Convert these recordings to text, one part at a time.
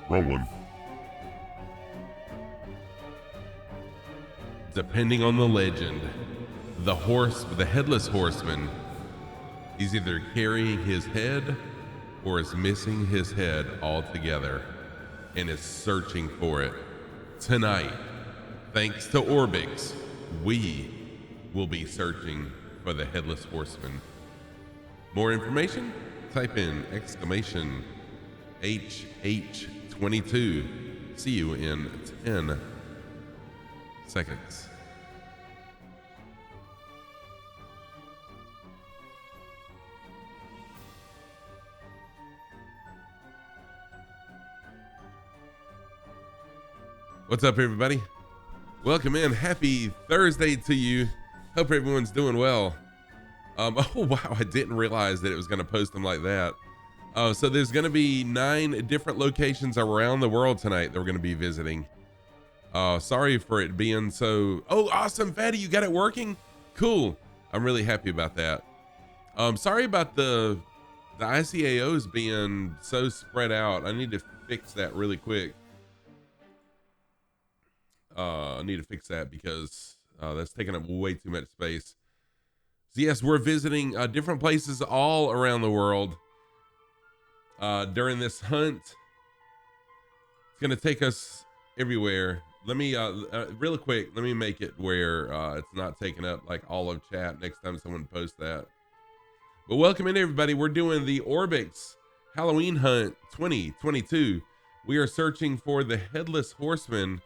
Wrong one. Depending on the legend, the Headless Horseman, he's either carrying his head or is missing his head altogether and is searching for it. Tonight, thanks to ORBX, we will be searching for the Headless Horseman. More information? Type in exclamation HH22. See you in 10 seconds. What's up, everybody? Welcome in. Happy Thursday to you. Hope everyone's doing well. Oh wow, I didn't realize that it was going to post them like that. So there's going to be 9 different locations around the world tonight that we're going to be visiting. Sorry for it being so. Oh, awesome, Fatty, you got it working? Cool. I'm really happy about that. Sorry about the ICAOs being so spread out. I need to fix that really quick. I need to fix that because that's taking up way too much space. So yes, we're visiting different places all around the world during this hunt. It's gonna take us everywhere. Let me really quick, let me make it where it's not taking up like all of chat next time someone posts that. But welcome in, everybody. We're doing the ORBX Halloween Hunt 2022. We are searching for the Headless Horseman,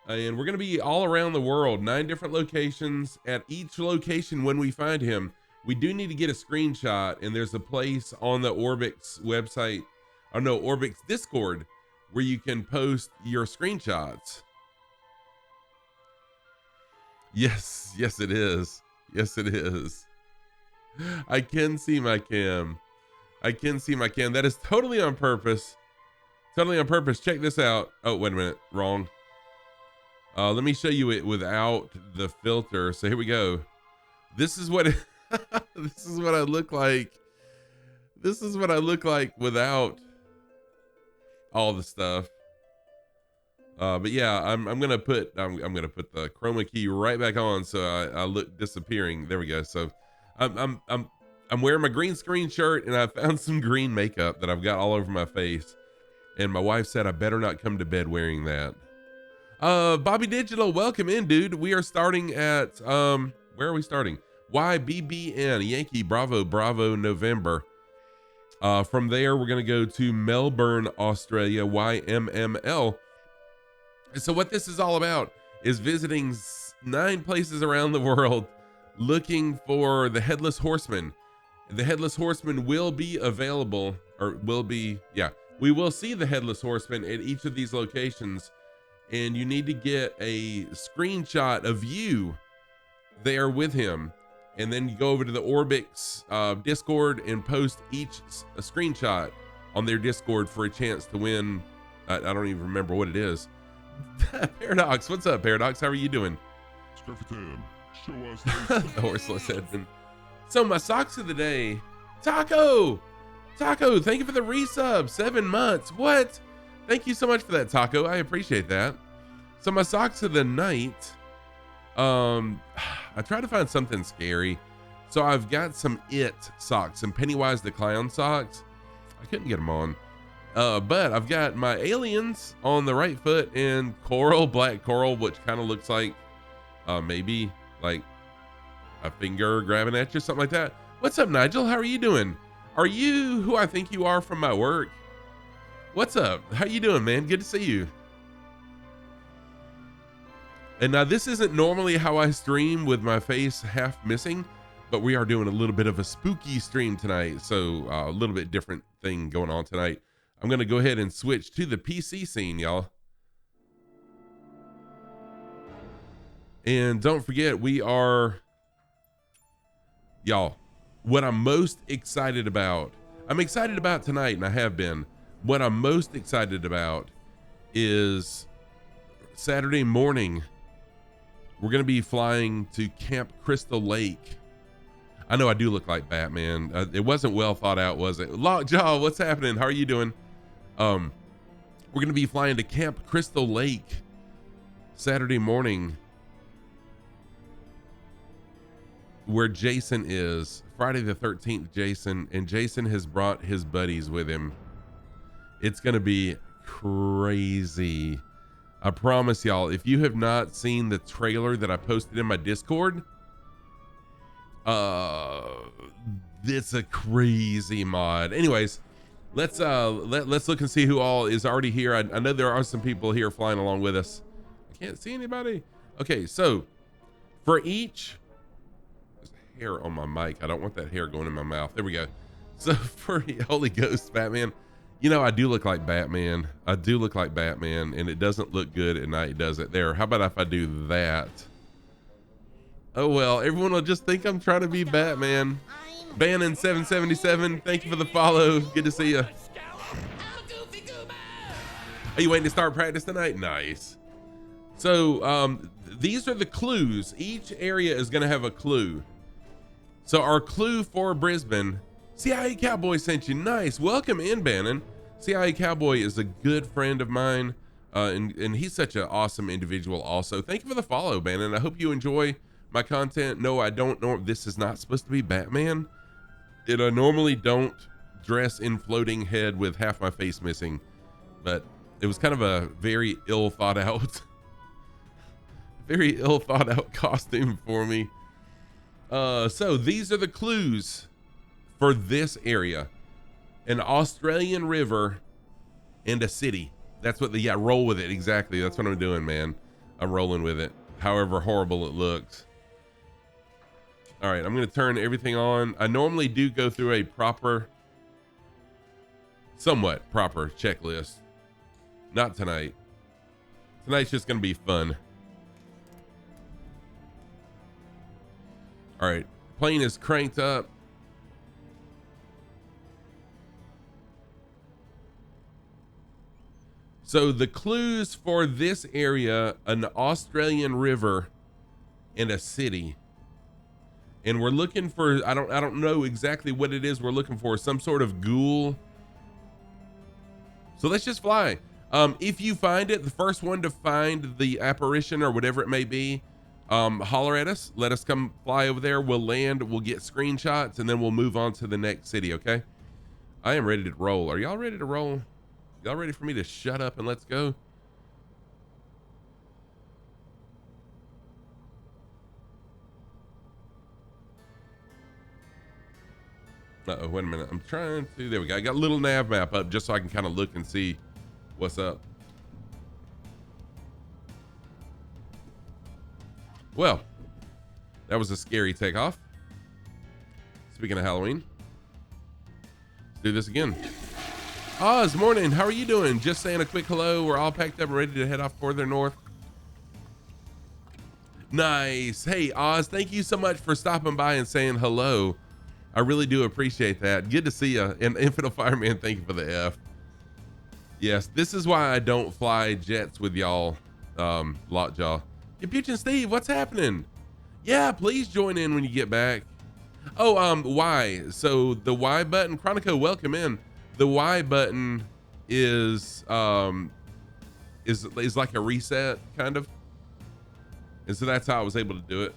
and we're going to be all around the world, 9 different locations. At each location, when we find him, we do need to get a screenshot, and there's a place on the ORBX website, or no, ORBX Discord, where you can post your screenshots. Yes, yes it is. Yes it is. I can see my cam. I can see my cam. That is totally on purpose. Totally on purpose. Check this out. Oh, wait a minute. Wrong. Let me show you it without the filter. So here we go. This is what this is what I look like. This is what I look like without all the stuff. But yeah, I'm gonna put the chroma key right back on so I look disappearing. There we go. So I'm wearing my green screen shirt, and I found some green makeup that I've got all over my face, and my wife said I better not come to bed wearing that. Bobby Digital, welcome in, dude. We are starting at where are we starting? YBBN, Yankee Bravo Bravo November. From there we're gonna go to Melbourne, Australia, YMML. And so what this is all about is visiting 9 places around the world looking for the Headless Horseman. The Headless Horseman will be available, or will be, yeah, we will see the Headless Horseman at each of these locations, and you need to get a screenshot of you there with him, and then you go over to the ORBX Discord and post each a screenshot on their Discord for a chance to win. I don't even remember what it is. Paradox, what's up, Paradox? How are you doing? Show us the horseless headman. So my socks of the day, Taco, thank you for the resub, 7 months. What? Thank you so much for that, Taco. I appreciate that. So my socks of the night, I try to find something scary. So I've got some It socks, some Pennywise the Clown socks. I couldn't get them on. But I've got my aliens on the right foot and coral, black coral, which kind of looks like maybe like a finger grabbing at you, something like that. What's up, Nigel? How are you doing? Are you who I think you are from my work? What's up? How you doing, man? Good to see you. And now this isn't normally how I stream with my face half missing, but we are doing a little bit of a spooky stream tonight. So a little bit different thing going on tonight. I'm going to go ahead and switch to the PC scene, y'all. And don't forget, we are, y'all, what I'm most excited about, I'm excited about tonight, and I have been. What I'm most excited about is Saturday morning, we're going to be flying to Camp Crystal Lake. I know I do look like Batman. It wasn't well thought out, was it? Lockjaw, what's happening? How are you doing? We're going to be flying to Camp Crystal Lake Saturday morning, where Jason is. Friday the 13th, Jason, and Jason has brought his buddies with him. It's going to be crazy. I promise y'all, if you have not seen the trailer that I posted in my Discord, it's a crazy mod. Anyways, let's look and see who all is already here. I know there are some people here flying along with us. I can't see anybody. Okay, so for each, there's hair on my mic. I don't want that hair going in my mouth. There we go. So for Holy Ghost, Batman, you know, I do look like Batman. I do look like Batman, and it doesn't look good at night, does it? There, how about if I do that? Oh well, everyone will just think I'm trying to be Batman. Bannon777, thank you for the follow. Good to see you. Are you waiting to start practice tonight? Nice. So these are the clues. Each area is going to have a clue. So our clue for Brisbane, CIA Cowboy sent you. Nice. Welcome in, Bannon. CIA Cowboy is a good friend of mine, and he's such an awesome individual also. Thank you for the follow, Bannon. I hope you enjoy my content. No, I don't know. This is not supposed to be Batman. I normally don't dress in floating head with half my face missing, but it was kind of a very ill thought out costume for me. So these are the clues for this area: an Australian river and a city. That's what yeah, roll with it. Exactly. That's what I'm doing, man. I'm rolling with it, however horrible it looks. All right, I'm going to turn everything on. I normally do go through a somewhat proper checklist. Not tonight. Tonight's just going to be fun. All right, plane is cranked up. So the clues for this area: an Australian river and a city. And we're looking for, I don't know exactly what it is we're looking for, some sort of ghoul. So let's just fly. If you find it, the first one to find the apparition or whatever it may be, holler at us, let us come fly over there. We'll land, we'll get screenshots, and then we'll move on to the next city. Okay. I am ready to roll. Are y'all ready to roll? Y'all ready for me to shut up and let's go? Uh-oh, wait a minute. I'm trying to, there we go. I got a little nav map up just so I can kind of look and see what's up. Well, that was a scary takeoff. Speaking of Halloween, let's do this again. Oz, morning. How are you doing? Just saying a quick hello. We're all packed up and ready to head off further north. Nice. Hey, Oz, thank you so much for stopping by and saying hello. I really do appreciate that. Good to see you. And Infinite Fireman, thank you for the F. Yes, this is why I don't fly jets with y'all, Lockjaw. Capuchin Steve, what's happening? Yeah, please join in when you get back. Oh, Y. So the Y button, Chronico, welcome in. The Y button is like a reset, kind of. And so that's how I was able to do it.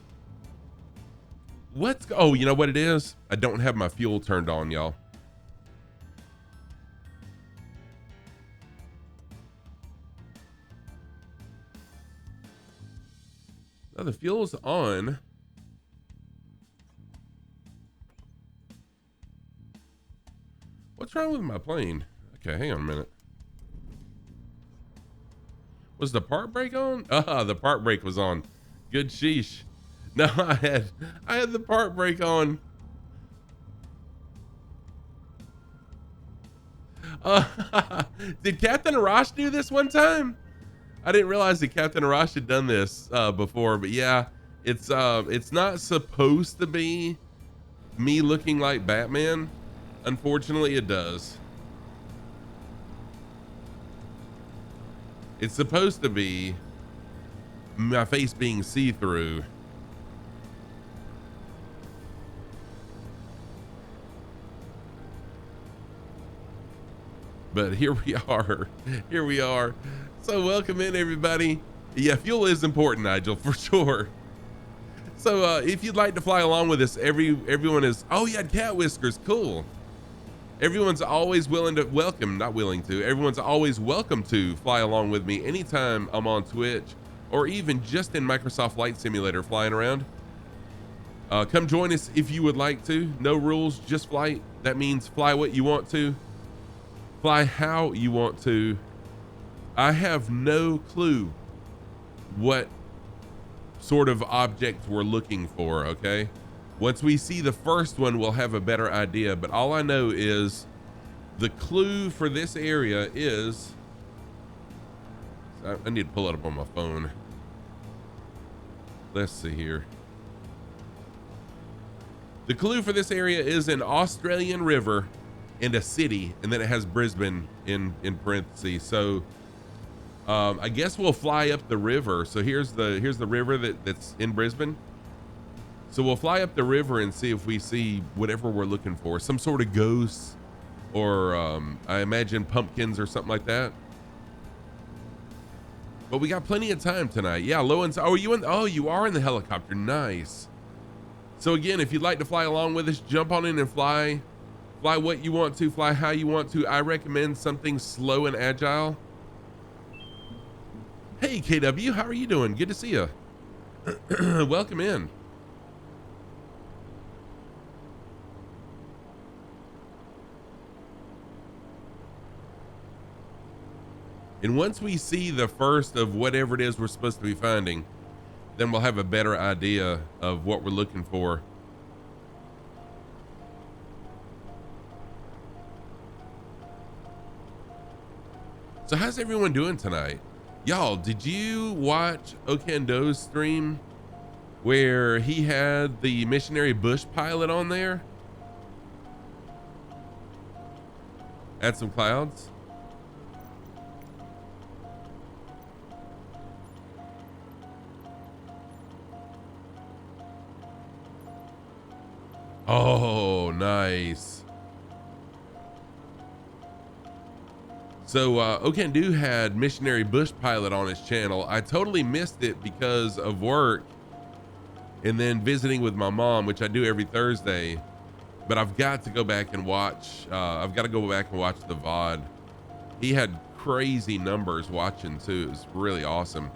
Oh, you know what it is? I don't have my fuel turned on, y'all. Oh, the fuel's on. What's wrong with my plane? Okay, hang on a minute. Was the park brake on? The park brake was on. Good sheesh. No, I had the park brake on. Did Captain Arash do this one time? I didn't realize that Captain Arash had done this before, but yeah, it's not supposed to be me looking like Batman. Unfortunately, it does. It's supposed to be my face being see-through. But here we are. Here we are. So welcome in, everybody. Yeah, fuel is important, Nigel, for sure. So if you'd like to fly along with us, everyone is, oh, you had cat whiskers, cool. Everyone's always everyone's always welcome to fly along with me anytime I'm on Twitch or even just in Microsoft Flight Simulator flying around. Come join us if you would like to. No rules, just flight. That means fly what you want to. Fly how you want to. I have no clue what sort of object we're looking for, okay? Once we see the first one, we'll have a better idea, but all I know is the clue for this area is, I need to pull it up on my phone. Let's see here. The clue for this area is an Australian river and a city, and then it has Brisbane in parentheses. So I guess we'll fly up the river. So here's the river that's in Brisbane. So we'll fly up the river and see if we see whatever we're looking for, some sort of ghosts, or I imagine pumpkins or something like that. But we got plenty of time tonight. Yeah, Lowen's. Oh, you are in the helicopter. Nice. So again, if you'd like to fly along with us, jump on in and fly what you want to, fly how you want to. I recommend something slow and agile. Hey KW, how are you doing? Good to see you. Welcome in. And once we see the first of whatever it is we're supposed to be finding, then we'll have a better idea of what we're looking for. So how's everyone doing tonight? Y'all, did you watch Okando's stream where he had the missionary bush pilot on there? Add some clouds. Oh, nice. So Okando had missionary bush pilot on his channel. I totally missed it because of work and then visiting with my mom, which I do every Thursday. But I've got to go back and watch. I've got to go back and watch the VOD. He had crazy numbers watching too. It was really awesome.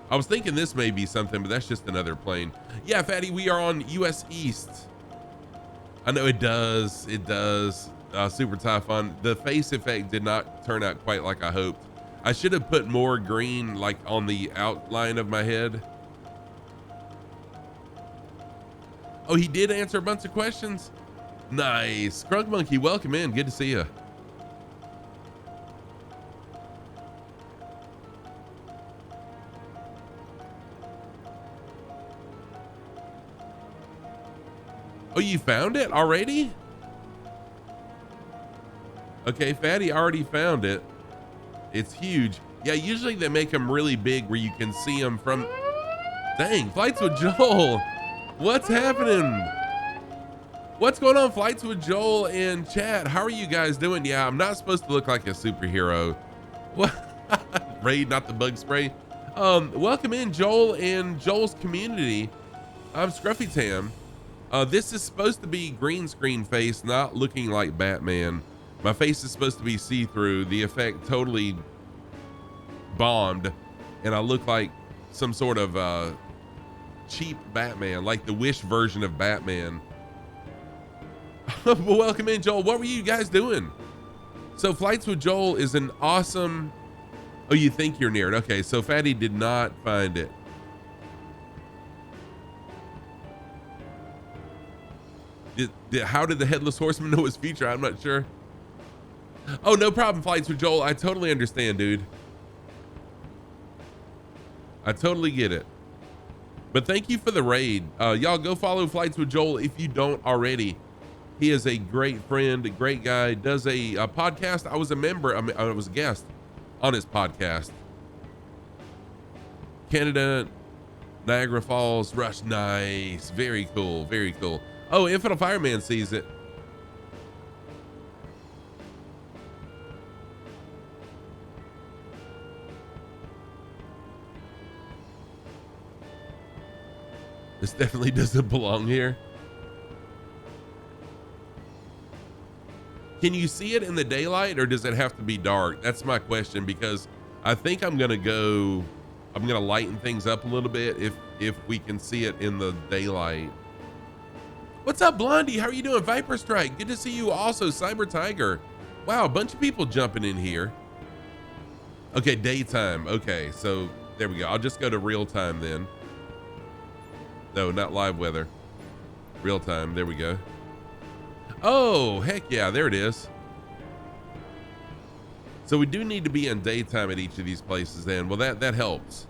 I was thinking this may be something, but that's just another plane. Yeah, Fatty, we are on US East. I know it does. It does. Super Typhon. The face effect did not turn out quite like I hoped. I should have put more green like on the outline of my head. Oh, he did answer a bunch of questions. Nice. Crunk Monkey, welcome in. Good to see you. Oh, you found it already? Okay, Fatty already found it. It's huge. Yeah, usually they make them really big where you can see them from. Dang, Flights with Joel. What's happening? What's going on, Flights with Joel in chat? How are you guys doing? Yeah, I'm not supposed to look like a superhero. What? Raid, not the bug spray. Welcome in, Joel and Joel's community. I'm Scruffy Tam. This is supposed to be green screen face, not looking like Batman. My face is supposed to be see-through. The effect totally bombed, and I look like some sort of cheap Batman, like the Wish version of Batman. Well, welcome in, Joel. What were you guys doing? So Flights with Joel is an awesome. Oh, you think you're near it? Okay, so Fatty did not find it. How did the Headless Horseman know his future? I'm not sure. Oh, no problem, Flights with Joel. I totally understand, dude. I totally get it. But thank you for the raid. Y'all go follow Flights with Joel if you don't already. He is a great friend, a great guy, does a podcast. I was a member, I was a guest on his podcast. Canada, Niagara Falls, Rush. Nice. Very cool. Very cool. Oh, Infinite Fireman sees it. This definitely doesn't belong here. Can you see it in the daylight or does it have to be dark? That's my question, because I think I'm gonna lighten things up a little bit if we can see it in the daylight. What's up, Blondie? How are you doing? Viper Strike, good to see you also. Cyber Tiger. Wow, a bunch of people jumping in here. Okay, daytime. Okay, so there we go. I'll just go to real time then. No, not live weather. Real time, there we go. Oh, heck yeah, there it is. So we do need to be in daytime at each of these places then. Well, that helps.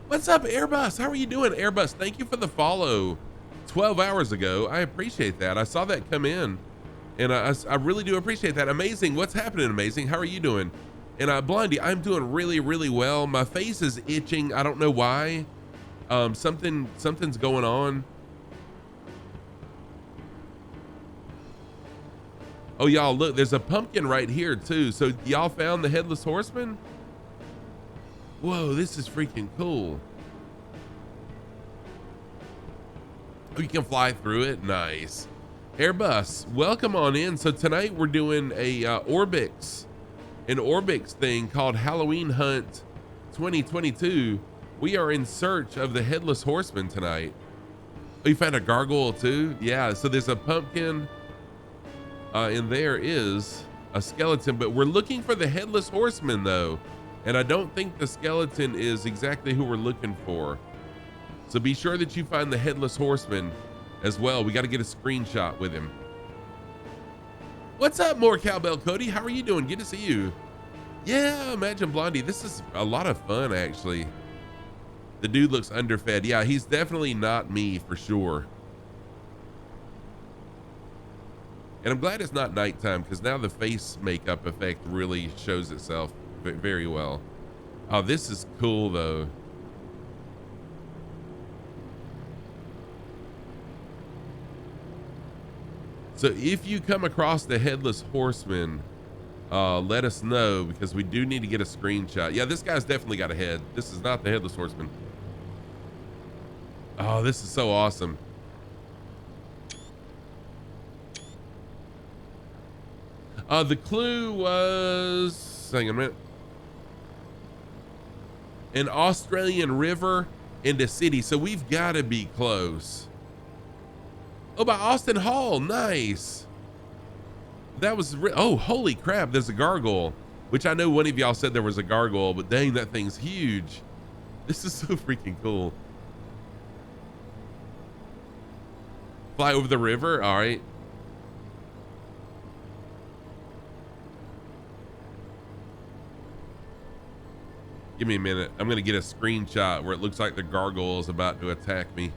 What's up, Airbus? How are you doing, Airbus? Thank you for the follow 12 hours ago. I appreciate that. I saw that come in, and I really do appreciate that. Amazing. What's happening, Amazing? How are you doing? And Blondie, I'm doing really, really well. My face is itching. I don't know why. Something's going on. Oh, y'all, look, there's a pumpkin right here too. So y'all found the Headless Horseman? Whoa, this is freaking cool. Oh, you can fly through it. Nice. Airbus, welcome on in. So tonight we're doing a ORBX, an ORBX thing called Halloween Hunt 2022. We are in search of the Headless Horseman tonight. Oh, you found a gargoyle too? Yeah, so there's a pumpkin, and there is a skeleton, but we're looking for the Headless Horseman though. And I don't think the skeleton is exactly who we're looking for. So be sure that you find the Headless Horseman as well. We got to get a screenshot with him. What's up, more Cowbell Cody? How are you doing? Good to see you. Yeah, Imagine Blondie. This is a lot of fun, actually. The dude looks underfed. Yeah, he's definitely not me for sure. And I'm glad it's not nighttime, because now the face makeup effect really shows itself very well. Oh, this is cool though. So if you come across the Headless Horseman, let us know, because we do need to get a screenshot. Yeah, this guy's definitely got a head. This is not the Headless Horseman. Oh, this is so awesome. The clue was, hang on a minute. An Australian river and a city. So we've got to be close. Oh, by Austin Hall. Nice. That was, oh, holy crap. There's a gargoyle, which I know one of y'all said there was a gargoyle, but dang, that thing's huge. This is so freaking cool. Fly over the river. All right. Give me a minute. I'm going to get a screenshot where it looks like the gargoyle is about to attack me.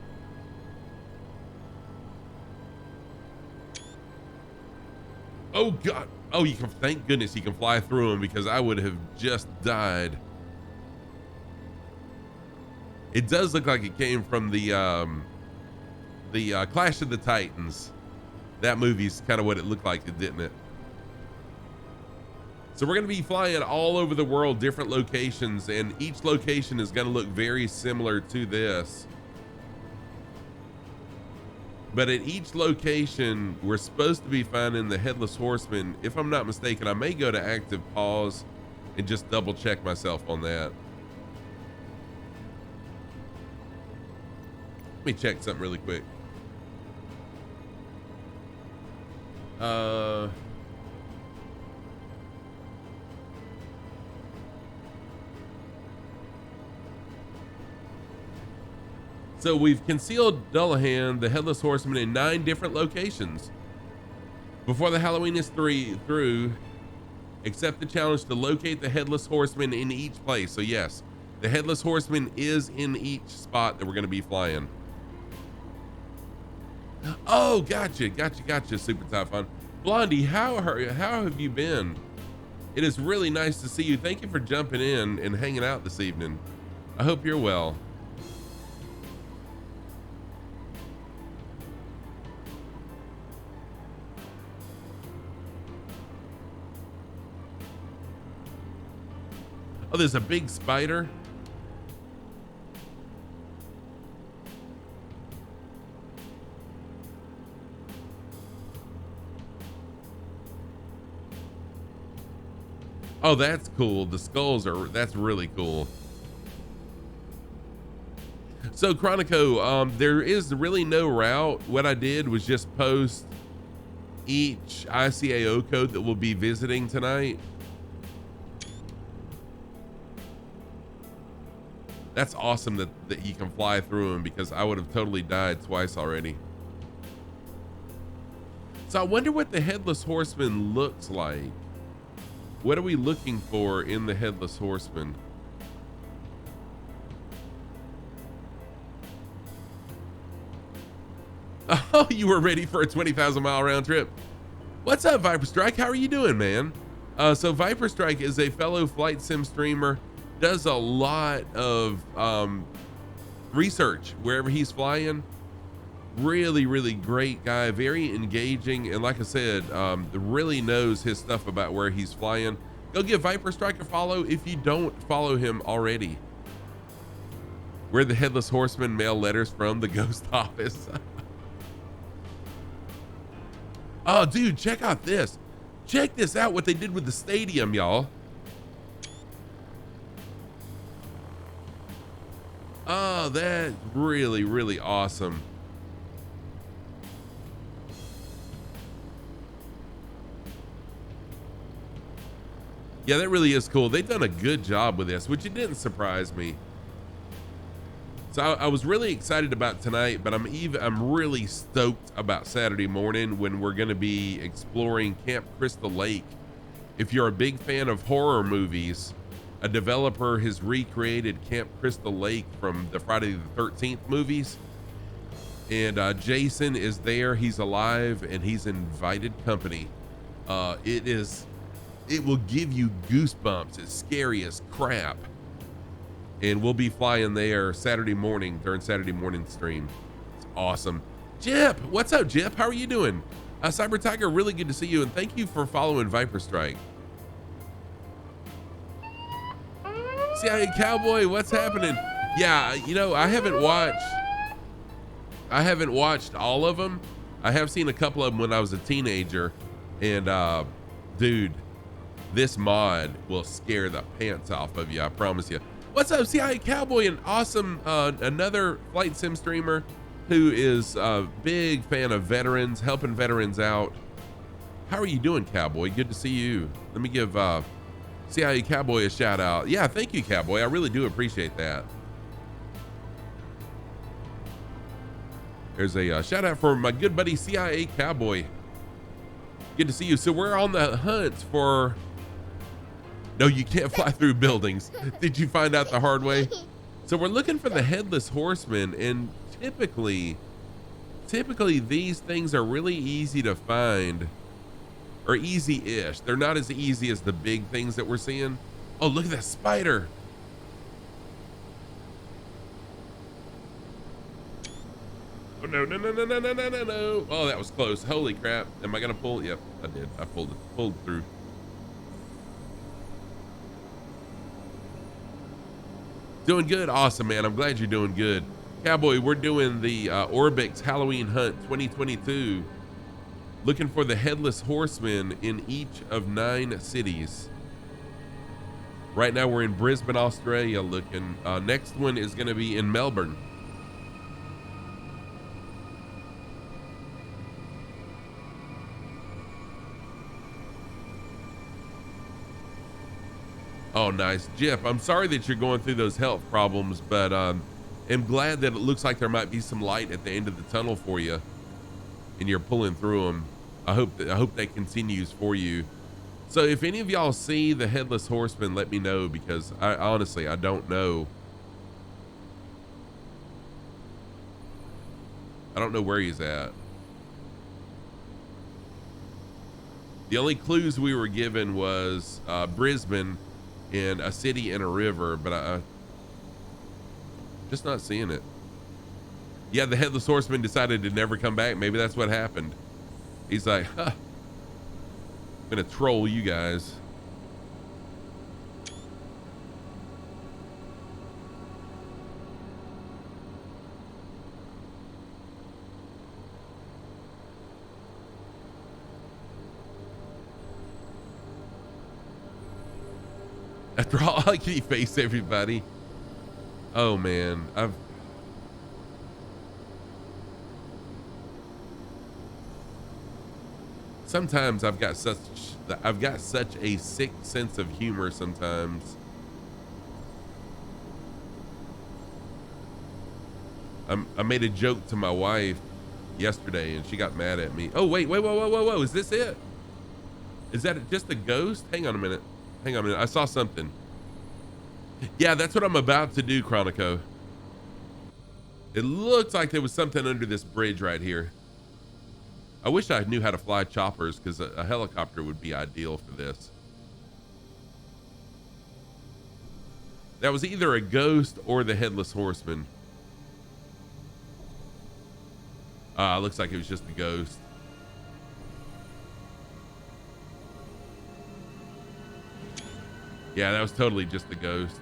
Oh, God. Oh, you can, thank goodness you can fly through them, because I would have just died. It does look like it came from the Clash of the Titans. That movie's kind of what it looked like, didn't it? So we're going to be flying all over the world, different locations, and each location is going to look very similar to this. But at each location, we're supposed to be finding the Headless Horseman. If I'm not mistaken, I may go to active pause and just double check myself on that. Let me check something really quick. So we've concealed Dullahan, the Headless Horseman, in 9 different locations. Before the Halloween is through, accept the challenge to locate the Headless Horseman in each place. So yes, the Headless Horseman is in each spot that we're going to be flying. Oh, gotcha, Super Typhon. Blondie, how have you been? It is really nice to see you. Thank you for jumping in and hanging out this evening. I hope you're well. Oh, there's a big spider. Oh, that's cool. The skulls are, that's really cool. So Chronico, there is really no route. What I did was just post each ICAO code that we'll be visiting tonight. That's awesome that you can fly through them, because I would have totally died twice already. So I wonder what the Headless Horseman looks like. What are we looking for in the Headless Horseman? Oh, you were ready for a 20,000 mile round trip. What's up, Viper Strike? How are you doing, man? So Viper Strike is a fellow flight sim streamer, does a lot of research wherever he's flying. Really, really great guy, very engaging, and like I said, really knows his stuff about where he's flying. Go give Viper Strike a follow if you don't follow him already. Where the Headless Horseman mail letters from the ghost office. Oh, dude, check out this. Check this out, what they did with the stadium, y'all. Oh, that's really, really awesome. Yeah, that really is cool. They've done a good job with this, which it didn't surprise me. So I was really excited about tonight, but I'm really stoked about Saturday morning when we're going to be exploring Camp Crystal Lake. If you're a big fan of horror movies, a developer has recreated Camp Crystal Lake from the Friday the 13th movies. And Jason is there. He's alive and he's invited company. It will give you goosebumps. It's scary as crap. And we'll be flying there Saturday morning during Saturday morning stream. It's awesome. Jip, what's up, Jip? How are you doing? Cyber Tiger, really good to see you, and thank you for following Viper Strike. CIA Cowboy, what's happening? Yeah, you know, I haven't watched all of them. I have seen a couple of them when I was a teenager, and dude, this mod will scare the pants off of you, I promise you. What's up, CIA Cowboy? An awesome, another flight sim streamer who is a big fan of veterans, helping veterans out. How are you doing, Cowboy? Good to see you. Let me give CIA Cowboy a shout out. Yeah, thank you, Cowboy. I really do appreciate that. There's a shout out for my good buddy CIA Cowboy. Good to see you. So we're on the hunt for... No, you can't fly through buildings. Did you find out the hard way? So we're looking for the Headless Horseman, and typically these things are really easy to find, or easy-ish. They're not as easy as the big things that we're seeing. Oh, look at that spider. Oh, no. Oh, that was close. Holy crap. Am I gonna pull? Yep, I did. I pulled through. Doing good. Awesome, man. I'm glad you're doing good. Cowboy, we're doing the ORBX Halloween Hunt 2022. Looking for the Headless Horseman in each of 9 cities. Right now we're in Brisbane, Australia looking. Next one is going to be in Melbourne. Oh, nice. Jeff, I'm sorry that you're going through those health problems, but I'm glad that it looks like there might be some light at the end of the tunnel for you and you're pulling through them. I hope that continues for you. So if any of y'all see the Headless Horseman, let me know, because I honestly don't know. I don't know where he's at. The only clues we were given was Brisbane and a city and a river, but I just not seeing it. Yeah, the Headless Horseman decided to never come back. Maybe that's what happened. He's like, huh, I'm gonna troll you guys. After all, how can you face everybody? Oh man, sometimes I've got such a sick sense of humor sometimes. I made a joke to my wife yesterday and she got mad at me. Oh wait, whoa, is this it? Is that just a ghost? Hang on a minute. I saw something. Yeah, that's what I'm about to do, Chronico. It looks like there was something under this bridge right here. I wish I knew how to fly choppers, because a helicopter would be ideal for this. That was either a Ghost or the Headless Horseman. Looks like it was just a Ghost. Yeah, that was totally just a Ghost.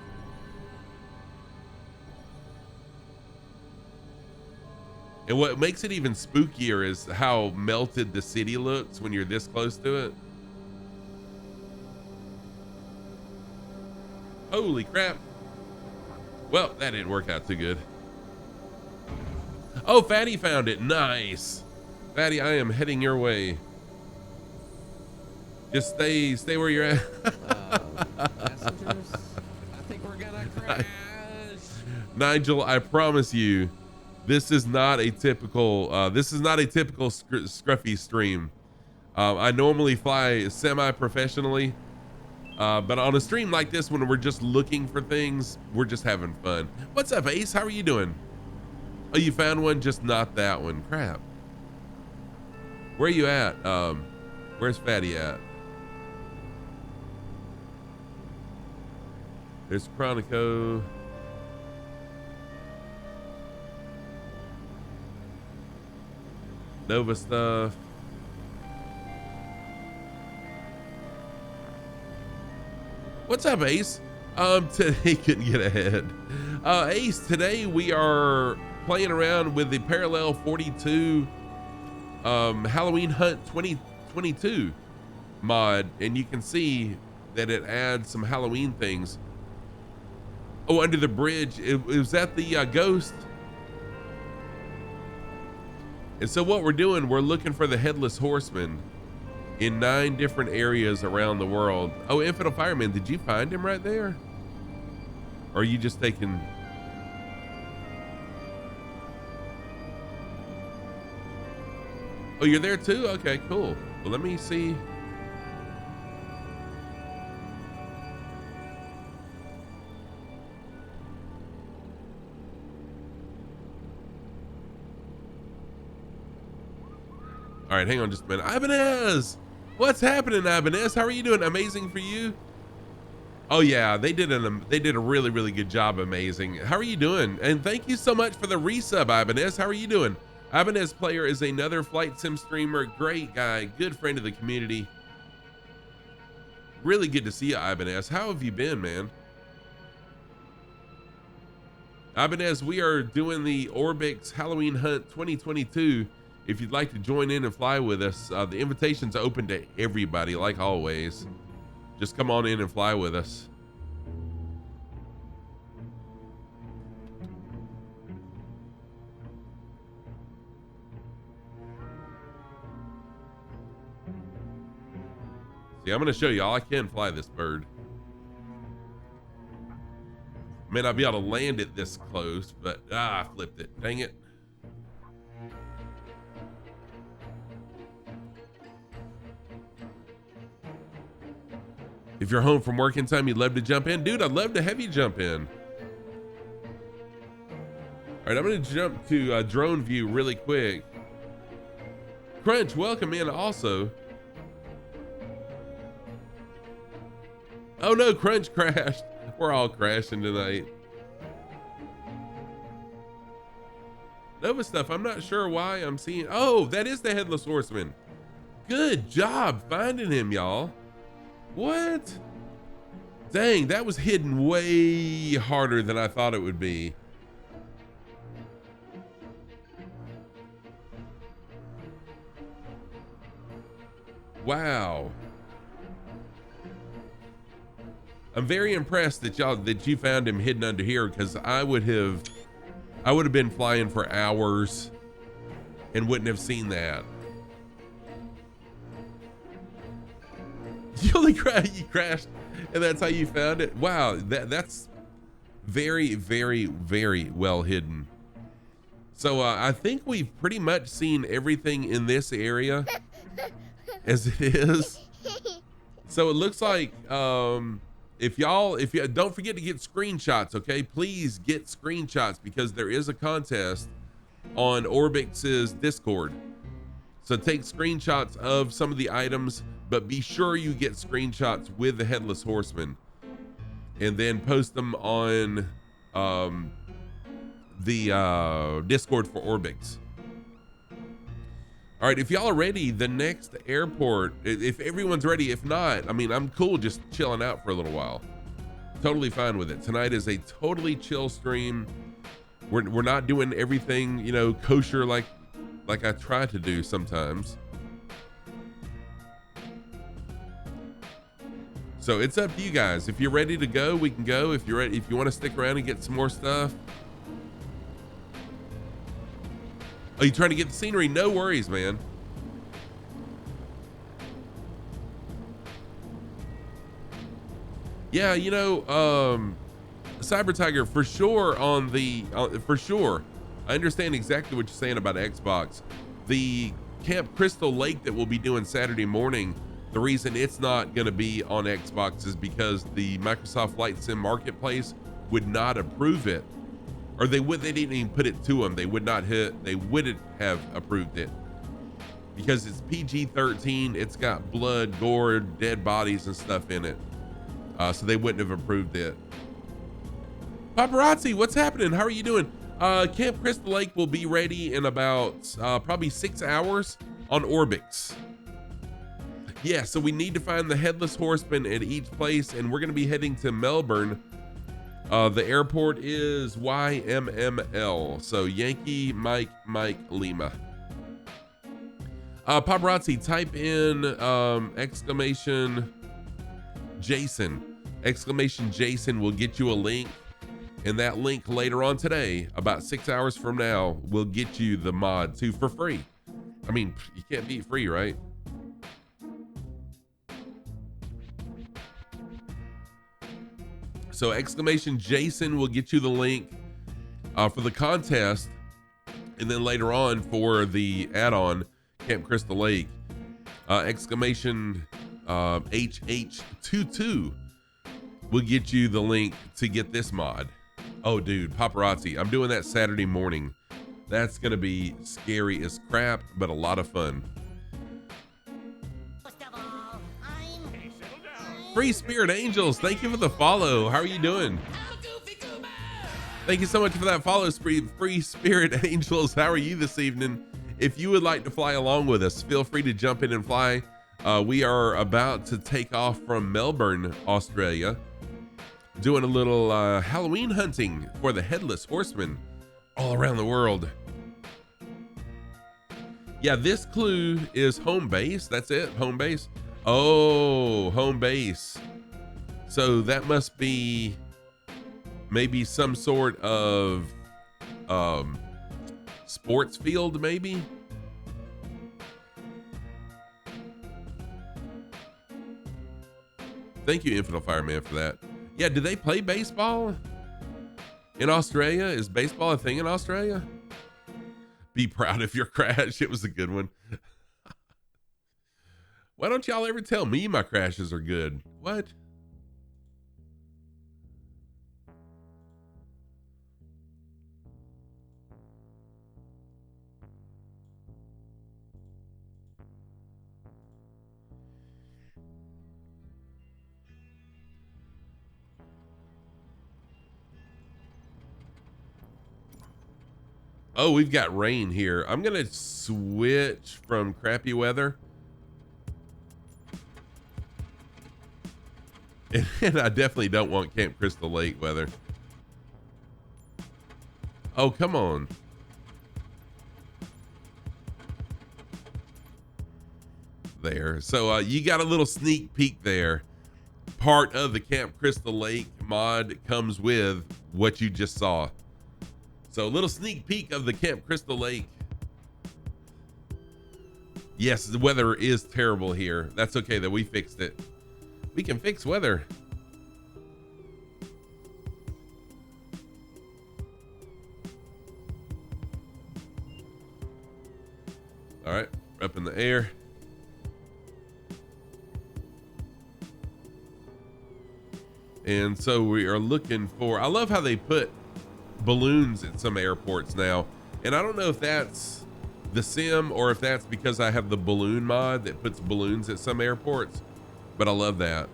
And what makes it even spookier is how melted the city looks when you're this close to it. Holy crap. Well, that didn't work out too good. Oh, Fatty found it. Nice. Fatty, I am heading your way. Just stay where you're at. Passengers, I think we're gonna crash. Nigel, I promise you, this is not a typical scruffy stream. I normally fly semi-professionally, but on a stream like this, when we're just looking for things, we're just having fun. What's up, Ace? How are you doing? Oh, you found one, just not that one. Crap. Where are you at? Where's Fatty at? There's Chronico. Nova stuff. What's up, Ace? Today couldn't get ahead. Ace, today we are playing around with the Parallel 42 Halloween Hunt 2022 mod, and you can see that it adds some Halloween things. Oh, under the bridge, it was at the Ghost. And so what we're doing, we're looking for the Headless Horseman in 9 different areas around the world. Oh, Infidel Fireman, did you find him right there? Or are you just taking... Oh, you're there too? Okay, cool. Well, let me see. All right, hang on just a minute. Ibanez, what's happening, Ibanez? How are you doing? Amazing for you. Oh yeah, they did a really, really good job. Amazing. How are you doing? And thank you so much for the resub, Ibanez. How are you doing? Ibanez Player is another flight sim streamer. Great guy, good friend of the community. Really good to see you, Ibanez. How have you been, man? Ibanez, we are doing the ORBX Halloween Hunt 2022. If you'd like to join in and fly with us, the invitation's open to everybody, like always. Just come on in and fly with us. See, I'm gonna show you all I can fly this bird. May not be able to land it this close, but I flipped it. Dang it. If you're home from work in time, you'd love to jump in. Dude, I'd love to have you jump in. All right, I'm gonna jump to drone view really quick. Crunch, welcome in also. Oh no, Crunch crashed. We're all crashing tonight. Nova stuff, I'm not sure why I'm seeing. Oh, that is the Headless Horseman. Good job finding him, y'all. What? Dang, that was hidden way harder than I thought it would be. Wow. I'm very impressed that you found him hidden under here, because I would have been flying for hours and wouldn't have seen that. You only crashed, and that's how you found it. Wow, that's very, very, very well hidden. So I think we've pretty much seen everything in this area as it is. So it looks like if you don't forget to get screenshots, okay? Please get screenshots, because there is a contest on ORBX's Discord. So take screenshots of some of the items, but be sure you get screenshots with the Headless Horseman, and then post them on the Discord for ORBX. All right, if y'all are ready, the next airport, if everyone's ready, if not, I mean, I'm cool just chilling out for a little while. Totally fine with it. Tonight is a totally chill stream. We're not doing everything, you know, kosher like I try to do sometimes. So it's up to you guys. If you're ready to go, we can go. If you're ready, if you want to stick around and get some more stuff. Are you trying to get the scenery? No worries, man. Yeah, you know, Cyber Tiger, for sure on the, for sure. I understand exactly what you're saying about Xbox. The Camp Crystal Lake that we'll be doing Saturday morning, the reason it's not going to be on Xbox is because the Microsoft Flight Sim Marketplace would not approve it. Or they didn't even put it to them. They wouldn't have approved it because it's PG-13. It's got blood, gore, dead bodies and stuff in it. So they wouldn't have approved it. Paparazzi, what's happening? How are you doing? Camp Crystal Lake will be ready in about probably 6 hours on ORBX. Yeah, so we need to find the Headless Horseman at each place, and we're going to be heading to Melbourne. The airport is YMML, so Yankee Mike Lima. Paparazzi, type in exclamation Jason will get you a link, and that link later on today, about 6 hours from now, will get you the mod too for free. I mean, you can't beat free, right? So exclamation Jason will get you the link for the contest, and then later on for the add-on Camp Crystal Lake, exclamation HH22 will get you the link to get this mod. Oh dude, paparazzi, I'm doing that Saturday morning. That's gonna be scary as crap, but a lot of fun. Free Spirit Angels, thank you for the follow. How are you doing? Thank you so much for that follow, Free Spirit Angels. How are you this evening? If you would like to fly along with us, feel free to jump in and fly. We are about to take off from Melbourne, Australia, doing a little Halloween hunting for the Headless Horseman all around the world. Yeah, this clue is home base. That's it, home base. Oh, home base. So that must be maybe some sort of sports field, maybe. Thank you, Infinite Fireman, for that. Yeah, do they play baseball in Australia? Is baseball a thing in Australia? Be proud of your crash. It was a good one. Why don't y'all ever tell me my crashes are good? What? Oh, we've got rain here. I'm gonna switch from crappy weather. And I definitely don't want Camp Crystal Lake weather. Oh, come on. There. So you got a little sneak peek there. Part of the Camp Crystal Lake mod comes with what you just saw. So a little sneak peek of the Camp Crystal Lake. Yes, the weather is terrible here. That's okay that we fixed it. We can fix weather. All right, up in the air. And so we are looking for, I love how they put balloons at some airports now. And I don't know if that's the sim, or if that's because I have the balloon mod that puts balloons at some airports, but I love that.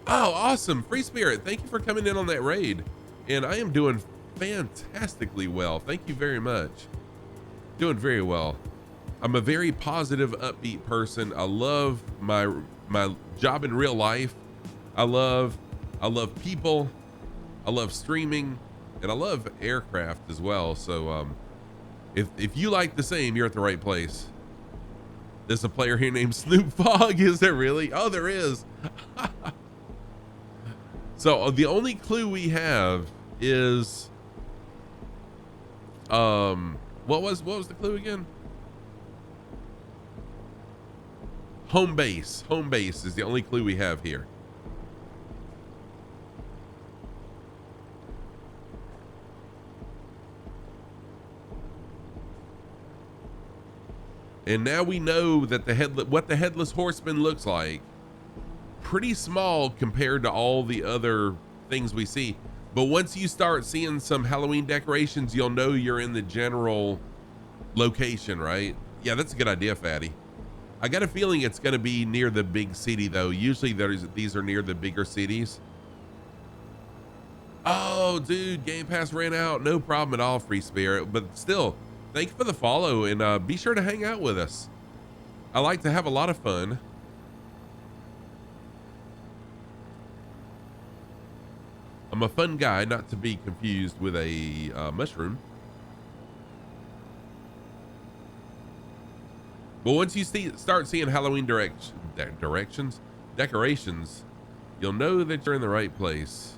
Oh, awesome. Free Spirit, thank you for coming in on that raid. And I am doing fantastically well. Thank you very much. Doing very well. I'm a very positive, upbeat person. I love my job in real life. I love people. I love streaming, and I love aircraft as well. So if you like the same, you're at the right place. There's a player here named Snoop Fogg. Is there really? Oh, there is. So the only clue we have is what was the clue again? Home base. Home base is the only clue we have here. And now we know that what the Headless Horseman looks like. Pretty small compared to all the other things we see. But once you start seeing some Halloween decorations, you'll know you're in the general location, right? Yeah, that's a good idea, Fatty. I got a feeling it's going to be near the big city, though. Usually these are near the bigger cities. Oh, dude, Game Pass ran out. No problem at all, Free Spirit. But still, thank you for the follow, and be sure to hang out with us. I like to have a lot of fun. I'm a fun guy, not to be confused with a mushroom. But once you start seeing Halloween decorations, you'll know that you're in the right place.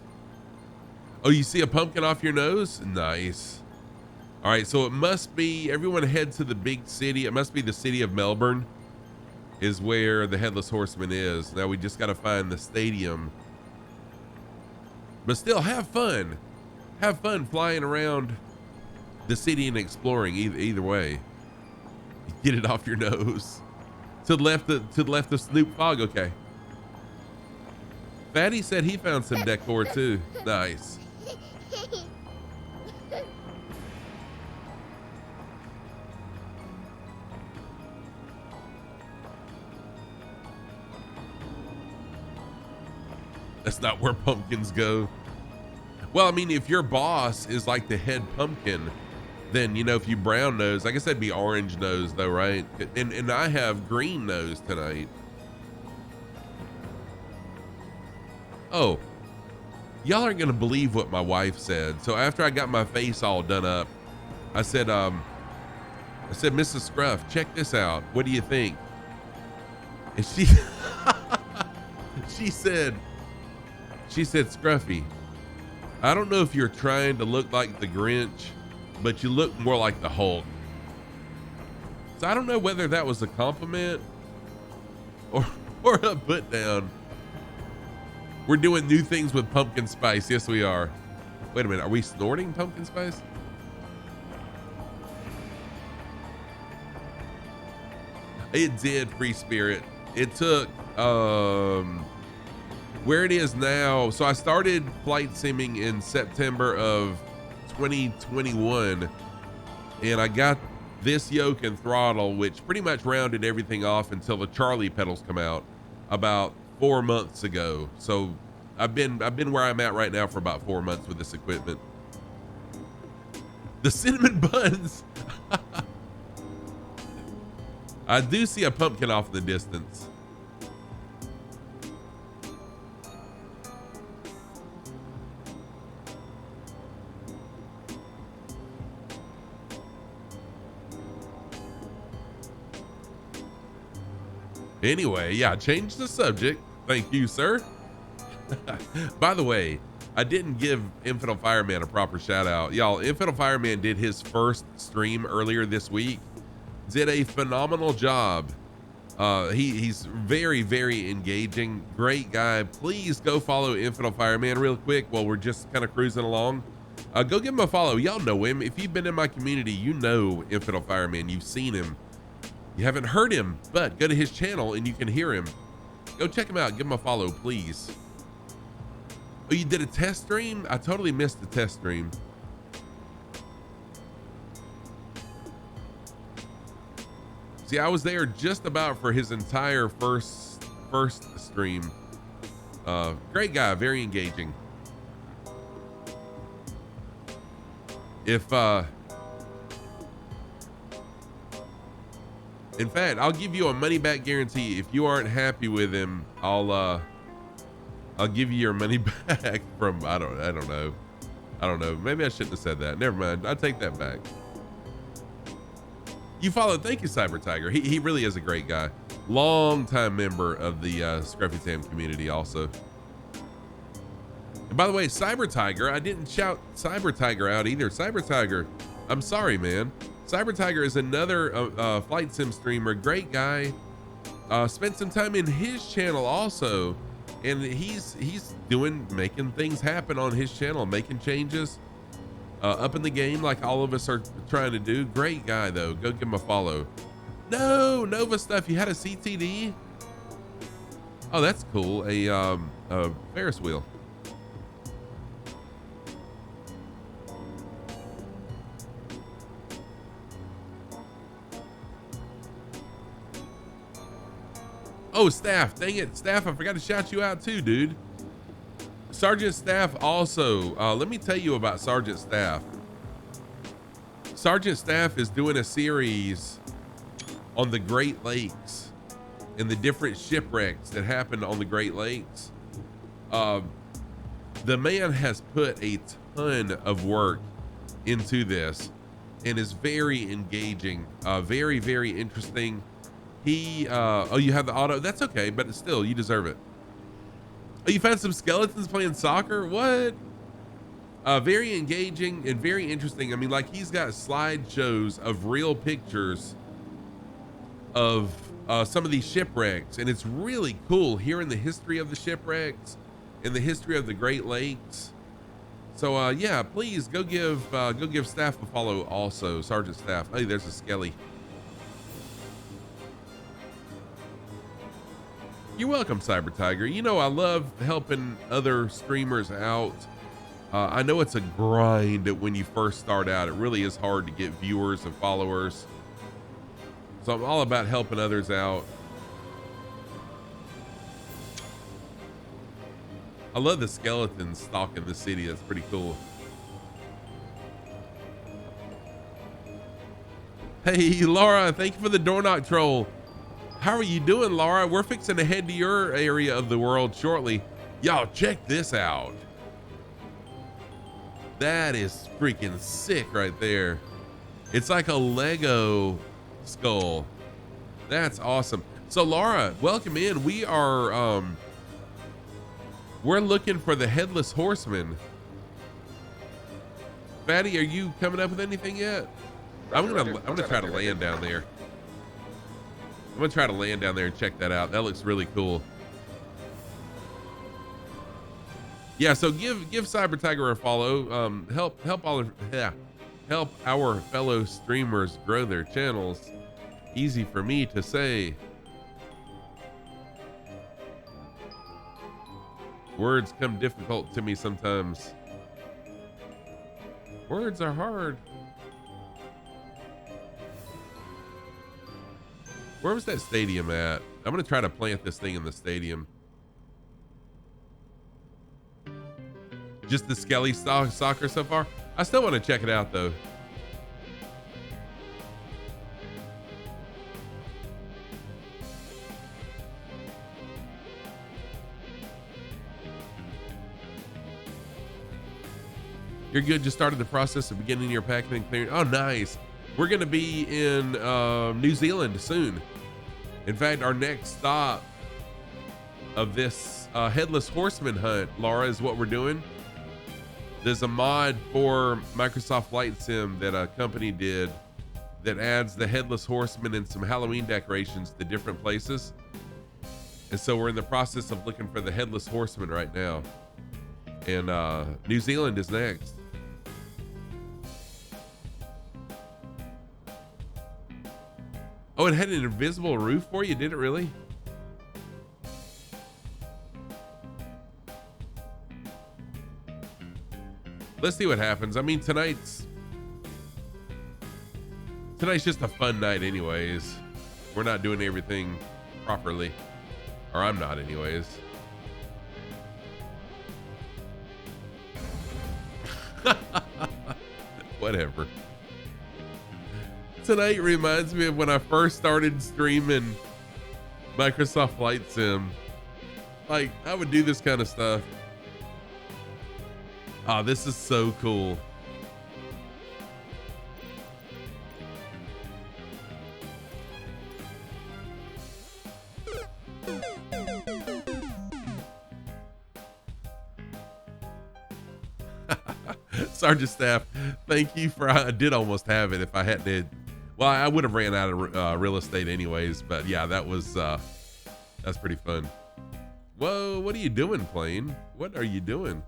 Oh, you see a pumpkin off your nose? Nice. All right, so it must be, everyone head to the big city. It must be the city of Melbourne is where the Headless Horseman is. Now we just got to find the stadium. But still, have fun. Have fun flying around the city and exploring either way. Get it off your nose. To the left of Snoop Fogg, okay. Fatty said he found some decor too. Nice. That's not where pumpkins go. Well, I mean, if your boss is like the head pumpkin, then, you know, if you brown nose, I guess that'd be orange nose though, right? And I have green nose tonight. Oh, y'all aren't gonna believe what my wife said. So after I got my face all done up, I said, Mrs. Scruff, check this out. What do you think? And she she said, Scruffy, I don't know if you're trying to look like the Grinch, but you look more like the Hulk. So I don't know whether that was a compliment or a put down. We're doing new things with pumpkin spice. Yes, we are. Wait a minute. Are we snorting pumpkin spice? It did, Free Spirit. It took, where it is now. So I started flight simming in September of 2021, and I got this yoke and throttle, which pretty much rounded everything off until the Charlie pedals come out about 4 months ago. So I've been where I'm at right now for about 4 months with this equipment. The cinnamon buns. I do see a pumpkin off in the distance. Anyway, yeah, change the subject. Thank you, sir. By the way, I didn't give Infidel Fireman a proper shout out. Y'all, Infidel Fireman did his first stream earlier this week. Did a phenomenal job. He's very, very engaging. Great guy. Please go follow Infidel Fireman real quick while we're just kind of cruising along. Go give him a follow. Y'all know him. If you've been in my community, you know Infidel Fireman. You've seen him. You haven't heard him, but go to his channel and you can hear him. Go check him out. Give him a follow, please. Oh, you did a test stream? I totally missed the test stream. See, I was there just about for his entire first stream. Great guy, very engaging. If in fact, I'll give you a money back guarantee. If you aren't happy with him, I'll give you your money back from I don't know. Maybe I shouldn't have said that. Never mind. I take that back. You followed. Thank you, Cyber Tiger. He really is a great guy. Long time member of the Scruffy Tam community also. And by the way, Cyber Tiger, I didn't shout Cyber Tiger out either. Cyber Tiger, I'm sorry, man. Cyber Tiger is another flight sim streamer. Great guy. Spent some time in his channel also. And he's making things happen on his channel, making changes, up in the game like all of us are trying to do. Great guy though. Go give him a follow. No, Nova stuff. You had a CTD? Oh, that's cool. A Ferris wheel. Oh, Staff, dang it. Staff, I forgot to shout you out too, dude. Sergeant Staff also, let me tell you about Sergeant Staff. Sergeant Staff is doing a series on the Great Lakes and the different shipwrecks that happened on the Great Lakes. The man has put a ton of work into this and is very engaging, very, very interesting. Oh, you have the auto. That's okay, but still, you deserve it. Oh, you found some skeletons playing soccer? What? Very engaging and very interesting. I mean, like, he's got slideshows of real pictures of some of these shipwrecks, and it's really cool hearing the history of the shipwrecks and the history of the Great Lakes. So, yeah, please go give Staff a follow also, Sergeant Staff. Hey, there's a skelly. You're welcome, Cyber Tiger. You know, I love helping other streamers out. I know it's a grind when you first start out. It really is hard to get viewers and followers. So I'm all about helping others out. I love the skeletons stalking the city. That's pretty cool. Hey, Laura, thank you for the door knock troll. How are you doing, Laura? We're fixing to head to your area of the world shortly. Y'all, check this out. That is freaking sick right there. It's like a Lego skull. That's awesome. So, Laura, welcome in. We are, we're looking for the Headless Horseman. Fatty, are you coming up with anything yet? I'm gonna try to land down there. I'm gonna try to land down there and check that out. That looks really cool. Yeah, so give Cyber Tiger a follow. Help our fellow streamers grow their channels. Easy for me to say. Words come difficult to me sometimes. Words are hard. Where was that stadium at? I'm gonna try to plant this thing in the stadium. Just the Skelly soccer so far? I still want to check it out though. You're good. Just started the process of beginning your packing and clearing. Oh, nice. We're going to be in New Zealand soon. In fact, our next stop of this Headless Horseman hunt, Laura, is what we're doing. There's a mod for Microsoft Flight Sim that a company did that adds the Headless Horseman and some Halloween decorations to different places. And so we're in the process of looking for the Headless Horseman right now. And New Zealand is next. Oh, it had an invisible roof for you, did it really? Let's see what happens. I mean, tonight's just a fun night anyways. We're not doing everything properly, or I'm not anyways. Whatever. Tonight reminds me of when I first started streaming Microsoft Flight Sim. Like, I would do this kind of stuff. Oh, this is so cool. Sergeant Staff, thank you for, I did almost have it if I hadn't. Well, I would have ran out of real estate anyways, but yeah, that was, that's pretty fun. Whoa, what are you doing, plane? What are you doing?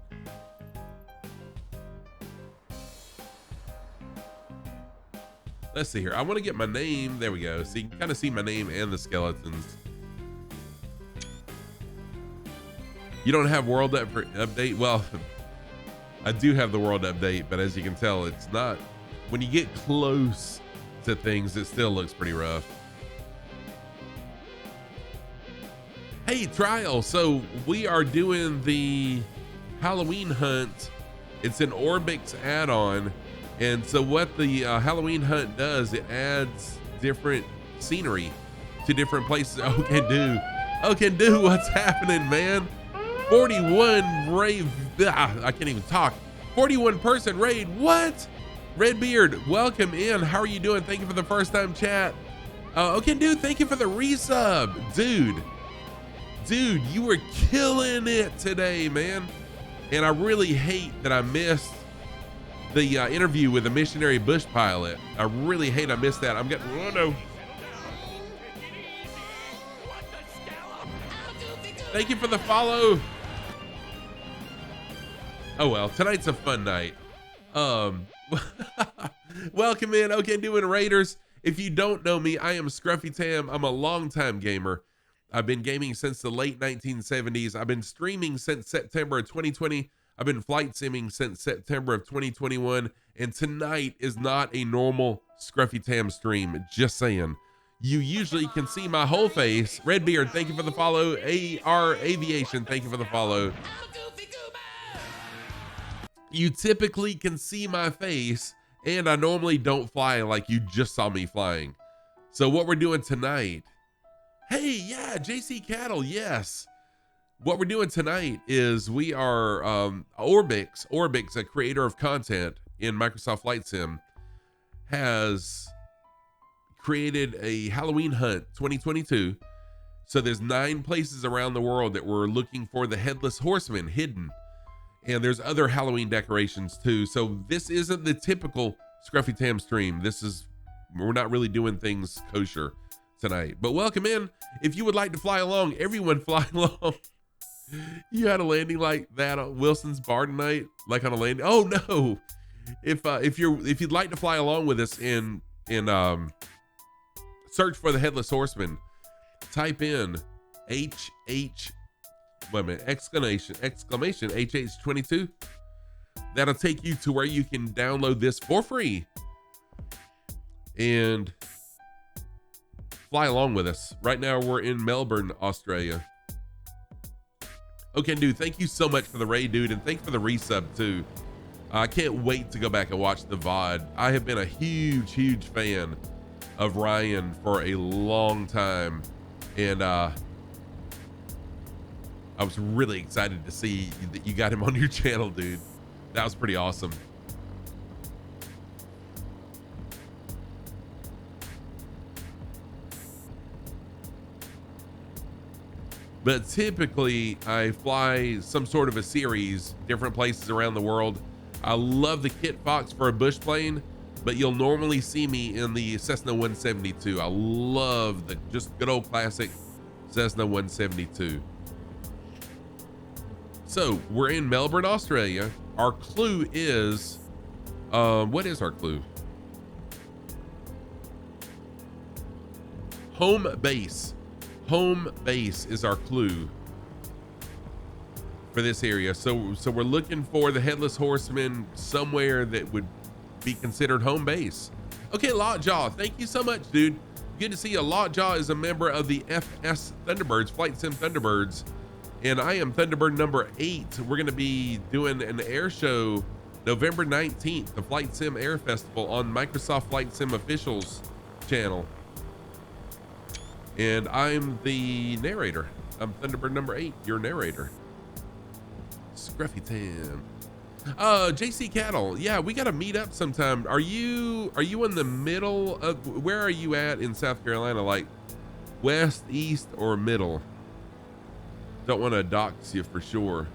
Let's see here. I want to get my name. There we go. So you can kind of see my name and the skeletons. You don't have world update? Well, I do have the world update, but as you can tell, it's not, when you get close to things, it still looks pretty rough. Hey, Trial. So we are doing the Halloween hunt. It's an ORBX add-on. And so what the Halloween hunt does, it adds different scenery to different places. Oh, can do what's happening, man. 41 raid. I can't even talk. 41 person raid. What? Redbeard, welcome in. How are you doing? Thank you for the first time chat. Okay, dude, thank you for the resub. Dude, you were killing it today, man. And I really hate that I missed the interview with the missionary bush pilot. I really hate I missed that. I'm getting, oh no. Thank you for the follow. Oh well, tonight's a fun night. Welcome in. Okay, doing Raiders. If you don't know me, I am Scruffy Tam. I'm a longtime gamer. I've been gaming since the late 1970s. I've been streaming since September of 2020. I've been flight simming since September of 2021. And tonight is not a normal Scruffy Tam stream. Just saying. You usually can see my whole face. Redbeard, thank you for the follow. AR Aviation, thank you for the follow. You typically can see my face, and I normally don't fly like you just saw me flying. So what we're doing tonight, hey, yeah, JC Cattle, yes. What we're doing tonight is we are, ORBX, a creator of content in Microsoft Flight Sim, has created a Halloween hunt 2022. So there's 9 places around the world that we're looking for the Headless Horseman hidden. And there's other Halloween decorations too. So this isn't the typical Scruffy Tam stream. We're not really doing things kosher tonight. But welcome in. If you would like to fly along, everyone fly along. You had a landing like that on Wilson's bar tonight, like on a landing. Oh no! If you'd like to fly along with us in search for the Headless Horseman, type in exclamation HH22. That'll take you to where you can download this for free and fly along with us. Right now we're in Melbourne, Australia. Okay, dude, thank you so much for the raid, dude, and thank you for the resub too. I can't wait to go back and watch the VOD. I have been a huge fan of Ryan for a long time, and I was really excited to see that you got him on your channel, dude. That was pretty awesome. But typically I fly some sort of a series, different places around the world. I love the Kit Fox for a bush plane, but you'll normally see me in the Cessna 172. I love the just good old classic Cessna 172. So we're in Melbourne, Australia. Our clue is, what is our clue? Home base. Home base is our clue for this area. So we're looking for the Headless Horseman somewhere that would be considered home base. Okay, Lockjaw, thank you so much, dude. Good to see you. Lockjaw is a member of the FS Thunderbirds, Flight Sim Thunderbirds. And I am Thunderbird number 8. We're going to be doing an air show November 19th, the Flight Sim Air Festival on Microsoft Flight Sim Officials channel. And I'm the narrator. I'm Thunderbird number 8, your narrator. Scruffy Tam. JC Cattle. Yeah, we got to meet up sometime. Are you in the middle of, where are you at in South Carolina? Like west, east, or middle? Don't want to dox you for sure.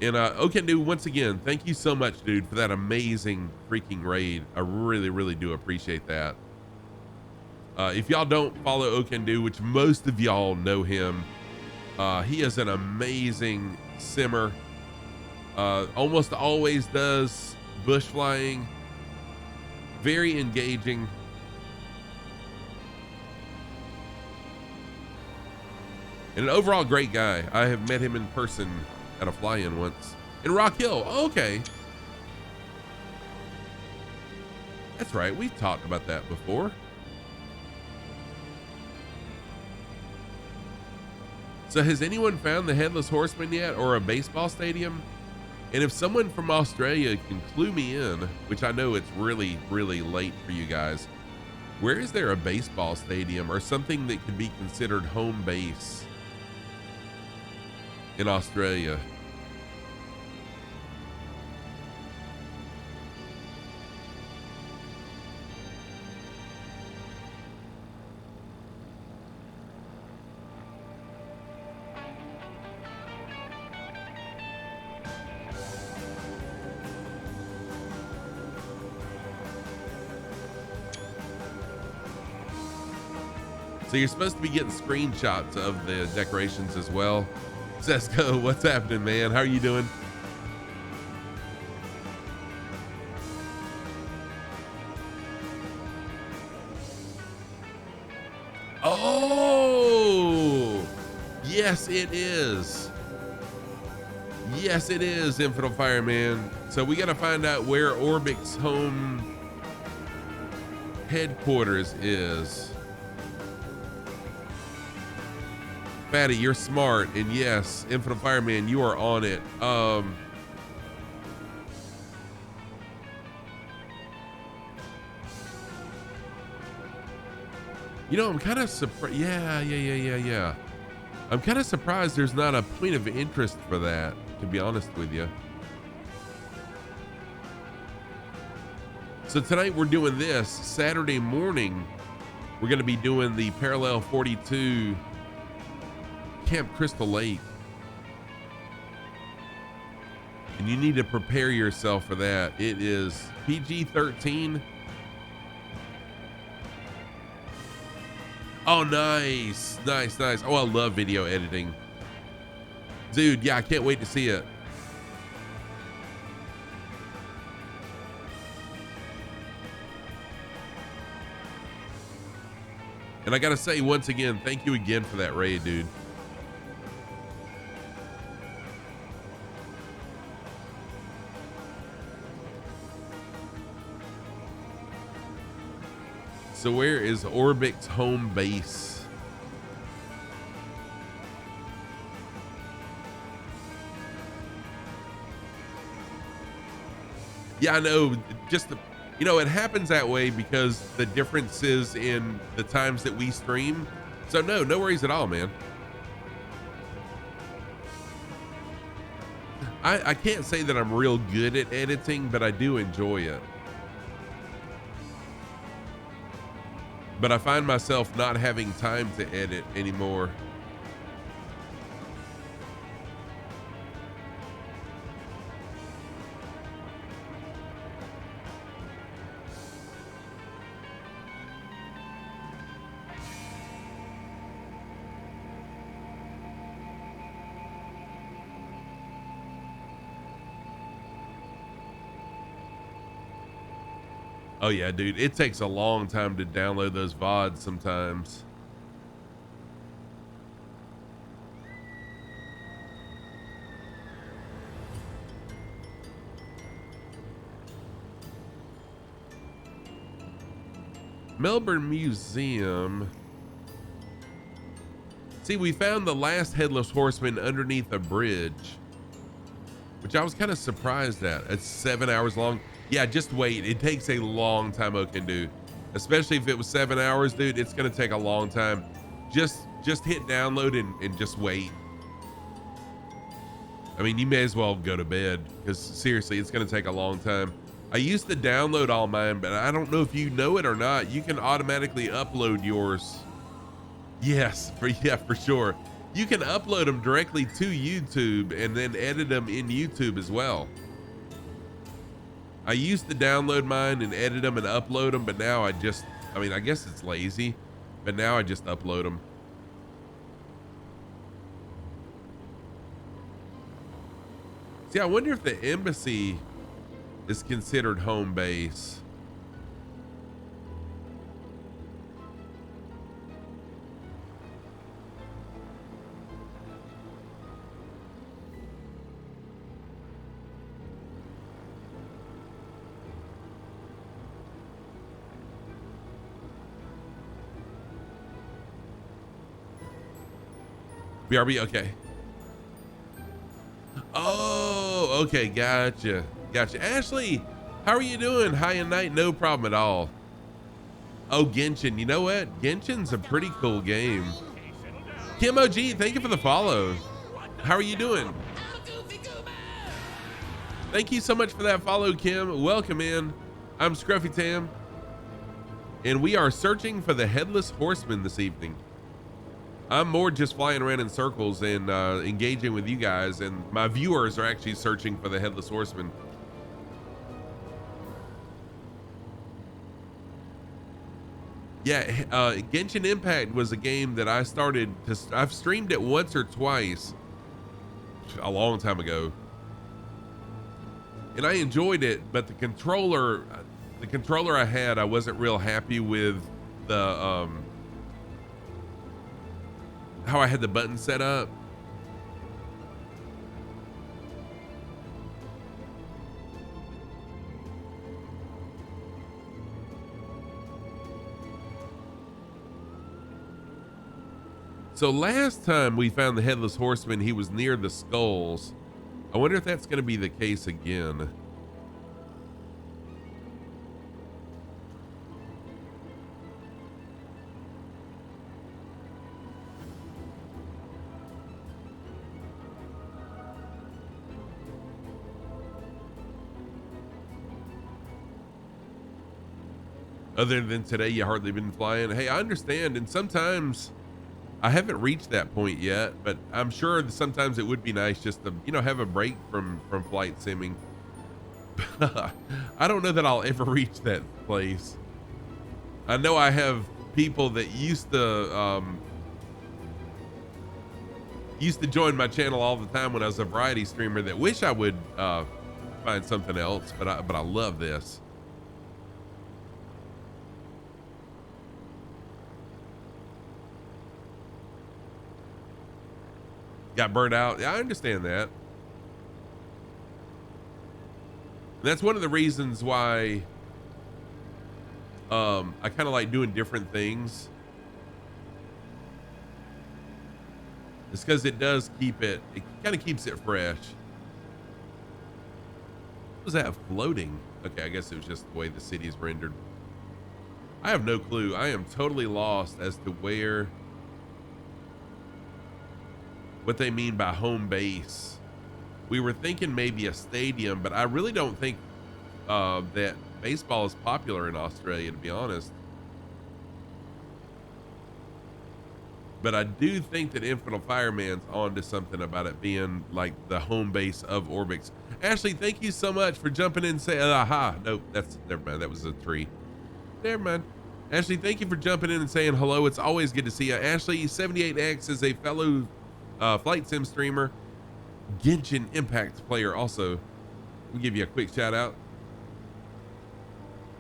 And Okendu, once again, thank you so much, dude, for that amazing freaking raid. I really, really do appreciate that. If y'all don't follow Okendu, which most of y'all know him, he is an amazing simmer. Almost always does bush flying. Very engaging. And an overall great guy. I have met him in person at a fly-in once in Rock Hill. Oh, okay. That's right. We've talked about that before. So has anyone found the Headless Horseman yet, or a baseball stadium? And if someone from Australia can clue me in, which I know it's really, really late for you guys, where is there a baseball stadium or something that could be considered home base in Australia? So you're supposed to be getting screenshots of the decorations as well. Cesco, what's happening, man? How are you doing? Oh, yes, it is. Yes, it is, Infinite Fireman. So we got to find out where ORBX home headquarters is. Fatty, you're smart, and yes, Infinite Fireman, you are on it. You know, I'm kind of surprised. Yeah. I'm kind of surprised there's not a point of interest for that, to be honest with you. So tonight we're doing this. Saturday morning, we're going to be doing the Parallel 42 Camp Crystal Lake. And you need to prepare yourself for that. It is PG-13. Oh, nice. Oh, I love video editing. Dude, yeah, I can't wait to see it. And I gotta say, once again, thank you again for that raid, dude. So where is ORBX home base? Yeah, I know. Just the, you know, it happens that way because the differences in the times that we stream. So no worries at all, man. I can't say that I'm real good at editing, but I do enjoy it. But I find myself not having time to edit anymore. Oh yeah, dude, it takes a long time to download those VODs sometimes. Melbourne Museum. See, we found the last Headless Horseman underneath a bridge, which I was kind of surprised at. It's 7 hours long. Yeah, just wait. It takes a long time, Okendu. Especially if it was 7 hours, dude, it's gonna take a long time. Just hit download and just wait. I mean, you may as well go to bed because seriously, it's gonna take a long time. I used to download all mine, but I don't know if you know it or not. You can automatically upload yours. Yes, for sure. You can upload them directly to YouTube and then edit them in YouTube as well. I used to download mine and edit them and upload them, but now I guess it's lazy, but now I just upload them. See, I wonder if the embassy is considered home base. BRB, okay. Oh, okay, gotcha. Ashley, how are you doing? High and night, no problem at all. Oh, Genshin, you know what? Genshin's a pretty cool game. Kim OG, thank you for the follow. How are you doing? Thank you so much for that follow, Kim. Welcome in. I'm Scruffy Tam, and we are searching for the Headless Horseman this evening. I'm more just flying around in circles and engaging with you guys, and my viewers are actually searching for the Headless Horseman. Yeah, Genshin Impact was a game that I started to, I've streamed it once or twice a long time ago, and I enjoyed it, but the controller I had, I wasn't real happy with the how I had the button set up. So last time we found the Headless Horseman, he was near the skulls. I wonder if that's going to be the case again. Other than today, you hardly been flying. Hey, I understand. And sometimes I haven't reached that point yet, but I'm sure that sometimes it would be nice just to, you know, have a break from flight simming. I don't know that I'll ever reach that place. I know I have people that used to join my channel all the time when I was a variety streamer that wish I would find something else, but I love this. Got burned out. Yeah, I understand that. That's one of the reasons why I kind of like doing different things. It's because it does keep it kind of keeps it fresh. What was that floating? Okay, I guess it was just the way the city is rendered. I have no clue. I am totally lost as to what they mean by home base. We were thinking maybe a stadium, but I really don't think that baseball is popular in Australia, to be honest. But I do think that Infernal Fireman's onto something about it being like the home base of ORBX. Ashley, thank you so much for jumping in and saying, aha, nope, never mind, that was a tree. Never mind. Ashley, thank you for jumping in and saying hello. It's always good to see you. Ashley, 78X is a fellow flight sim streamer, Genshin Impact player also. We'll give you a quick shout out.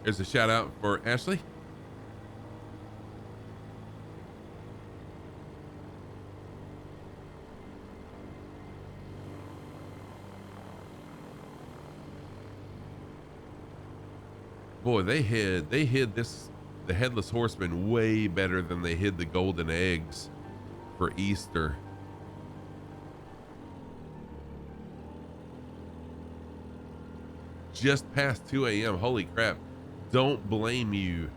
There's a shout out for Ashley. Boy, they hid this the Headless Horseman way better than they hid the golden eggs for Easter. Just past 2 a.m. Holy crap. Don't blame you.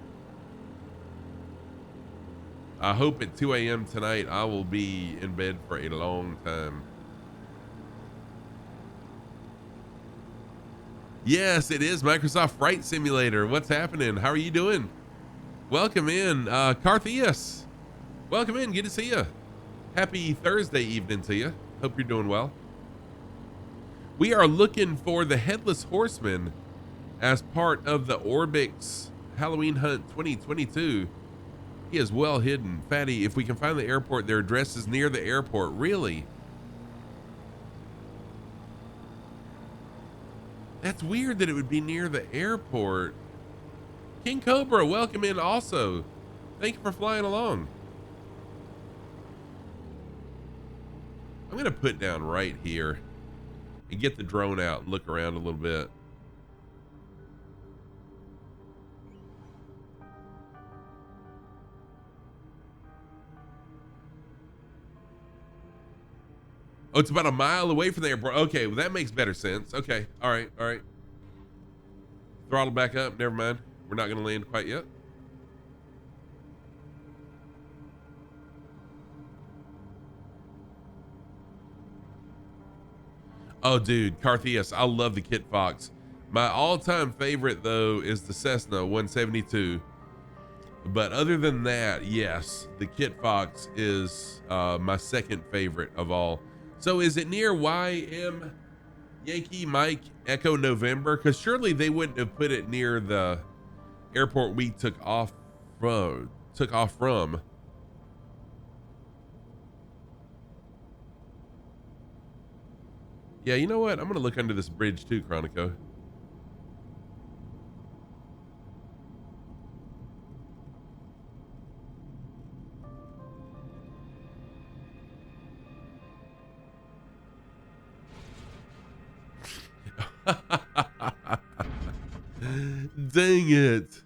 I hope at 2 a.m. tonight I will be in bed for a long time. Yes, it is Microsoft Fright Simulator. What's happening? How are you doing? Welcome in, Carthius. Welcome in. Good to see you. Happy Thursday evening to you. Hope you're doing well. We are looking for the Headless Horseman as part of the ORBX Halloween Hunt 2022. He is well hidden. Fatty, if we can find the airport, their address is near the airport. Really? That's weird that it would be near the airport. King Cobra, welcome in also. Thank you for flying along. I'm going to put down right here and get the drone out and look around a little bit. Oh, it's about a mile away from the airport. Okay, well, that makes better sense. Okay, all right, all right. Throttle back up. Never mind. We're not going to land quite yet. Oh, dude, Carthius, I love the Kit Fox. My all-time favorite, though, is the Cessna 172. But other than that, yes, the Kit Fox is my second favorite of all. So is it near YM Yankee Mike Echo November? Because surely they wouldn't have put it near the airport we took off from. Yeah, you know what? I'm gonna look under this bridge too, Chronico. Dang it.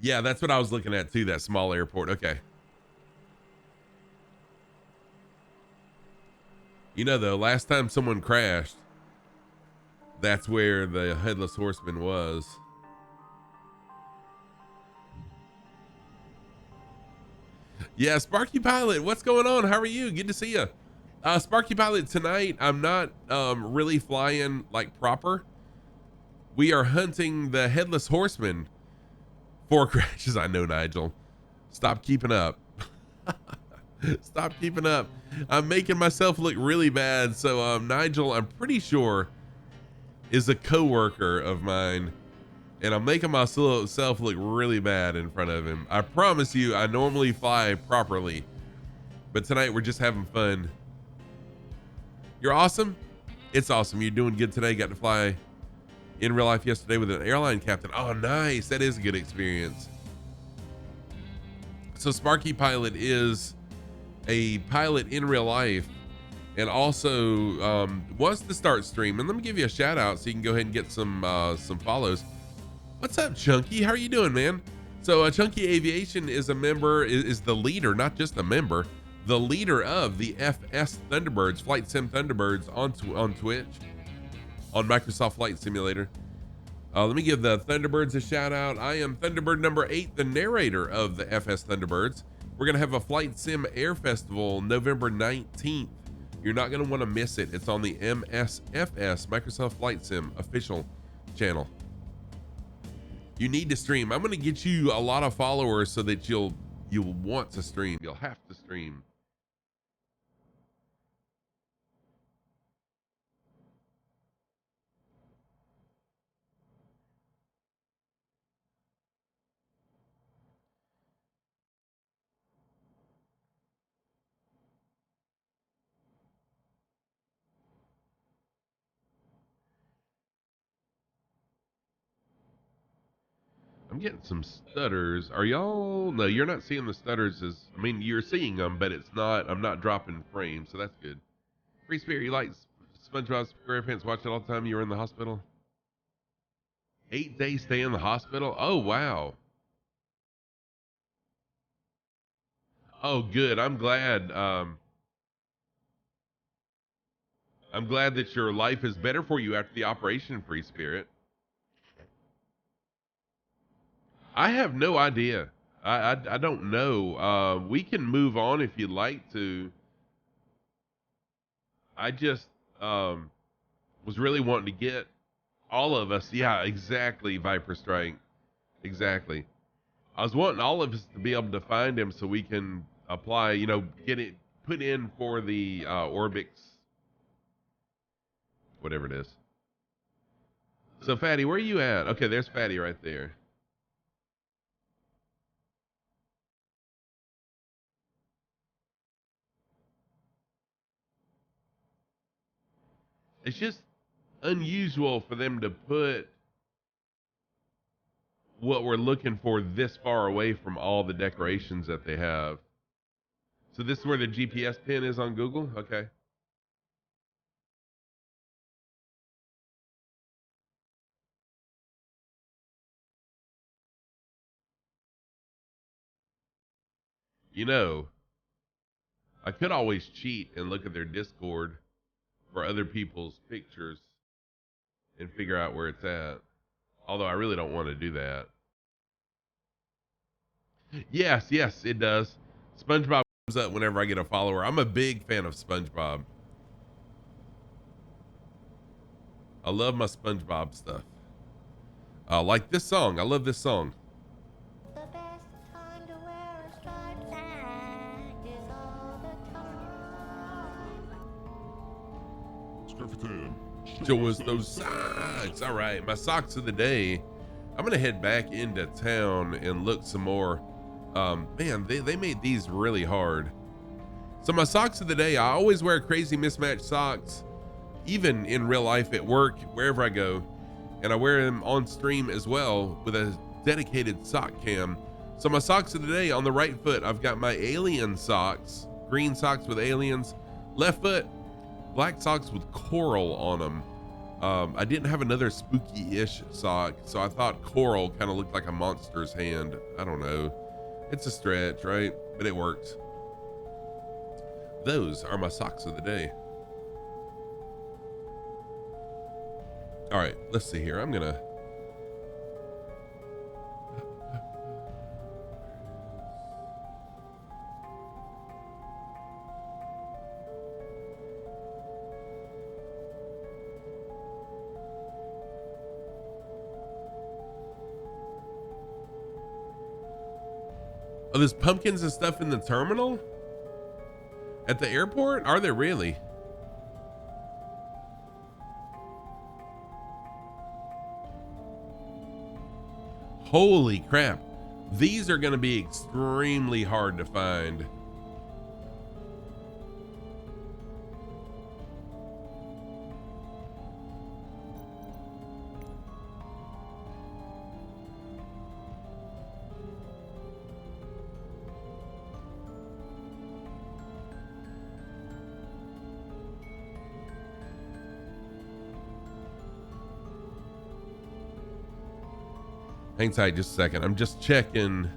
Yeah, that's what I was looking at too, that small airport. Okay. You know, though, last time someone crashed, that's where the Headless Horseman was. Yeah, Sparky Pilot, what's going on? How are you? Good to see you. Sparky Pilot, tonight I'm not really flying like proper. We are hunting the Headless Horseman. 4 crashes. I know, Nigel. Stop keeping up. Stop keeping up. I'm making myself look really bad. So Nigel, I'm pretty sure, is a coworker of mine, and I'm making myself look really bad in front of him. I promise you, I normally fly properly, but tonight we're just having fun. You're awesome. It's awesome. You're doing good today. Got to fly in real life yesterday with an airline captain. Oh, nice. That is a good experience. So Sparky Pilot is a pilot in real life and also wants to start streaming. Let me give you a shout out so you can go ahead and get some follows. What's up, Chunky? How are you doing, man? So Chunky Aviation is a member, is the leader, not just a member, the leader of the FS Thunderbirds, Flight Sim Thunderbirds on Twitch, on Microsoft Flight Simulator. Let me give the Thunderbirds a shout out. I am Thunderbird number 8, the narrator of the FS Thunderbirds. We're going to have a Flight Sim Air Festival November 19th. You're not going to want to miss it. It's on the MSFS, Microsoft Flight Sim official channel. You need to stream. I'm going to get you a lot of followers so that you'll want to stream. You'll have to stream. I'm getting some stutters. Are y'all? No, you're not seeing the stutters. I mean, you're seeing them, but it's not. I'm not dropping frames, so that's good. Free Spirit, you like SpongeBob SquarePants? Watch it all the time you were in the hospital. 8-day stay in the hospital. Oh, wow. Oh, good. I'm glad. I'm glad that your life is better for you after the operation, Free Spirit. I have no idea. I don't know. We can move on if you'd like to. I just was really wanting to get all of us. Yeah, exactly, Viper Strike. Exactly. I was wanting all of us to be able to find him so we can apply, get it put in for the ORBX, whatever it is. So, Fatty, where are you at? Okay, there's Fatty right there. It's just unusual for them to put what we're looking for this far away from all the decorations that they have. So this is where the GPS pin is on Google? Okay. I could always cheat and look at their Discord for other people's pictures and figure out where it's at. Although I really don't want to do that. Yes, it does. SpongeBob comes up whenever I get a follower. I'm a big fan of SpongeBob. I love my SpongeBob stuff. Like this song. I love this song. The best time to wear a striped hat is all the time. Show us those socks. All right, my socks of the day. I'm gonna head back into town and look some more. Man, they made these really hard. So my socks of the day, I always wear crazy mismatched socks, even in real life at work, wherever I go. And I wear them on stream as well with a dedicated sock cam. So my socks of the day, on the right foot, I've got my alien socks, green socks with aliens. Left foot, black socks with coral on them. I didn't have another spooky-ish sock, so I thought coral kind of looked like a monster's hand. I don't know. It's a stretch, right? But it worked. Those are my socks of the day. All right, let's see here. I'm gonna Oh, there's pumpkins and stuff in the terminal? At the airport? Are there really? Holy crap. These are going to be extremely hard to find. Hang tight just a second. I'm just checking.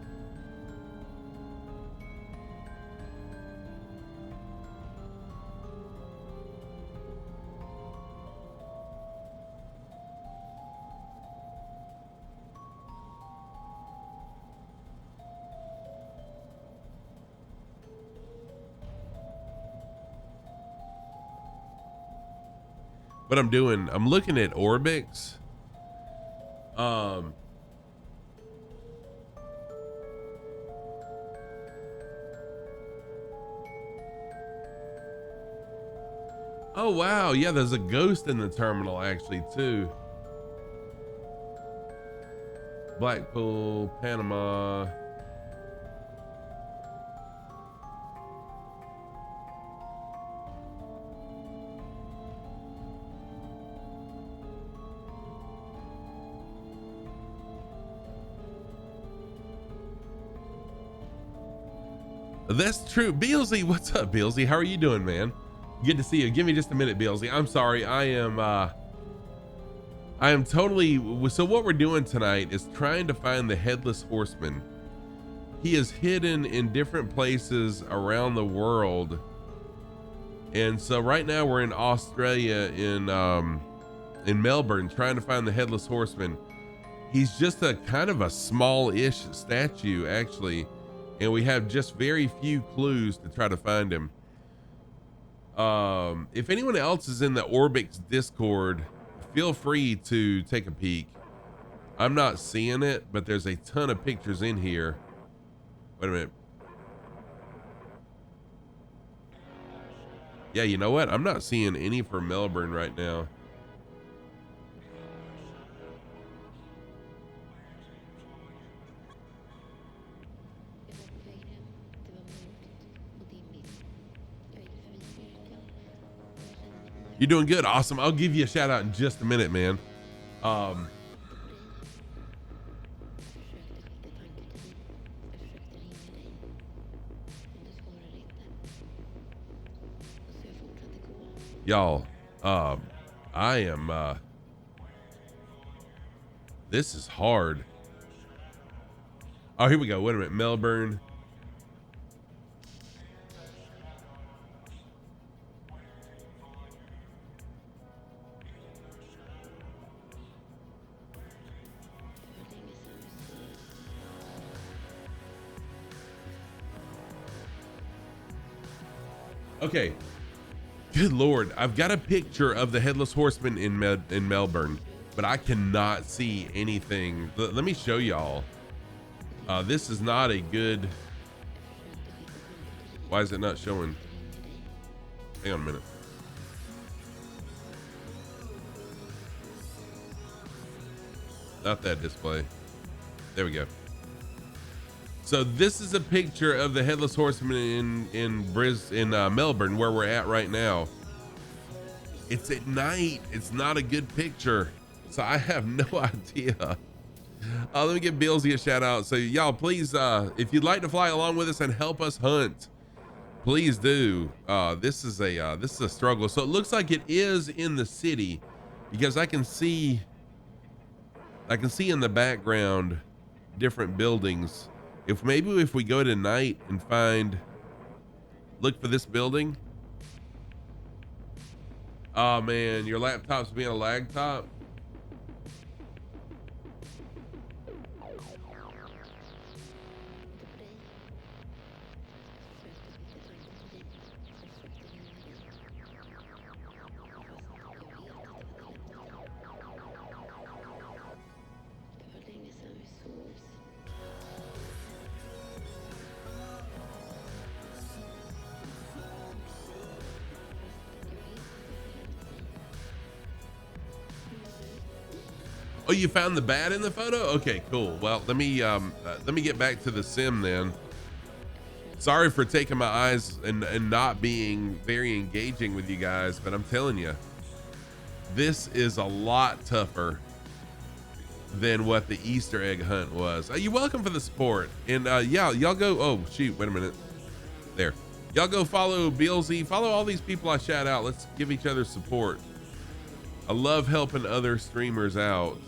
What I'm doing, I'm looking at ORBX. Oh wow, yeah, there's a ghost in the terminal actually too. Blackpool, Panama. That's true. Beelzy, what's up, Beelzy? How are you doing, man? Good to see you. Give me just a minute, Beelzy. I'm sorry. I I am totally, so what we're doing tonight is trying to find the Headless Horseman. He is hidden in different places around the world. And so right now we're in Australia in Melbourne trying to find the Headless Horseman. He's just a kind of a small-ish statue actually. And we have just very few clues to try to find him. If anyone else is in the ORBX Discord, feel free to take a peek. I'm not seeing it, but there's a ton of pictures in here. Wait a minute. Yeah, you know what? I'm not seeing any for Melbourne right now. You're doing good. Awesome. I'll give you a shout out in just a minute, man. Y'all, I am, this is hard. Oh, here we go. Wait a minute. Melbourne. Okay. Good Lord. I've got a picture of the Headless Horseman in Melbourne, but I cannot see anything. Let me show y'all. This is not a good. Why is it not showing? Hang on a minute. Not that display. There we go. So this is a picture of the Headless Horseman in Melbourne, where we're at right now. It's at night. It's not a good picture, so I have no idea. Let me give Billsy a shout out. So y'all, please, if you'd like to fly along with us and help us hunt, please do. This is a struggle. So it looks like it is in the city, because I can see in the background different buildings. If we go tonight and look for this building. Oh man, your laptop's being a lag top. Oh, you found the bat in the photo? Okay, cool. Well, let me get back to the sim then. Sorry for taking my eyes and not being very engaging with you guys, but I'm telling you, this is a lot tougher than what the Easter egg hunt was. You're welcome for the support. And yeah, y'all go, oh shoot, wait a minute. There. Y'all go follow BLZ, follow all these people I shout out. Let's give each other support. I love helping other streamers out.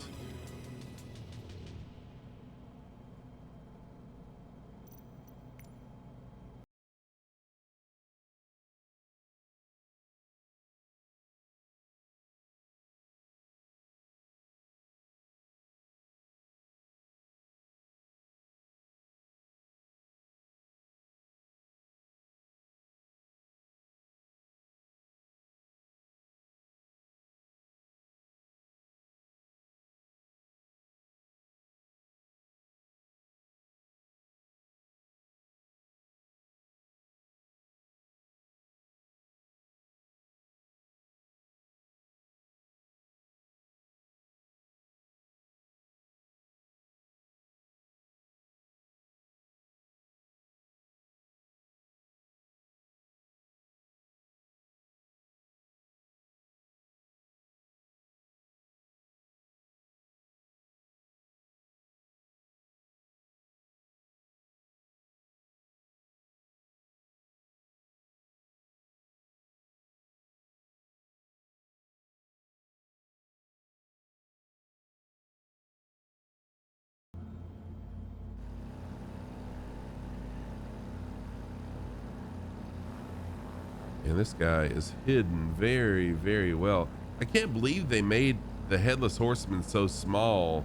And this guy is hidden very, very well. I can't believe they made the Headless Horseman so small,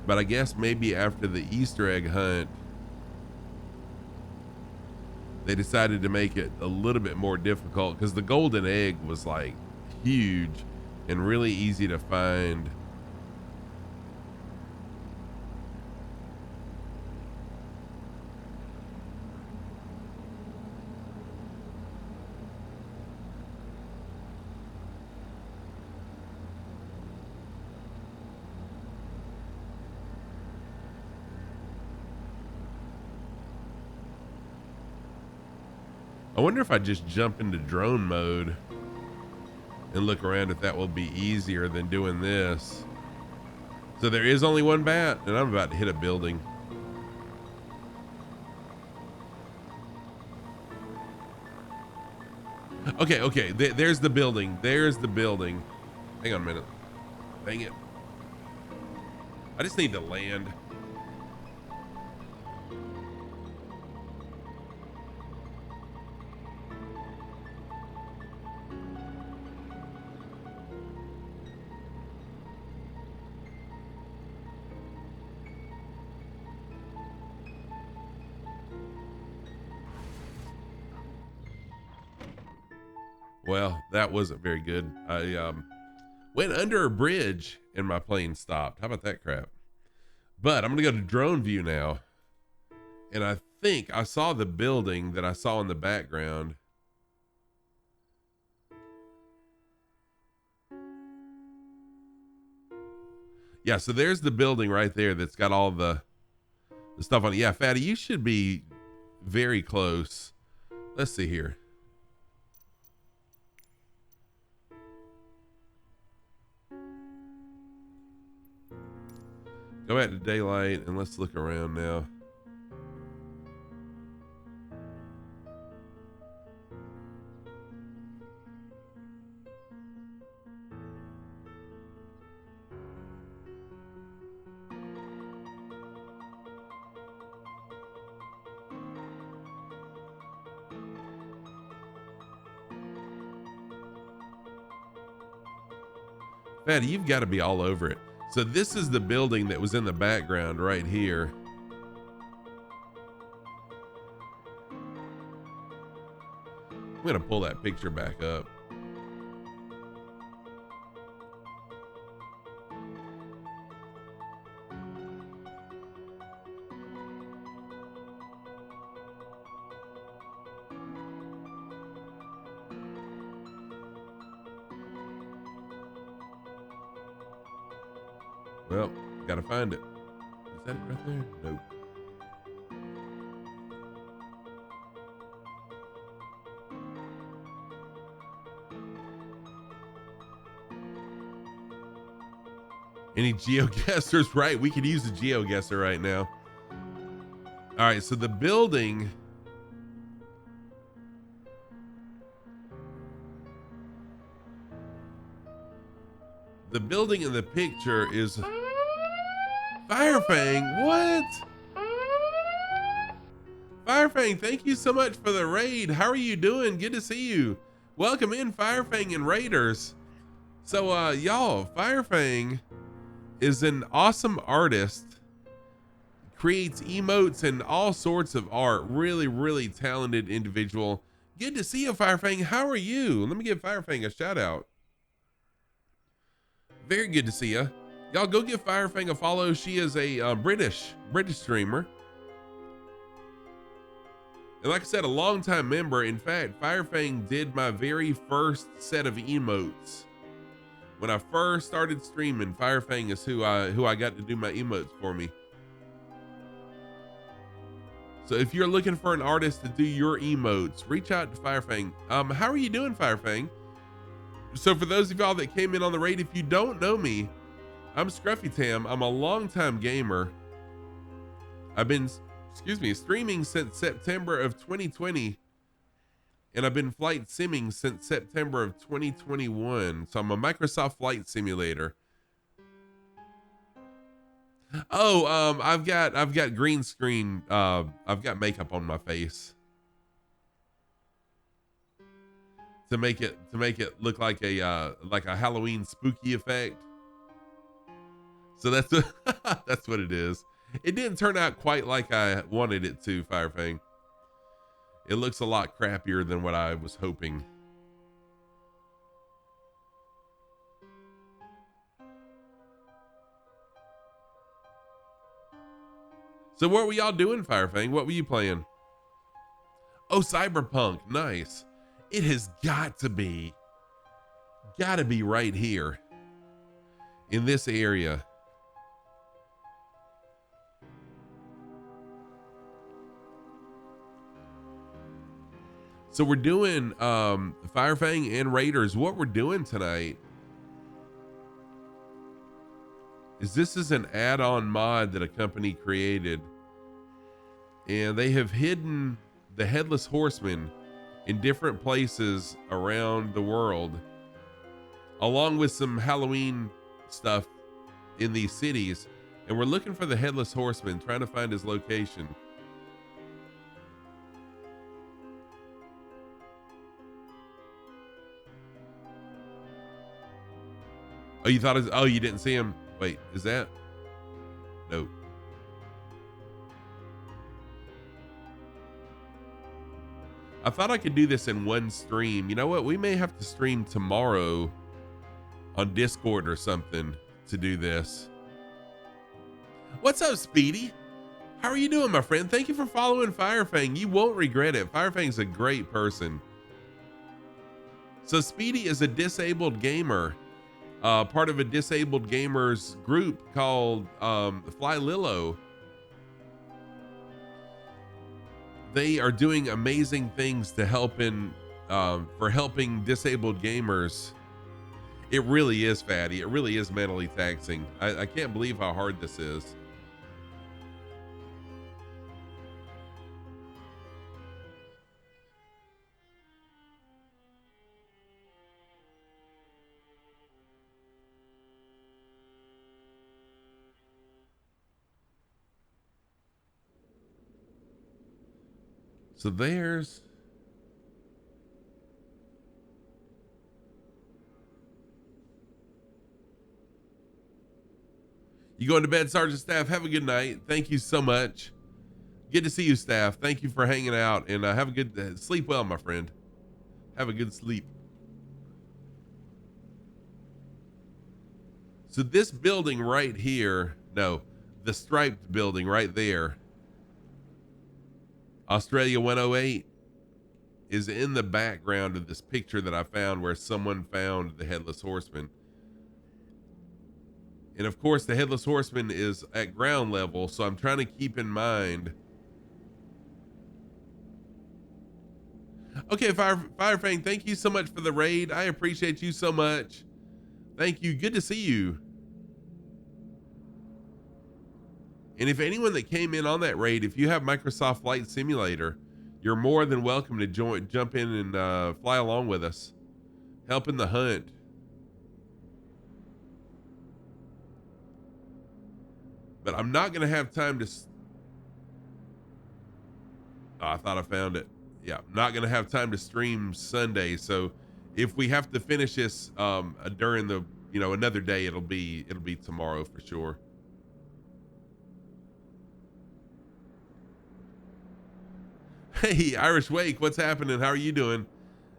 but I guess maybe after the Easter egg hunt, they decided to make it a little bit more difficult because the golden egg was like huge and really easy to find. I wonder if I just jump into drone mode and look around if that will be easier than doing this. So there is only one bat and I'm about to hit a building. Okay. There's the building. There's the building. Hang on a minute. Dang it. I just need to land. Well, that wasn't very good. I went under a bridge and my plane stopped. How about that crap? But I'm gonna go to drone view now. And I think I saw the building that I saw in the background. Yeah, so there's the building right there that's got all the stuff on it. Yeah, Fatty, you should be very close. Let's see here. Go back to daylight and let's look around now. Fatty, you've got to be all over it. So this is the building that was in the background right here. I'm gonna pull that picture back up. Well, gotta find it. Is that it right there? Nope. Any geoguessers? Right, we could use a geoguesser right now. All right, so the building. The building in the picture is Firefang. What? Firefang, thank you so much for the raid. How are you doing? Good to see you. Welcome in, Firefang and Raiders. So y'all, Firefang is an awesome artist, creates emotes and all sorts of art. Really talented individual. Good to see you, Firefang. How are you? Let me give Firefang a shout out. Very good to see you. Y'all go give Firefang a follow. She is a British streamer. And like I said, a longtime member. In fact, Firefang did my very first set of emotes. When I first started streaming, Firefang is who I got to do my emotes for me. So if you're looking for an artist to do your emotes, reach out to Firefang. How are you doing, Firefang? So for those of y'all that came in on the raid, if you don't know me, I'm Scruffy Tam. I'm a longtime gamer. I've been, streaming since September of 2020. And I've been flight simming since September of 2021. So I'm a Microsoft Flight Simulator. Oh, I've got green screen. I've got makeup on my face. to make it look like a Halloween spooky effect. So that's that's what it is. It didn't turn out quite like I wanted it to, Firefang. It looks a lot crappier than what I was hoping. So what were y'all doing, Firefang? What were you playing? Oh, Cyberpunk. Nice. It has got to be right here in this area. So we're doing Firefang and Raiders. What we're doing tonight is this is an add-on mod that a company created, and they have hidden the Headless Horseman in different places around the world, along with some Halloween stuff in these cities. And we're looking for the Headless Horseman, trying to find his location. Oh, you thought it was, oh, you didn't see him. Wait, is that? Nope. I thought I could do this in one stream. You know what? We may have to stream tomorrow on Discord or something to do this. What's up, Speedy? How are you doing, my friend? Thank you for following Firefang. You won't regret it. Firefang's a great person. So Speedy is a disabled gamer. Part of a disabled gamers group called Fly Lilo. They are doing amazing things to helping disabled gamers. It really is, Fatty. It really is mentally taxing. I can't believe how hard this is. So there's you going to bed, Sergeant Staff. Have a good night. Thank you so much. Good to see you, Staff. Thank you for hanging out, and have a good sleep well, my friend. Have a good sleep. So this building right here, no, the striped building right there, Australia 108, is in the background of this picture that I found where someone found the Headless Horseman. And of course, the Headless Horseman is at ground level, so I'm trying to keep in mind. Okay, Firefang, thank you so much for the raid. I appreciate you so much. Thank you. Good to see you. And if anyone that came in on that raid, if you have Microsoft Flight Simulator, you're more than welcome to jump in and fly along with us, help in the hunt. But I'm not going to have time to... Oh, I thought I found it. Yeah, I'm not going to have time to stream Sunday. So if we have to finish this during the, another day, it'll be tomorrow for sure. Hey, Irish Wake, what's happening? How are you doing?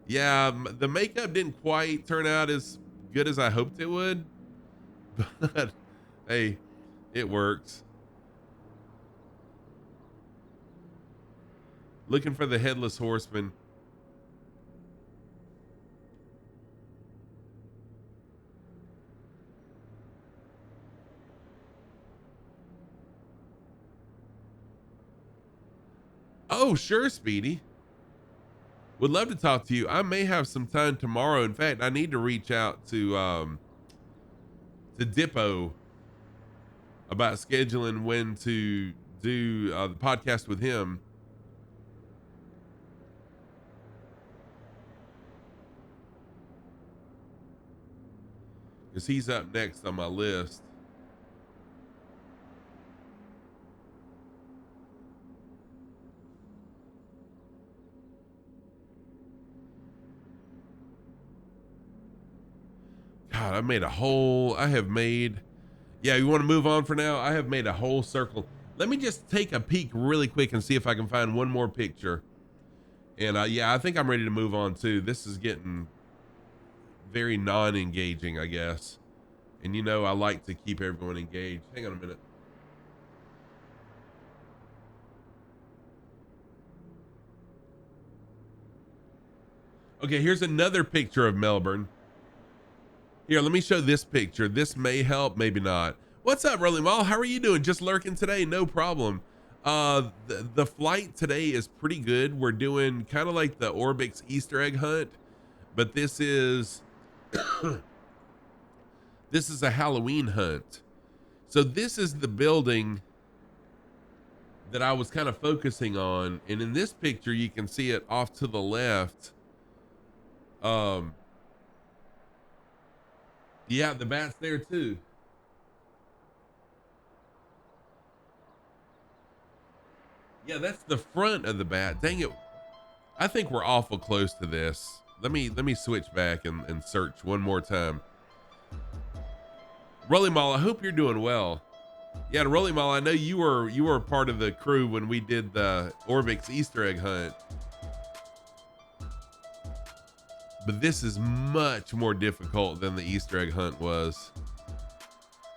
Yeah, the makeup didn't quite turn out as good as I hoped it would, but hey, it works. Looking for the Headless Horseman. Oh, sure, Speedy. Would love to talk to you. I may have some time tomorrow. In fact, I need to reach out to Dippo about scheduling when to do the podcast with him. Because he's up next on my list. God, I have made, yeah, you want to move on for now? I have made a whole circle. Let me just take a peek really quick and see if I can find one more picture. And yeah, I think I'm ready to move on too. This is getting very non-engaging, I guess. And you know, I like to keep everyone engaged. Hang on a minute. Okay, here's another picture of Melbourne. Here, let me show this picture. This may help, maybe not. What's up, Rolling Mall? How are you doing? Just lurking today? No problem. The flight today is pretty good. We're doing kind of like the ORBX Easter egg hunt, but this is this is a Halloween hunt. So this is the building that I was kind of focusing on, and in this picture you can see it off to the left. Yeah, the bat's there too. Yeah, that's the front of the bat. Dang it. I think we're awful close to this. Let me switch back and search one more time. Rolly Mall, I hope you're doing well. Yeah, and Rolly Mall, I know you were part of the crew when we did the ORBX Easter egg hunt. But this is much more difficult than the Easter egg hunt was.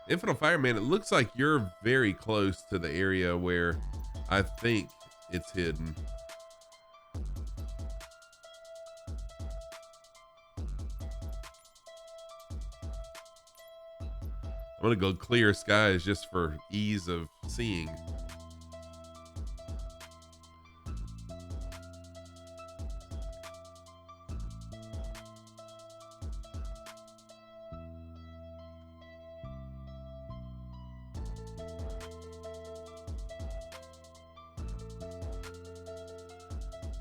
Infinite Fireman, it looks like you're very close to the area where I think it's hidden. I'm gonna go clear skies just for ease of seeing.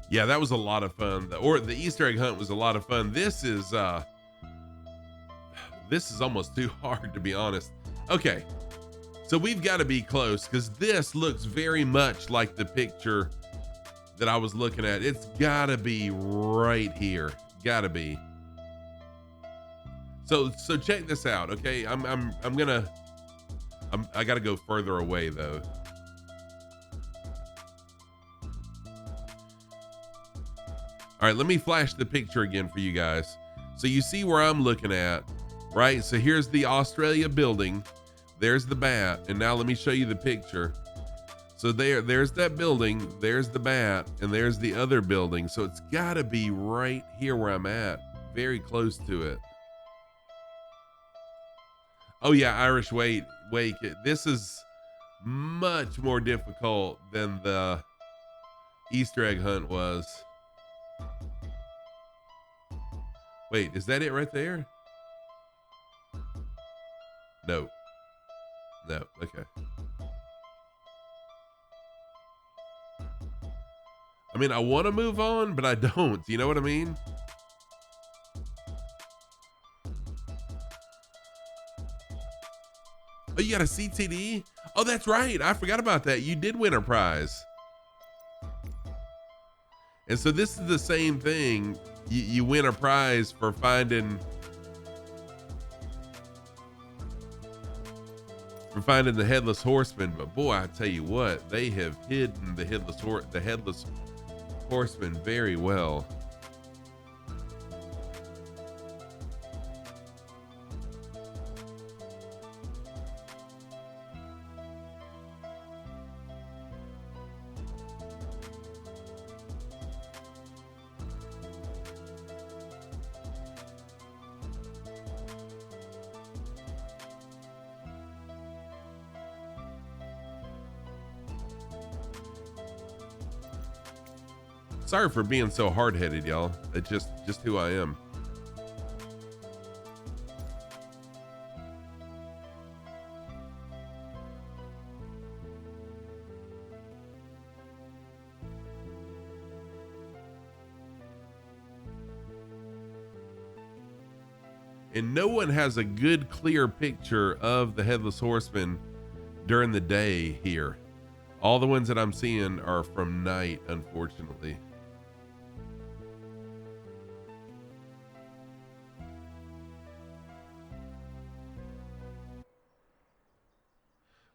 Yeah, that was a lot of fun. The Easter egg hunt was a lot of fun. This is almost too hard, to be honest. Okay, so we've got to be close because this looks very much like the picture that I was looking at. It's got to be right here. Got to be. So check this out. Okay, I got to go further away though. All right, let me flash the picture again for you guys. So you see where I'm looking at, right? So here's the Australia building. There's the bat. And now let me show you the picture. So there's that building, there's the bat, and there's the other building. So it's gotta be right here where I'm at, very close to it. Oh yeah, Irish Wake. This is much more difficult than the Easter egg hunt was. Wait, is that it right there? No. No, okay. I mean, I want to move on, but I don't. You know what I mean? Oh, you got a CTD? Oh, that's right. I forgot about that. You did win a prize. And so this is the same thing. You win a prize for finding the Headless Horseman. But boy, I tell you what, they have hidden the Headless Horseman very well. Sorry for being so hard-headed, y'all. It's just who I am. And no one has a good, clear picture of the Headless Horseman during the day here. All the ones that I'm seeing are from night, unfortunately.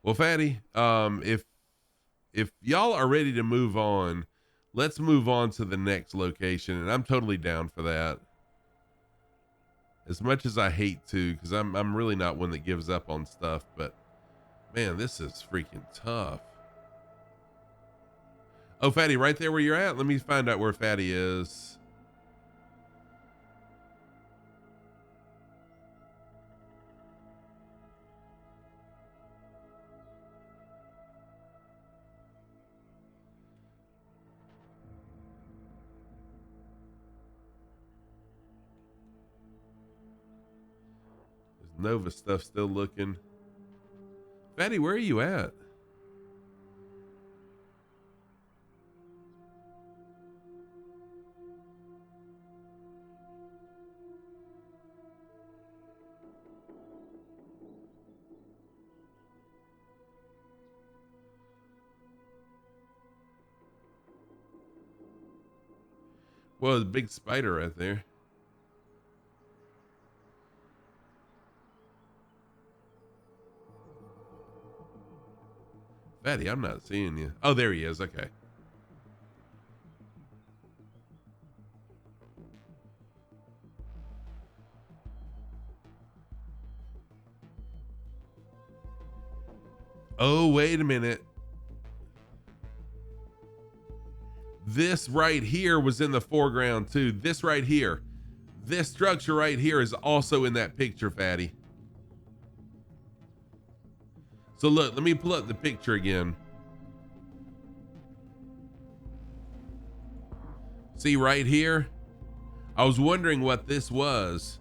Well, Fatty, if y'all are ready to move on, let's move on to the next location, and I'm totally down for that. As much as I hate to, because I'm really not one that gives up on stuff, but man, this is freaking tough. Oh, Fatty, right there where you're at? Let me find out where Fatty is. Is Nova stuff still looking? Fatty, where are you at? Well, there's a big spider right there. Fatty, I'm not seeing you. Oh, there he is. Okay. Oh, wait a minute. This right here was in the foreground too. This right here. This structure right here is also in that picture, Fatty. So look, let me pull up the picture again. See right here? I was wondering what this was.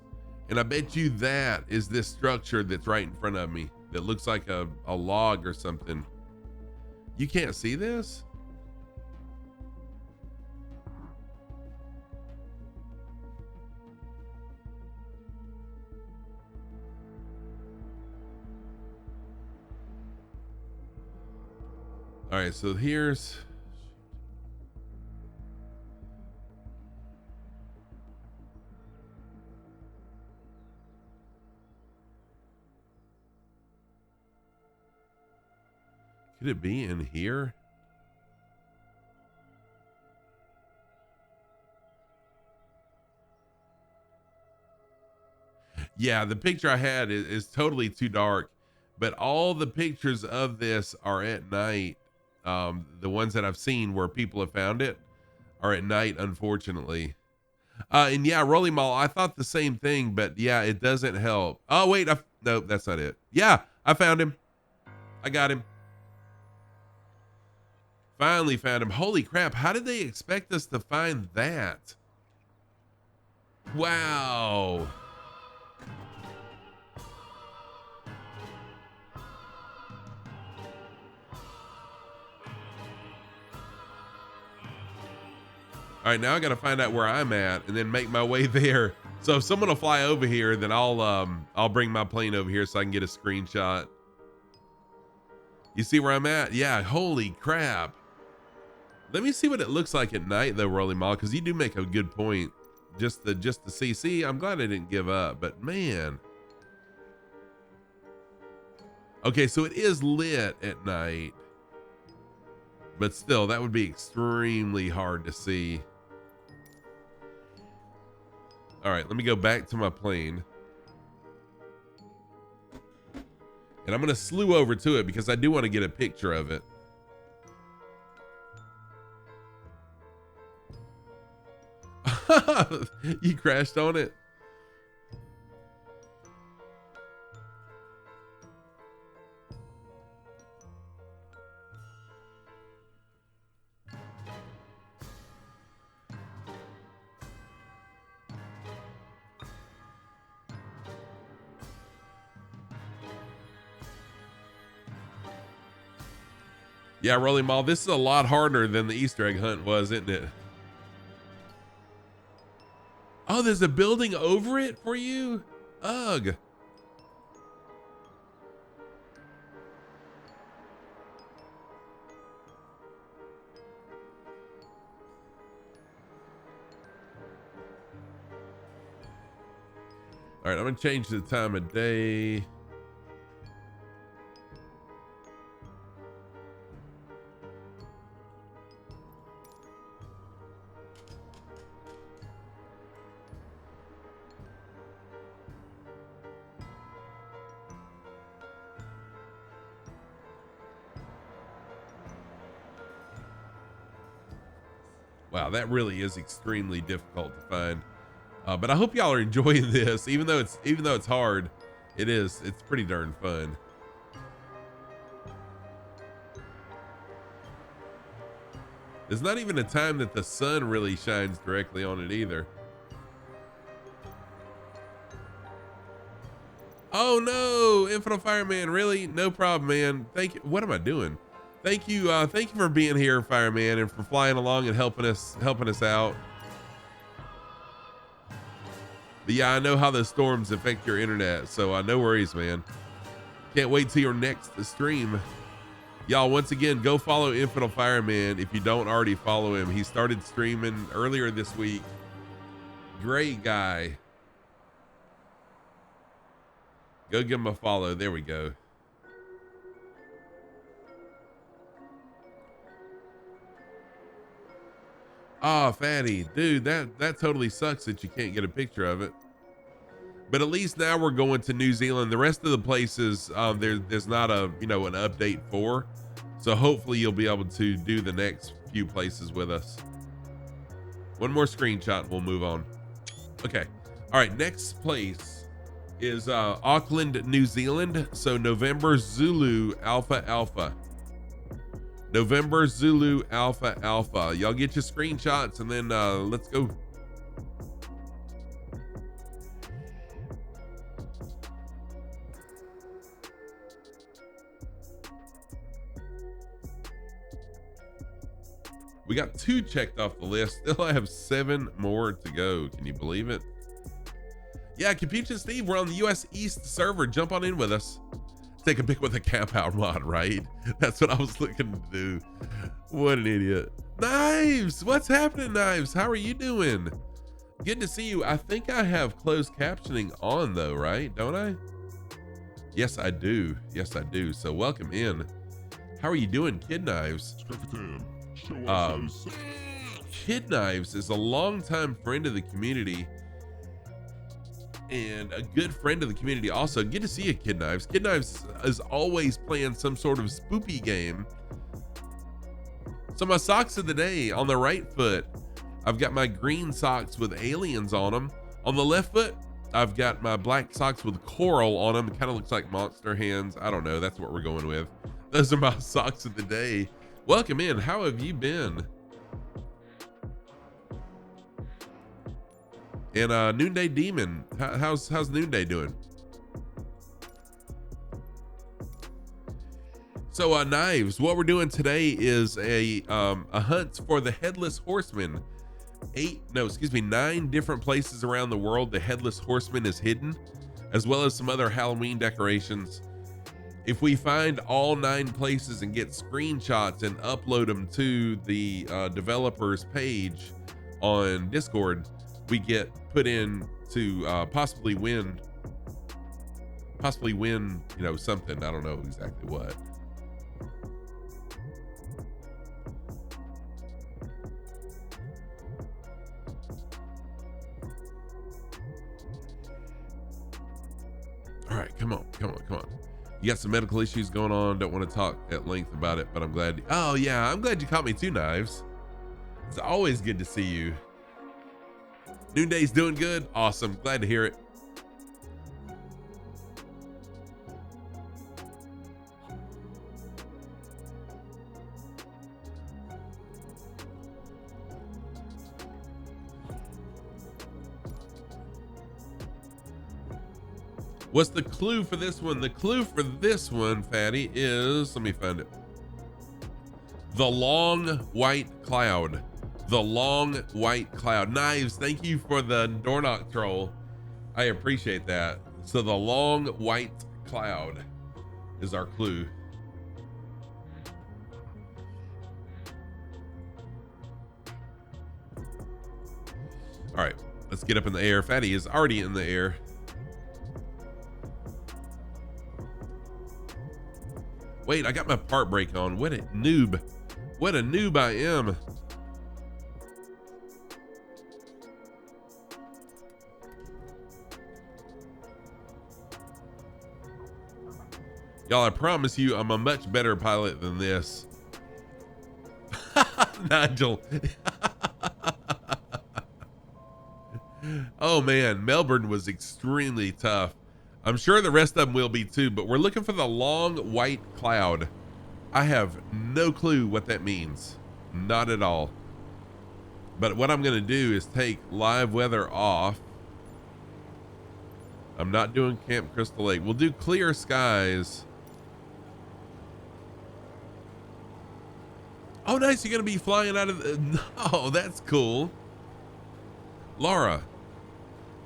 And I bet you that is this structure that's right in front of me. That looks like a log or something. You can't see this? All right, so here's... Could it be in here? Yeah, the picture I had is totally too dark, but all the pictures of this are at night. The ones that I've seen where people have found it are at night, unfortunately. And yeah, Rolling Mall, I thought the same thing, but yeah, it doesn't help. Oh, wait, no, that's not it. Yeah, I found him. I got him. Finally found him. Holy crap, how did they expect us to find that? Wow. All right, now I got to find out where I'm at and then make my way there. So if someone will fly over here, then I'll bring my plane over here so I can get a screenshot. You see where I'm at? Yeah, holy crap. Let me see what it looks like at night though, Rolling Mall, because you do make a good point. Just to see. See, I'm glad I didn't give up, but man. Okay, so it is lit at night. But still, that would be extremely hard to see. All right, let me go back to my plane. And I'm going to slew over to it because I do want to get a picture of it. You crashed on it? Yeah, Rolling Mall, this is a lot harder than the Easter egg hunt was, isn't it? Oh, there's a building over it for you? Ugh. All right, I'm gonna change the time of day. Wow, that really is extremely difficult to find. But I hope y'all are enjoying this, even though it's hard. It's pretty darn fun. There's not even a time that the sun really shines directly on it either. Oh no, Infinite Fireman, really? No problem, man. Thank you. What am I doing? Thank you for being here, Fireman, and for flying along and helping us out. But yeah, I know how the storms affect your internet, so no worries, man. Can't wait till your next stream. Y'all, once again, go follow Infinite Fireman if you don't already follow him. He started streaming earlier this week. Great guy. Go give him a follow. There we go. Oh, Fatty, dude, that totally sucks that you can't get a picture of it. But at least now we're going to New Zealand. The rest of the places, there's not an update for. So hopefully you'll be able to do the next few places with us. One more screenshot and we'll move on. Okay. All right. Next place is Auckland, New Zealand. So November Zulu Alpha Alpha. November Zulu Alpha Alpha. Y'all get your screenshots and then let's go. We got 2 checked off the list. Still have 7 more to go. Can you believe it? Yeah, Capuchin Steve, we're on the US East server. Jump on in with us. Take a pic with a camp out mod, right? That's what I was looking to do. What an idiot. Knives, what's happening, Knives? How are you doing? Good to see you. I think I have closed captioning on though, right? Don't I? Yes, I do. Yes, I do. So welcome in. How are you doing, Kid Knives? Kid Knives is a longtime friend of the community and a good friend of the community also. Good to see you, Kid Knives. Kid Knives is always playing some sort of spoopy game. So my socks of the day, on the right foot, I've got my green socks with aliens on them. On the left foot, I've got my black socks with coral on them. It kind of looks like monster hands. I don't know. That's what we're going with. Those are my socks of the day. Welcome in. How have you been? And Noonday Demon, how's Noonday doing? So Knives, what we're doing today is a hunt for the Headless Horseman. 9 different places around the world the Headless Horseman is hidden, as well as some other Halloween decorations. If we find all 9 places and get screenshots and upload them to the developers page on Discord, we get put in to possibly win, something. I don't know exactly what. All right, come on. You got some medical issues going on. Don't want to talk at length about it, but I'm glad. Oh yeah, I'm glad you caught me too, Knives. It's always good to see you. Noonday's doing good. Awesome. Glad to hear it. What's the clue for this one? The clue for this one, Fatty, is, let me find it. The long white cloud. The long white cloud. Knives, thank you for the door knock troll. I appreciate that. So the long white cloud is our clue. All right, let's get up in the air. Fatty is already in the air. Wait, I got my part brake on. What a noob. What a noob I am. Y'all, I promise you, I'm a much better pilot than this. Nigel. Oh man, Melbourne was extremely tough. I'm sure the rest of them will be too, but we're looking for the long white cloud. I have no clue what that means. Not at all. But what I'm going to do is take live weather off. I'm not doing Camp Crystal Lake. We'll do clear skies. Oh, nice. You're going to be flying out of the... Oh, that's cool. Laura,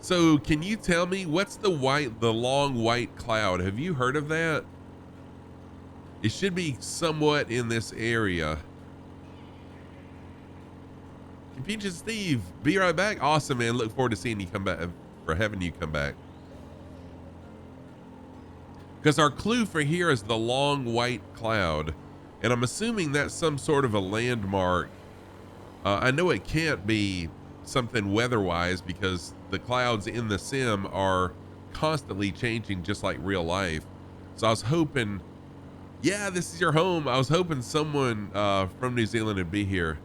so can you tell me what's the long white cloud? Have you heard of that? It should be somewhat in this area. Confucius Steve, be right back. Awesome, man. Look forward to seeing you come back, for having you come back. Because our clue for here is the long white cloud. And I'm assuming that's some sort of a landmark. I know it can't be something weather-wise because the clouds in the sim are constantly changing just like real life. So I was hoping, yeah, this is your home. I was hoping someone from New Zealand would be here.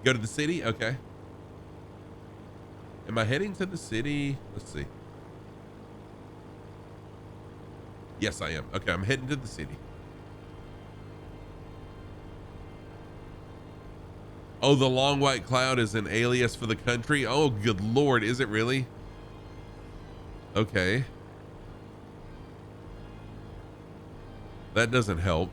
Go to the city? Okay. Am I heading to the city? Let's see. Yes, I am. Okay, I'm heading to the city. Oh, the long white cloud is an alias for the country. Oh, good Lord. Is it really? Okay. That doesn't help.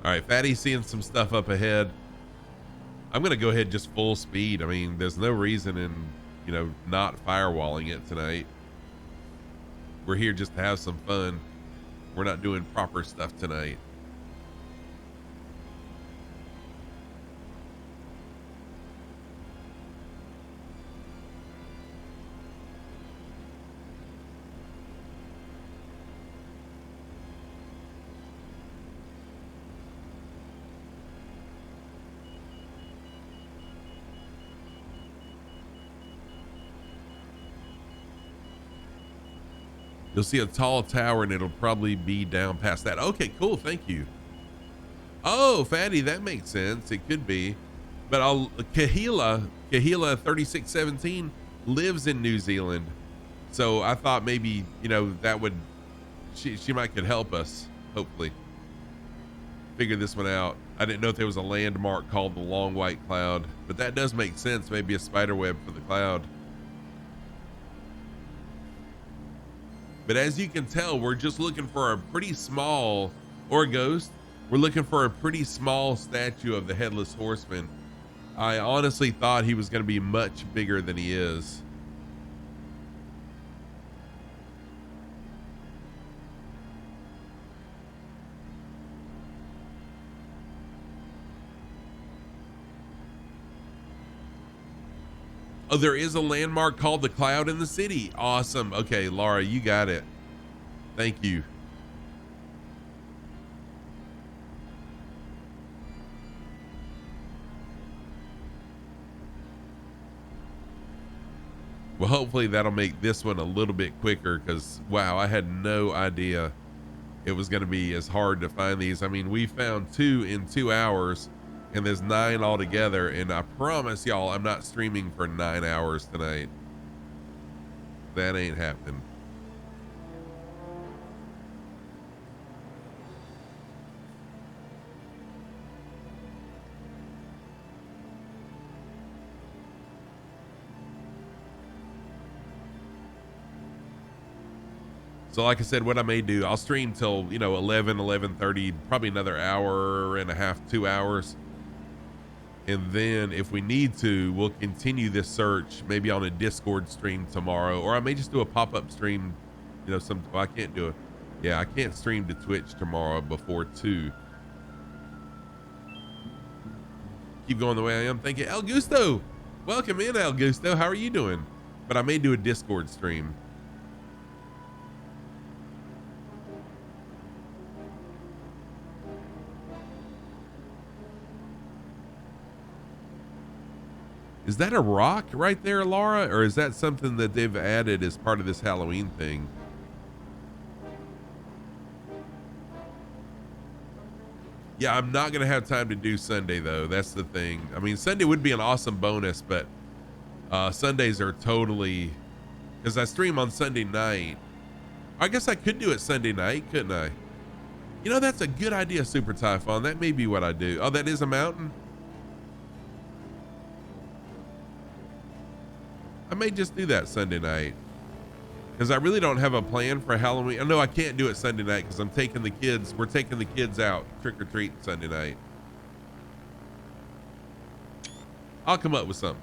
All right, Fatty's seeing some stuff up ahead. I'm going to go ahead just full speed. I mean, there's no reason in, not firewalling it tonight. We're here just to have some fun. We're not doing proper stuff tonight. You'll see a tall tower and it'll probably be down past that. Okay, cool. Thank you. Oh, Fatty, that makes sense. It could be. But Kahila 3617 lives in New Zealand. So I thought maybe, that would, she might could help us, hopefully. Figure this one out. I didn't know if there was a landmark called the Long White Cloud, but that does make sense. Maybe a spider web for the cloud. But as you can tell, we're just looking for a pretty small, or a ghost. We're looking for a pretty small statue of the Headless Horseman. I honestly thought he was going to be much bigger than he is. Oh, there is a landmark called the Cloud in the City. Awesome. Okay, Laura, you got it. Thank you. Well, hopefully that'll make this one a little bit quicker because, wow, I had no idea it was going to be as hard to find these. I mean, we found 2 in 2 hours. And there's 9 altogether, and I promise y'all I'm not streaming for 9 hours tonight. That ain't happening. So like I said, what I may do, I'll stream till 11:30, probably another hour and a half, 2 hours. And then if we need to, we'll continue this search maybe on a Discord stream tomorrow, or I may just do a pop-up stream, well, I can't do it. Yeah, I can't stream to Twitch tomorrow before 2. Keep going the way I am. Thank you. El Gusto. Welcome in, El Gusto. How are you doing? But I may do a Discord stream. Is that a rock right there, Laura? Or is that something that they've added as part of this Halloween thing? Yeah, I'm not gonna have time to do Sunday though. That's the thing. I mean, Sunday would be an awesome bonus, but Sundays are totally, because I stream on Sunday night. I guess I could do it Sunday night, couldn't I? You know, that's a good idea, Super Typhon. That may be what I do. Oh, that is a mountain. I may just do that Sunday night, because I really don't have a plan for Halloween. I know I can't do it Sunday night because I'm taking the kids. We're taking the kids out trick or treat Sunday night. I'll come up with something.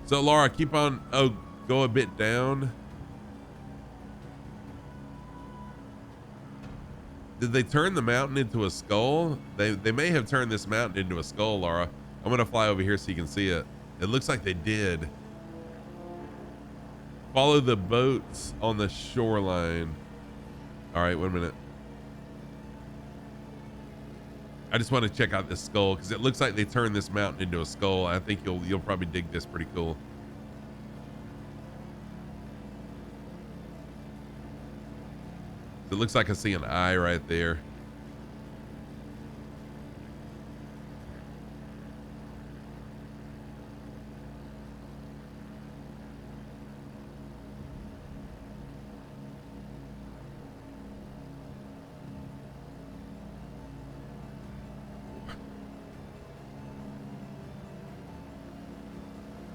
So Laura, keep on. Oh, go a bit down. Did they turn the mountain into a skull? They may have turned this mountain into a skull, Laura. I'm gonna fly over here so you can see it. It looks like they did. Follow the boats on the shoreline. All right, 1 minute. I just want to check out this skull because it looks like they turned this mountain into a skull. I think you'll probably dig this. Pretty cool. It looks like I see an eye right there.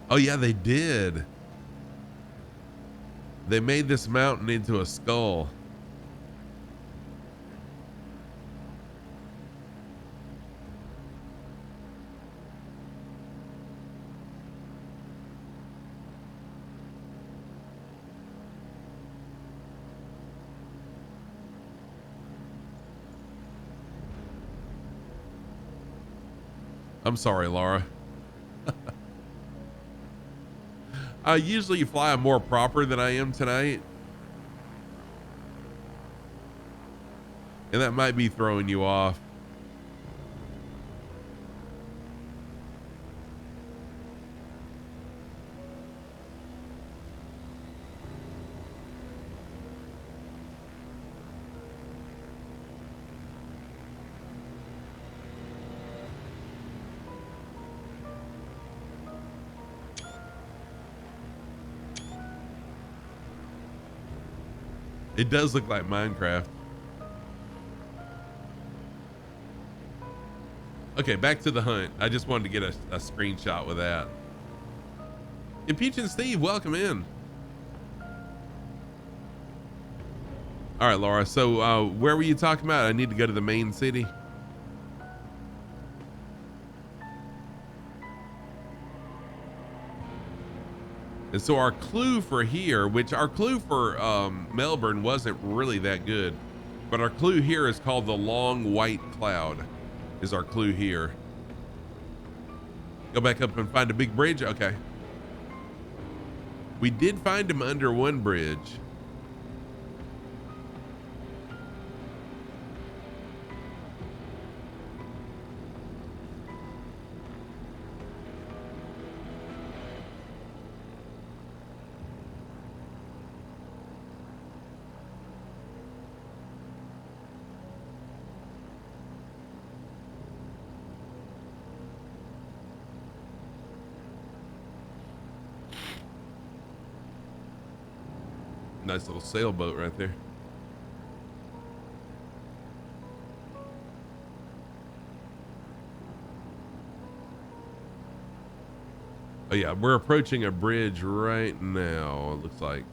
Oh yeah, they did. They made this mountain into a skull. I'm sorry, Laura. I usually fly more proper than I am tonight. And that might be throwing you off. It does look like Minecraft. Okay, back to the hunt. I just wanted to get a screenshot with that. Impeach and Steve, welcome in. All right, Laura. So where were you talking about? I need to go to the main city. And so our clue for here, which our clue for Melbourne wasn't really that good, but our clue here is called the Long White Cloud, is our clue here. Go back up and find a big bridge. Okay. We did find him under one bridge. Nice little sailboat right there. Oh yeah, we're approaching a bridge right now, it looks like.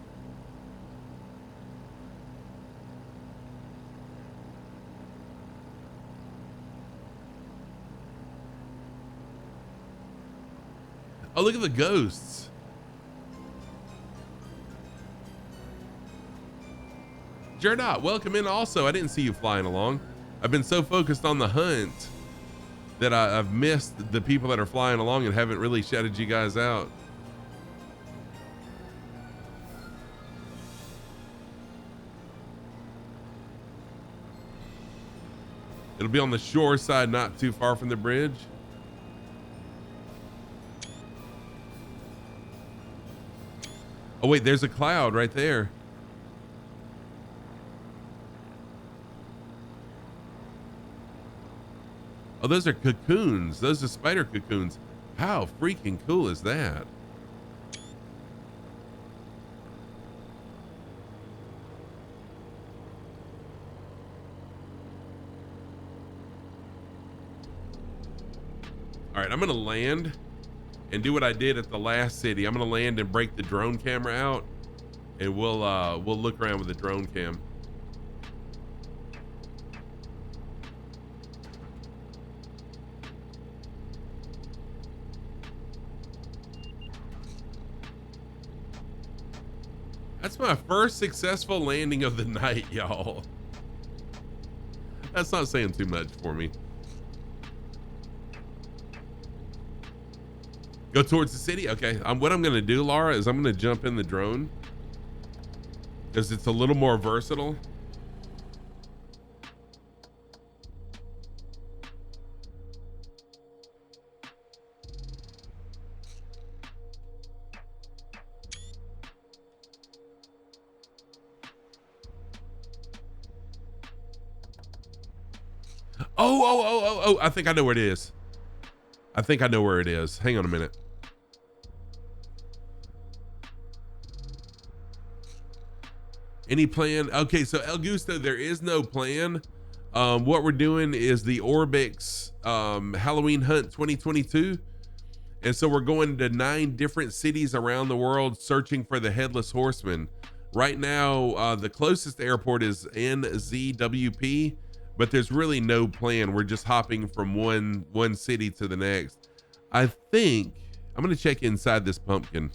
Oh, look at the ghosts. Jerdot, welcome in also. I didn't see you flying along. I've been so focused on the hunt that I've missed the people that are flying along and haven't really shouted you guys out. It'll be on the shore side, not too far from the bridge. Oh wait, there's a cloud right there. Oh, those are cocoons. Those are spider cocoons. How freaking cool is that? All right, I'm gonna land and do what I did at the last city. I'm gonna land and break the drone camera out, and we'll look around with the drone cam. That's my first successful landing of the night, y'all. That's not saying too much for me. Go towards the city? Okay. What I'm going to do, Laura, is I'm going to jump in the drone because it's a little more versatile. Oh, I think I know where it is. I think I know where it is. Hang on a minute. Any plan? Okay, so El Gusto, there is no plan. What we're doing is the ORBX Halloween Hunt 2022. And so we're going to 9 different cities around the world searching for the Headless Horseman. Right now, the closest airport is NZWP, but there's really no plan. We're just hopping from one city to the next. I think I'm going to check inside this pumpkin.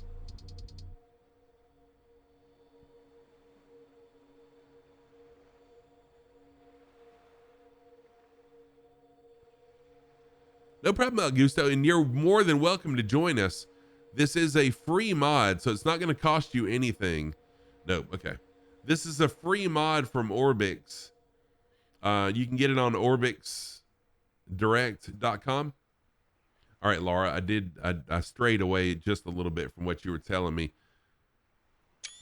No problem, Augusto, and you're more than welcome to join us. This is a free mod, so it's not going to cost you anything. No, okay. This is a free mod from ORBX. You can get it on orbxdirect.com. All right, Laura, I strayed away just a little bit from what you were telling me.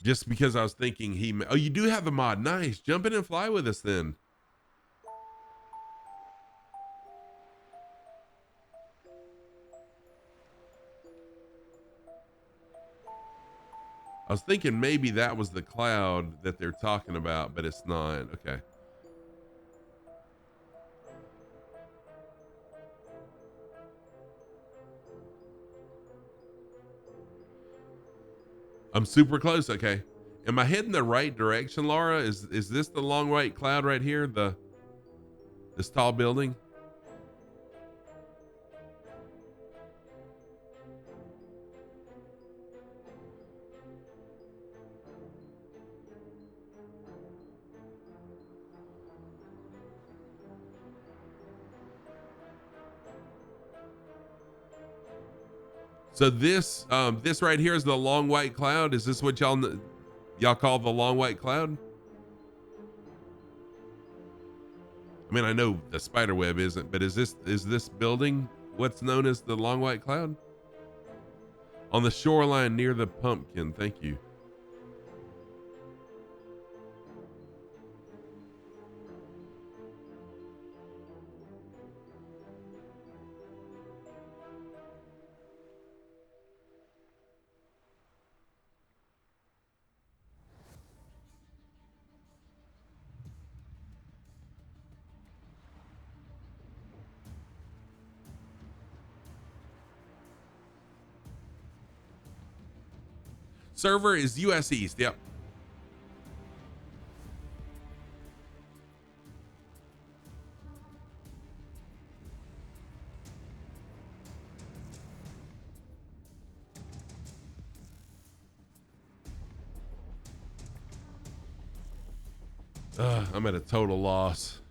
Just because I was thinking oh, you do have the mod. Nice. Jump in and fly with us then. I was thinking maybe that was the cloud that they're talking about, but it's not. Okay. I'm super close. Okay. Am I heading the right direction, Laura? Is this the long white cloud right here? This tall building? So this right here is the long white cloud. Is this what y'all call the long white cloud? I mean, I know the spider web isn't, but is this building what's known as the long white cloud? On the shoreline near the pumpkin. Thank you. Server is US East. Yep. I'm at a total loss.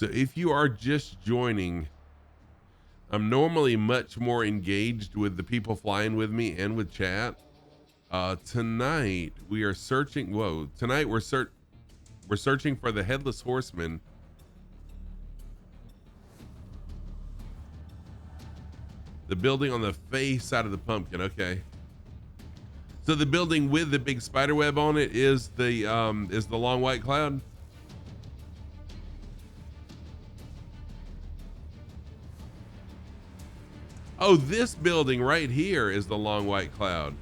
So if you are just joining, I'm normally much more engaged with the people flying with me and with chat. Tonight we are searching. Tonight we're searching for the Headless Horseman. The building on the face side of the pumpkin. Okay. So the building with the big spider web on it is the long white cloud. Oh, this building right here is the long white cloud.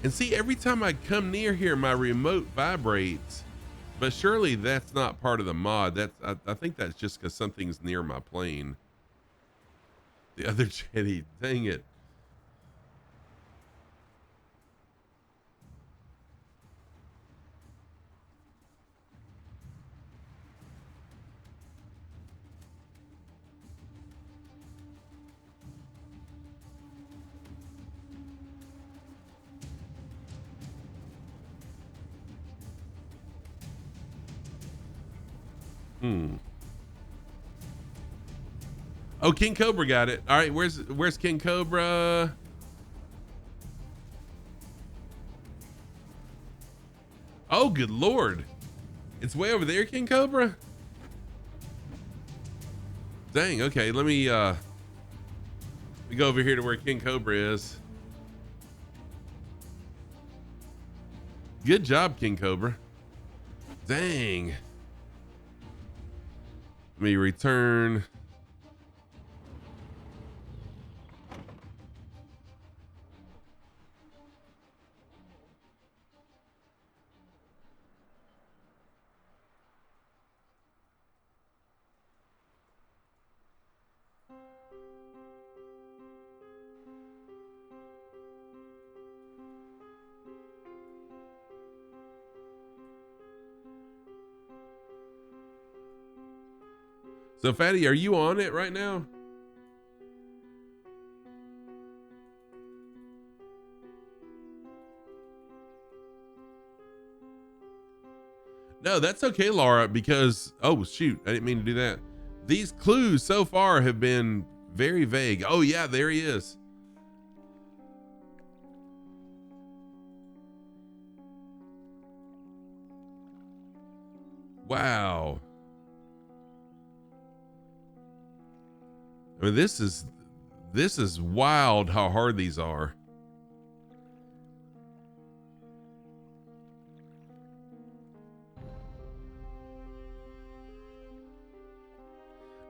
And see, every time I come near here, my remote vibrates. But surely that's not part of the mod. I think that's just because something's near my plane. The other jetty, dang it. Oh, King Cobra got it. All right, where's King Cobra? Oh, good Lord. It's way over there, King Cobra? Dang, okay, let me go over here to where King Cobra is. Good job, King Cobra. Dang. Let me return. So Fatty, are you on it right now? No, that's okay, Laura, because, oh shoot, I didn't mean to do that. These clues so far have been very vague. Oh yeah, there he is. Wow. I mean, this is wild how hard these are.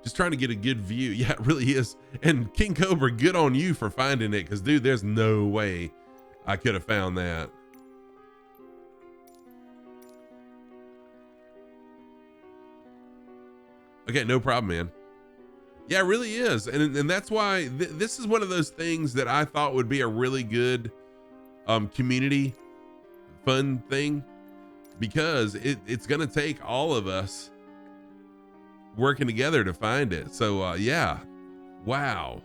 Just trying to get a good view. Yeah, it really is. And King Cobra, good on you for finding it, because dude, there's no way I could have found that. Okay, no problem, man. Yeah, it really is. And that's why this is one of those things that I thought would be a really good community fun thing, because it's going to take all of us working together to find it. So yeah. Wow.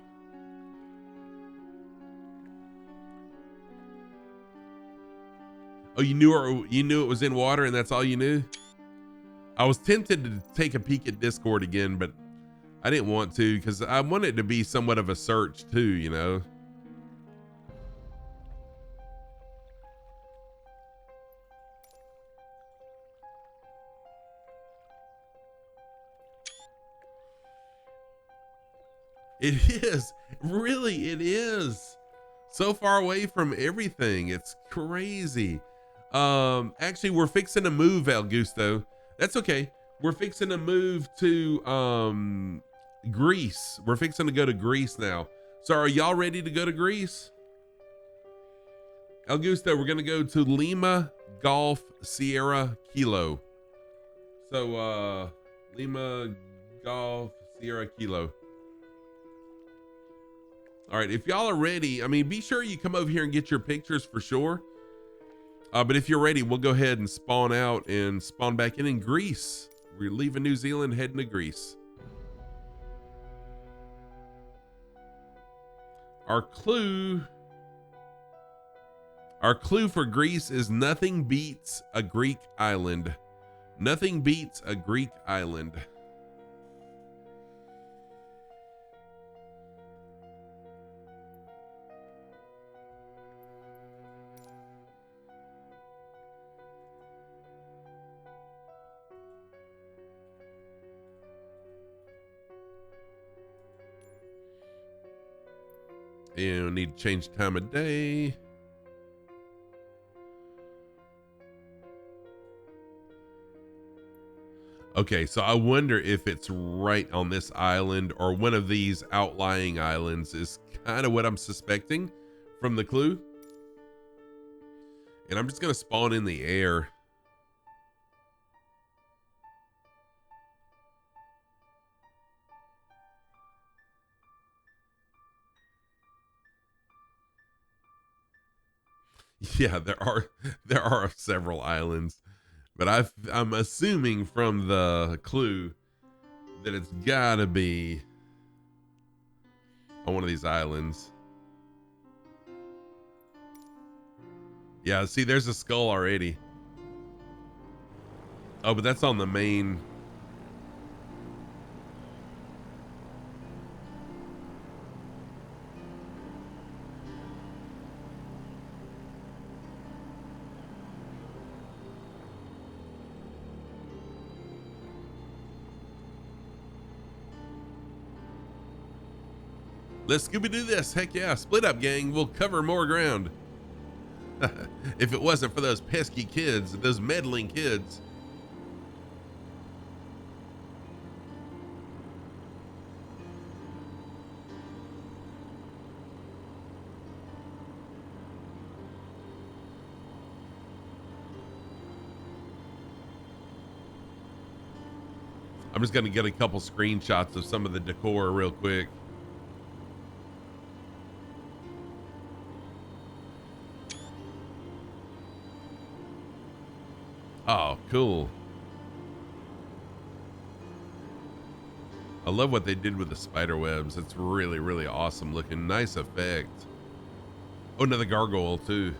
Oh, you knew it was in water and that's all you knew? I was tempted to take a peek at Discord again, but I didn't want to, because I want it to be somewhat of a search too, you know? It is, really, it is so far away from everything. It's crazy. Actually, we're fixing to move, Augusto. That's okay. We're fixing to move to Greece. We're fixing to go to Greece now. So are y'all ready to go to Greece? Augusto, we're gonna go to Lima Golf Sierra Kilo. So Lima Golf Sierra Kilo. All right, if y'all are ready, I mean, be sure you come over here and get your pictures for sure. But if you're ready, we'll go ahead and spawn out and spawn back in Greece. We're leaving New Zealand, heading to Greece. Our clue for Greece is nothing beats a Greek island. Nothing beats a Greek island. You need to change time of day. Okay, so I wonder if it's right on this island or one of these outlying islands is kind of what I'm suspecting from the clue. And I'm just going to spawn in the air. Yeah, there are several islands, but I'm assuming from the clue that it's gotta be on one of these islands. Yeah, see, there's a skull already. Oh, but that's on the main. Let's Scooby-Doo this. Heck yeah. Split up, gang. We'll cover more ground. If it wasn't for those pesky kids, those meddling kids. I'm just going to get a couple screenshots of some of the decor real quick. Oh, cool. I love what they did with the spider webs. It's really, really awesome looking. Nice effect. Oh, another gargoyle too.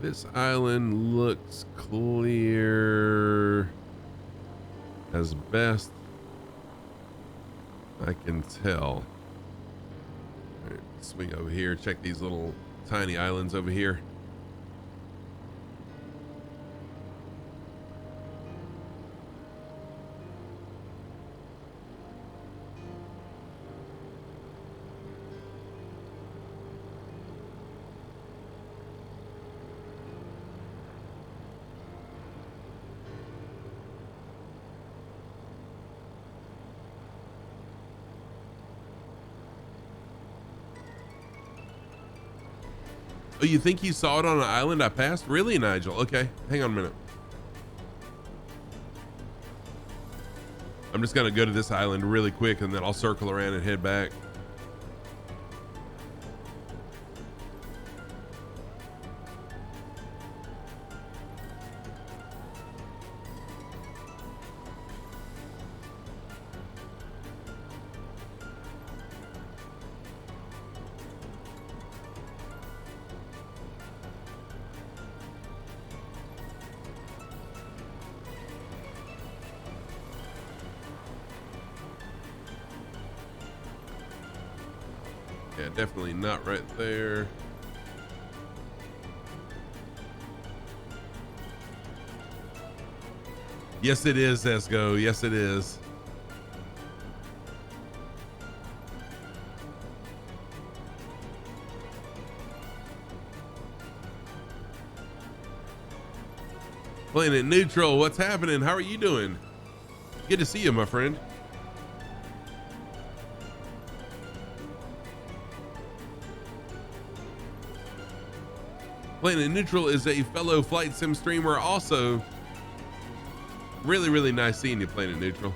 This island looks clear as best I can tell. All right, swing over here, check these little tiny islands over here. Oh, you think you saw it on an island I passed? Really, Nigel? Okay, hang on a minute. I'm just gonna go to this island really quick and then I'll circle around and head back. Yeah, definitely not right there. Yes, it is, Esco. Yes, it is. Planet Neutral, what's happening? How are you doing? Good to see you, my friend. Planet Neutral is a fellow flight sim streamer. Also, really nice seeing you, Planet Neutral.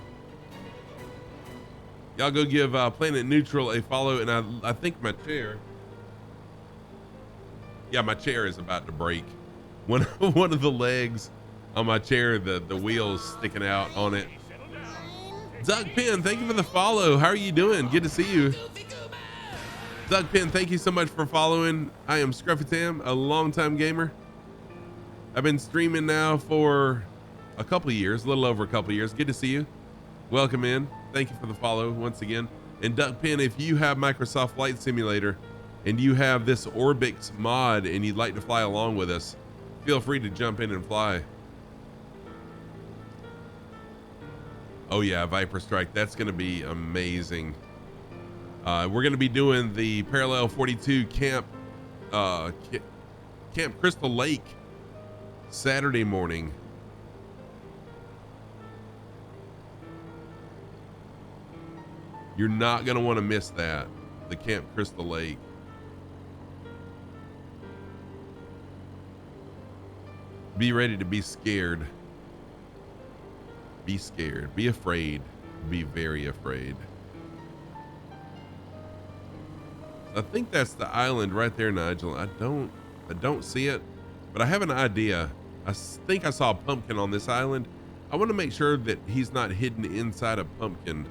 Y'all go give Planet Neutral a follow, and I think my chair. Yeah, my chair is about to break. One of the legs on my chair, the wheels sticking out on it. Doug Penn, thank you for the follow. How are you doing? Good to see you. Doug Penn, thank you so much for following. I am Scruffy Tam, a longtime gamer. I've been streaming now for a couple of years, a little over a couple of years. Good to see you. Welcome in. Thank you for the follow once again. And Doug Penn, if you have Microsoft Flight Simulator and you have this ORBX mod and you'd like to fly along with us, feel free to jump in and fly. Oh yeah, Viper Strike. That's going to be amazing. We're going to be doing the Parallel 42 Camp Crystal Lake Saturday morning. You're not going to want to miss that. The Camp Crystal Lake. Be ready to be scared. Be scared. Be afraid. Be very afraid. I think that's the island right there, Nigel. I don't see it, but I have an idea. I think I saw a pumpkin on this island. I want to make sure that he's not hidden inside a pumpkin.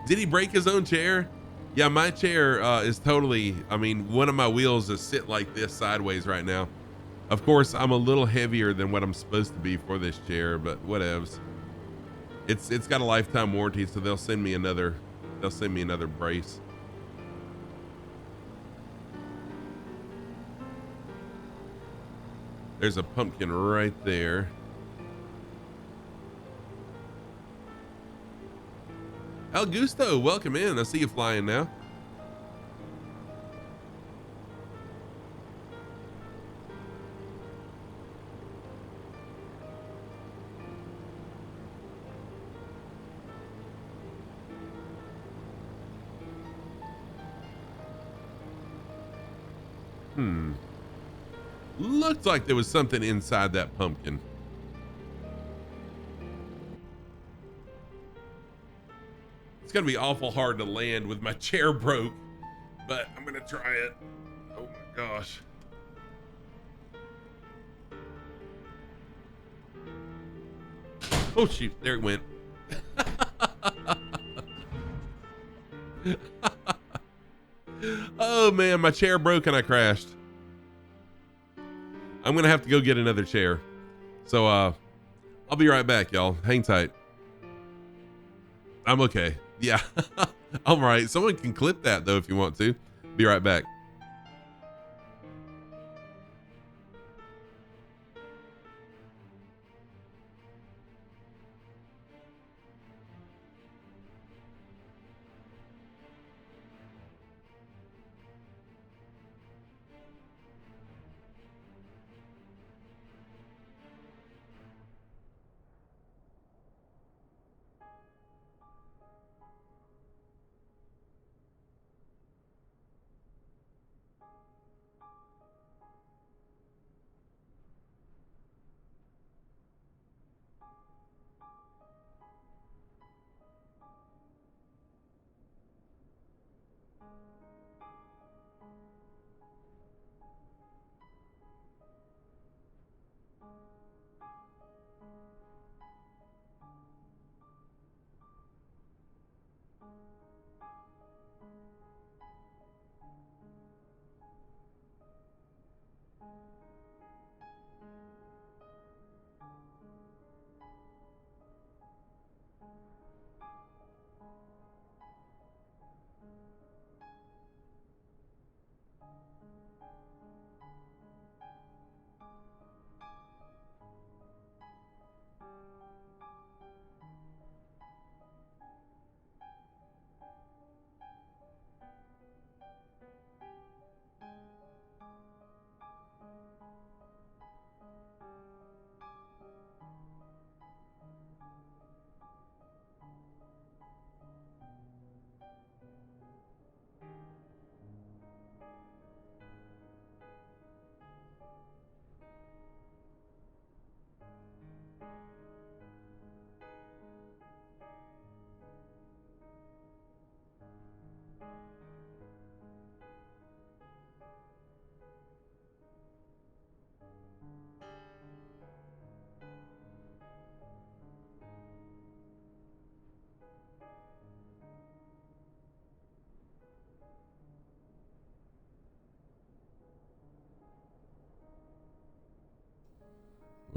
Did he break his own chair? Yeah, my chair is totally, I mean, one of my wheels is sit like this sideways right now. Of course, I'm a little heavier than what I'm supposed to be for this chair, but whatevs. It's got a lifetime warranty, so they'll send me another brace. There's a pumpkin right there. El Gusto, welcome in. I see you flying now. Looked like there was something inside that pumpkin. It's gonna be awful hard to land with my chair broke, but I'm gonna try it. Oh my gosh. Oh shoot, there it went. Oh man, my chair broke and I crashed. I'm gonna have to go get another chair. So I'll be right back, y'all. Hang tight. I'm okay. Yeah. All right. Someone can clip that though if you want to. Be right back.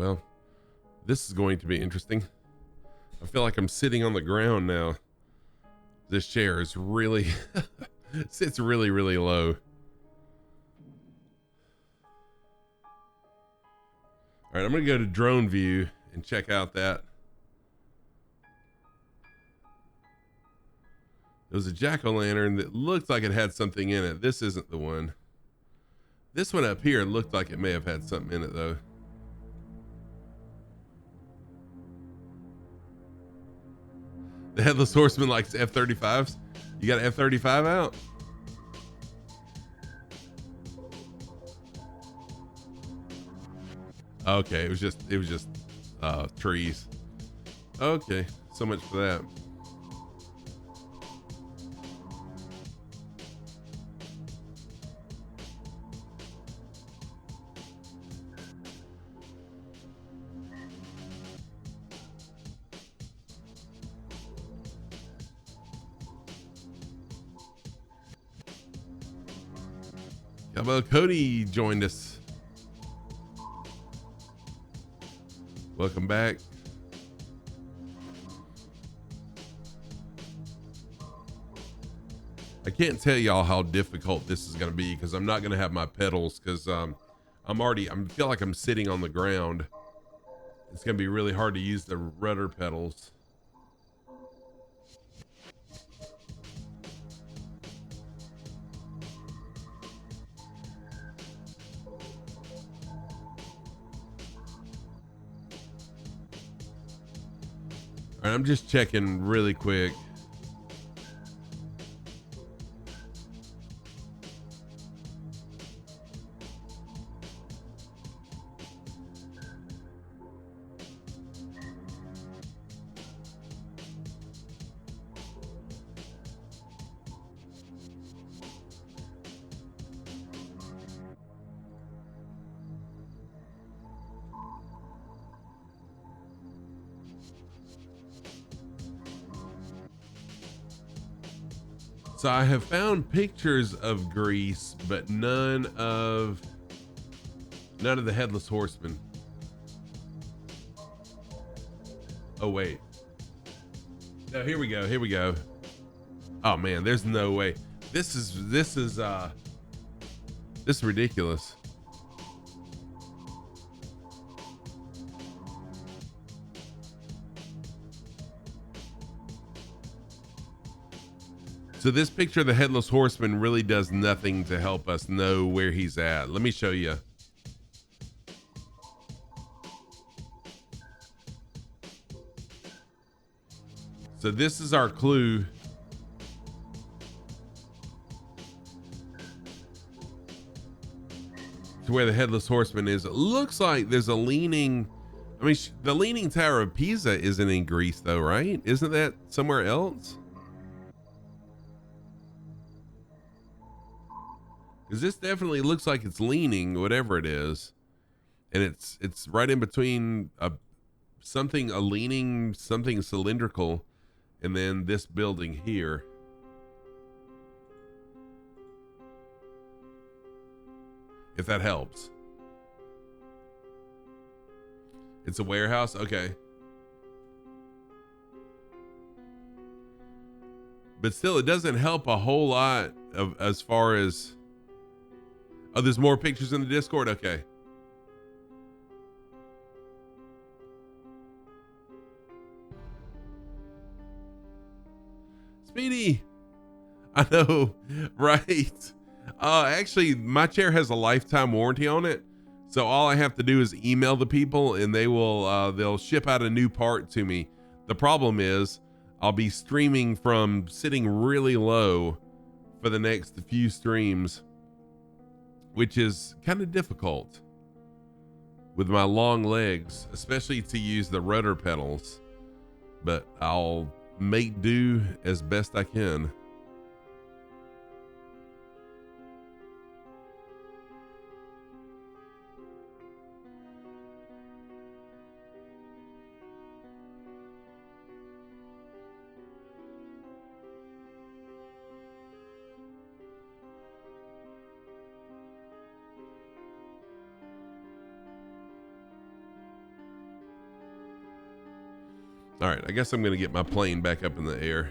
well, this is going to be interesting. I feel like I'm sitting on the ground now. This chair is really, sits really, really low. All right, I'm going to go to drone view and check out that. There was a jack-o'-lantern that looked like it had something in it. This isn't the one. This one up here looked like it may have had something in it, though. The Headless Horseman likes F-35s. You got an F-35 out? Okay, it was just trees. Okay, so much for that. How about Cody joined us? Welcome back. I can't tell y'all how difficult this is going to be because I'm not going to have my pedals because I feel like I'm sitting on the ground. It's going to be really hard to use the rudder pedals. All right, I'm just checking really quick. So I have found pictures of Greece, but none of the Headless Horseman. Oh wait. No, here we go. Here we go. Oh man, there's no way. This is ridiculous. So this picture of the Headless Horseman really does nothing to help us know where he's at. Let me show you. So this is our clue. To where the Headless Horseman is. It looks like there's a leaning, I mean, the Leaning Tower of Pisa isn't in Greece though, right? Isn't that somewhere else? Because this definitely looks like it's leaning, whatever it is, and it's right in between a leaning something cylindrical, and then this building here. If that helps. It's a warehouse, okay. But still, it doesn't help a whole lot of as far as. Oh, there's more pictures in the Discord? Okay. Speedy. I know, right? Actually, my chair has a lifetime warranty on it. So all I have to do is email the people and they will, they'll ship out a new part to me. The problem is I'll be streaming from sitting really low for the next few streams, which is kind of difficult with my long legs, especially to use the rudder pedals, but I'll make do as best I can. All right, I guess I'm gonna get my plane back up in the air.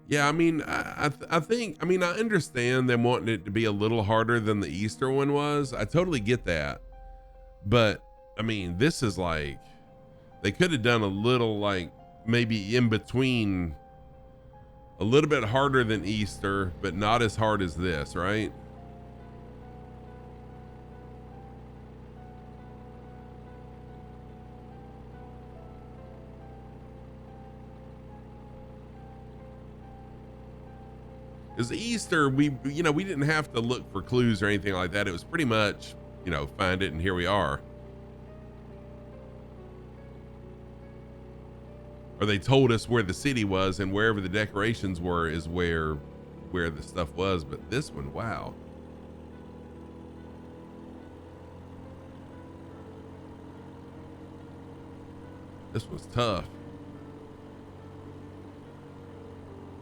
Yeah, I mean, I think, I mean, I understand them wanting it to be a little harder than the Easter one was. I totally get that. But I mean, this is like, they could have done a little, like maybe in between, a little bit harder than Easter, but not as hard as this, right? Because Easter, we didn't have to look for clues or anything like that. It was pretty much, find it and here we are. Or they told us where the city was, and wherever the decorations were is where the stuff was. But this one, wow. This was tough.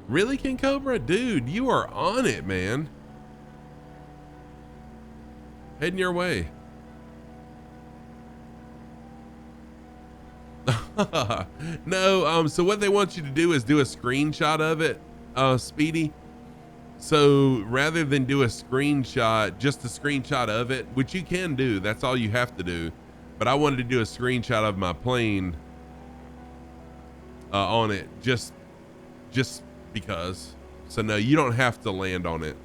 Really, King Cobra? Dude, you are on it, man. Heading your way. No, so what they want you to do is do a screenshot of it, Speedy. So rather than do a screenshot, just a screenshot of it, which you can do, that's all you have to do. But I wanted to do a screenshot of my plane on it, just because. So no, you don't have to land on it.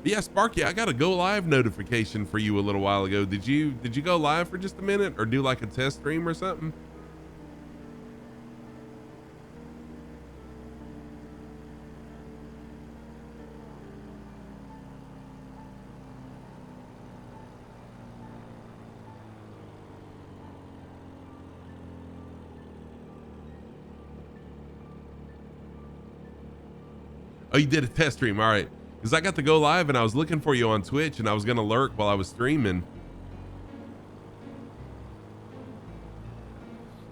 But yeah, Sparky, I got a go live notification for you a little while ago. Did you go live for just a minute or do like a test stream or something? Oh, you did a test stream. All right. Because I got to go live and I was looking for you on Twitch and I was going to lurk while I was streaming.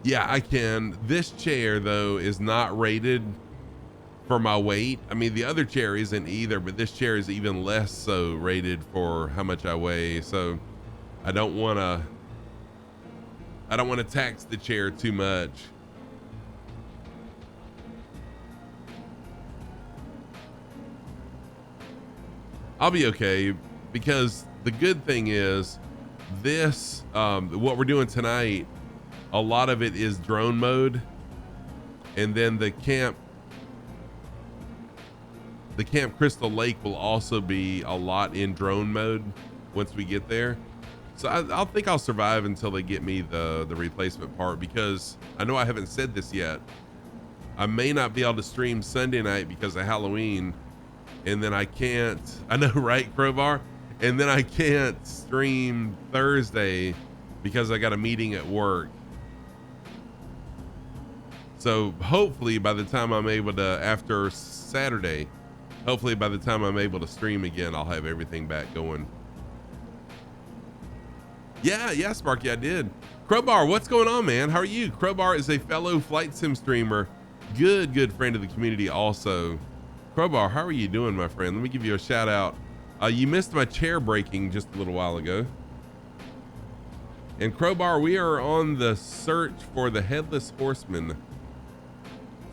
Yeah, I can. This chair, though, is not rated for my weight. I mean, the other chair isn't either, but this chair is even less so rated for how much I weigh. So I don't want to tax the chair too much. I'll be okay, because the good thing is this, what we're doing tonight, a lot of it is drone mode. And then the camp Crystal Lake will also be a lot in drone mode once we get there. So I'll think I'll survive until they get me the replacement part, because I know I haven't said this yet. I may not be able to stream Sunday night because of Halloween. And then I can't, I know, right, Crowbar? And then I can't stream Thursday because I got a meeting at work. So hopefully by the time I'm able to, after Saturday, hopefully by the time I'm able to stream again, I'll have everything back going. Yeah, Sparky, I did. Crowbar, what's going on, man? How are you? Crowbar is a fellow flight sim streamer. Good friend of the community also. Crowbar, how are you doing, my friend? Let me give you a shout out. You missed my chair breaking just a little while ago. And Crowbar, we are on the search for the Headless Horseman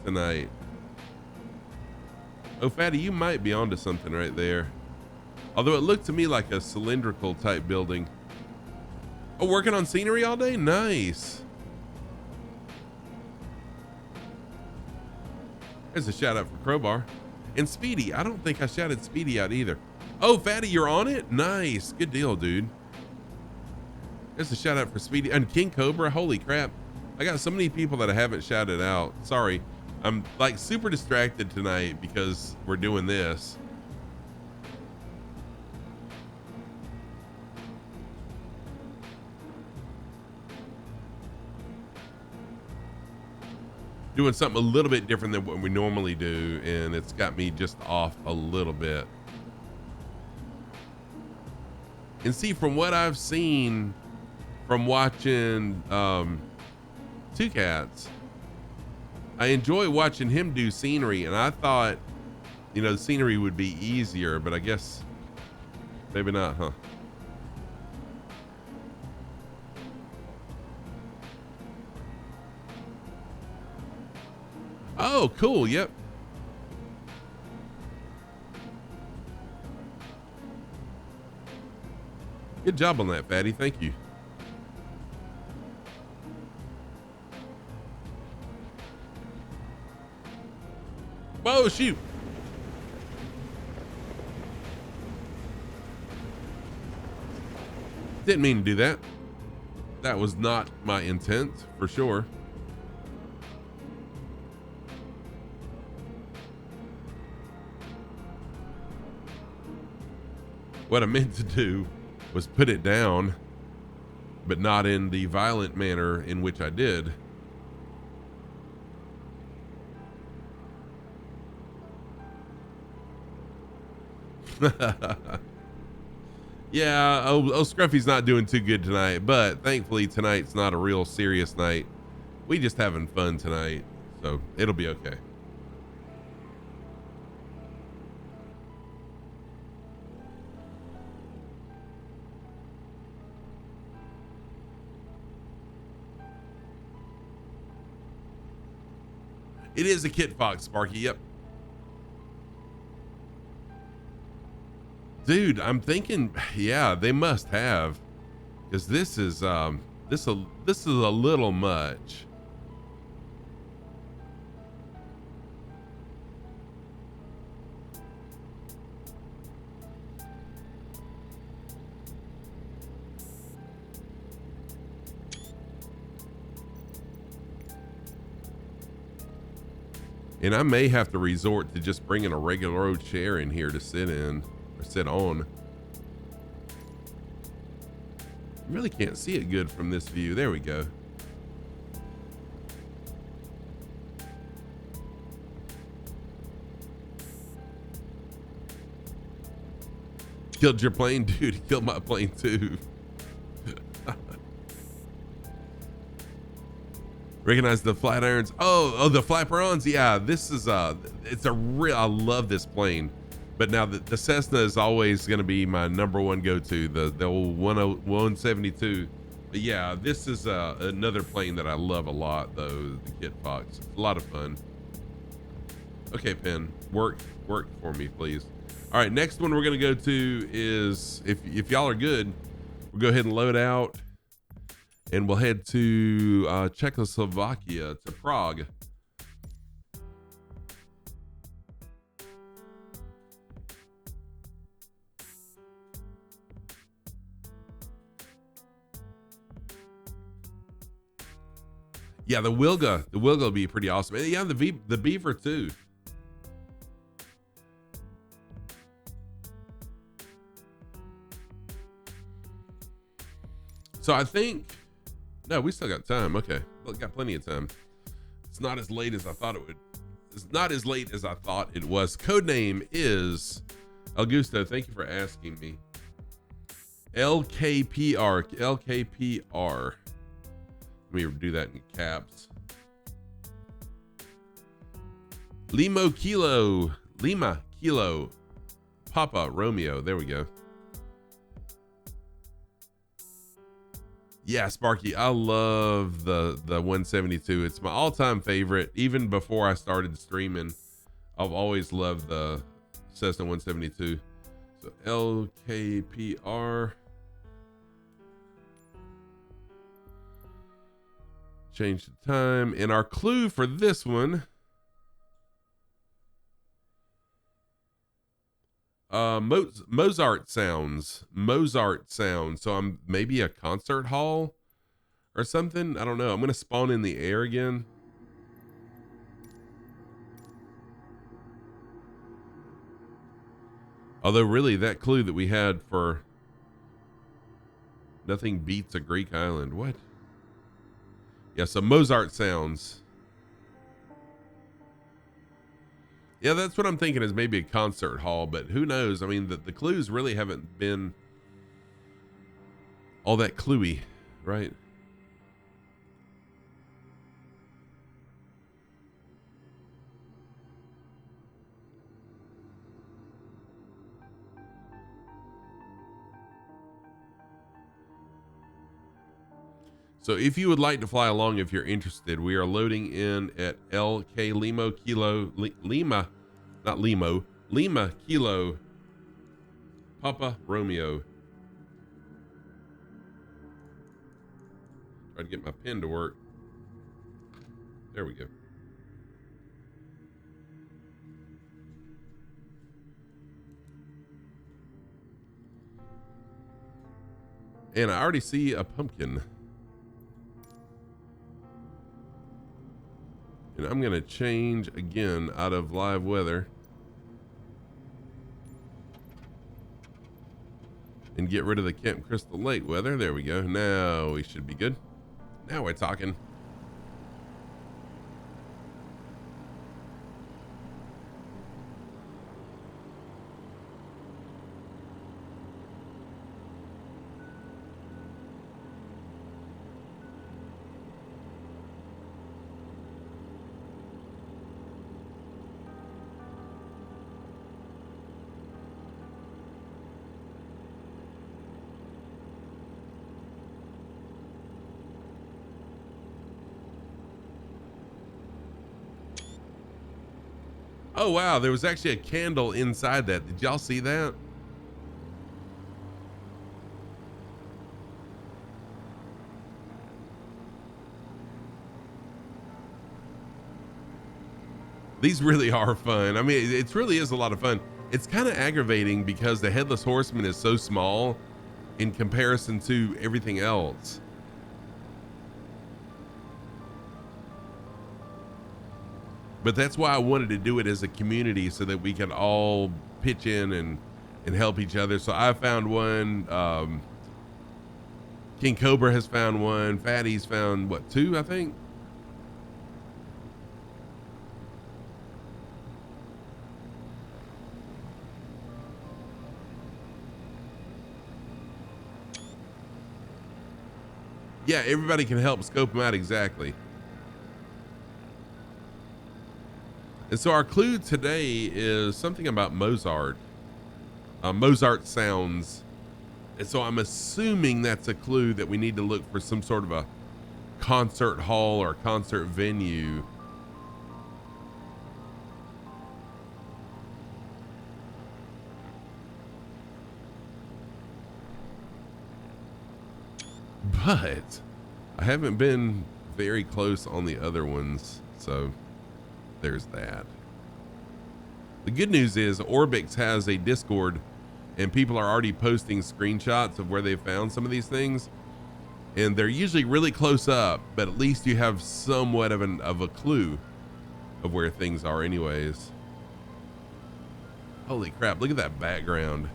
tonight. Oh, Fatty, you might be onto something right there. Although it looked to me like a cylindrical type building. Oh, working on scenery all day? Nice. There's a shout out for Crowbar. And Speedy, I don't think I shouted Speedy out either. Oh, Fatty, you're on it? Nice. Good deal, dude. There's a shout out for Speedy. And King Cobra, holy crap. I got so many people that I haven't shouted out. Sorry. I'm like super distracted tonight because we're doing this. Doing something a little bit different than what we normally do, and it's got me just off a little bit. And see, from what I've seen, from watching Two Cats. I enjoy watching him do scenery, and I thought, you know, the scenery would be easier, but I guess maybe not, huh? Oh, cool. Yep. Good job on that, Fatty. Thank you. Whoa, shoot. Didn't mean to do that. That was not my intent, for sure. What I meant to do was put it down, but not in the violent manner in which I did. Yeah, oh, Scruffy's not doing too good tonight, but thankfully tonight's not a real serious night. We just having fun tonight, so it'll be okay. It is a Kit Fox, Sparky. Yep. Dude, I'm thinking, yeah, they must have, because this is this is a little much. And I may have to resort to just bringing a regular old chair in here to sit in or sit on. You really can't see it good from this view. There we go. Killed your plane, dude. He killed my plane too. Recognize the flat irons. Oh, the flaperons. Yeah, this is it's a real. I love this plane, but now the Cessna is always going to be my number one go-to. The old 172. But yeah, this is another plane that I love a lot though. The Kit Fox. It's a lot of fun. Okay, Pen, work for me, please. All right, next one we're going to go to is if y'all are good, we'll go ahead and load out. And we'll head to Czechoslovakia, to Prague. Yeah, the Wilga will be pretty awesome. And yeah, the Beaver too. So I think. No, we still got time. Okay. Well, got plenty of time. It's not as late as I thought it would. It's not as late as I thought it was. Codename is Augusto. Thank you for asking me. LKPR. LKPR. Let me do that in caps. Lima Kilo. Papa Romeo. There we go. Yeah, Sparky, I love the 172. It's my all-time favorite. Even before I started streaming, I've always loved the Cessna 172. So LKPR. Change the time. And our clue for this one. Mozart sounds. So I'm maybe a concert hall or something. I don't know. I'm going to spawn in the air again. Although really that clue that we had for nothing beats a Greek island. What? Yeah. So Mozart sounds. Yeah, that's what I'm thinking is maybe a concert hall, but who knows? I mean, the clues really haven't been all that cluey. right? So if you would like to fly along, if you're interested, we are loading in at LK Lima Kilo Lima, not Limo, Lima Kilo Papa Romeo. Try to get my pen to work. There we go. And I already see a pumpkin. And I'm going to change again out of live weather and get rid of the Camp Crystal Lake weather. There we go. Now we should be good. Now we're talking. Oh, wow. There was actually a candle inside that. Did y'all see that? These really are fun. I mean, it really is a lot of fun. It's kind of aggravating because the Headless Horseman is so small in comparison to everything else. But that's why I wanted to do it as a community so that we can all pitch in and help each other. So I found one. King Cobra has found one. Fatty's found, what, 2, I think? Yeah, everybody can help scope them out exactly. And so our clue today is something about Mozart. Mozart sounds. And so I'm assuming that's a clue that we need to look for some sort of a concert hall or concert venue. But I haven't been very close on the other ones, so there's that. The good news is ORBX has a Discord and people are already posting screenshots of where they found some of these things, and they're usually really close up, but at least you have somewhat of a clue of where things are anyways. Holy crap, look at that background.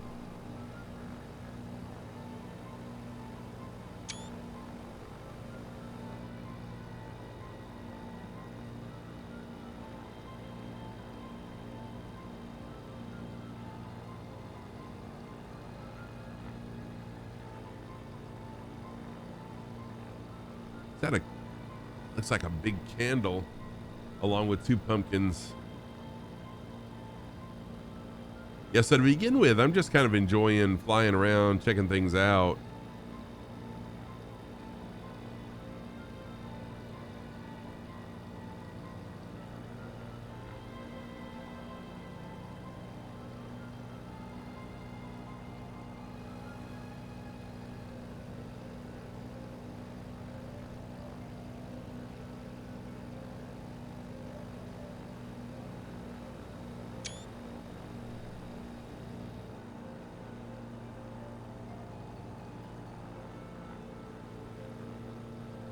Is that looks like a big candle along with 2 pumpkins. Yeah, so to begin with, I'm just kind of enjoying flying around, checking things out.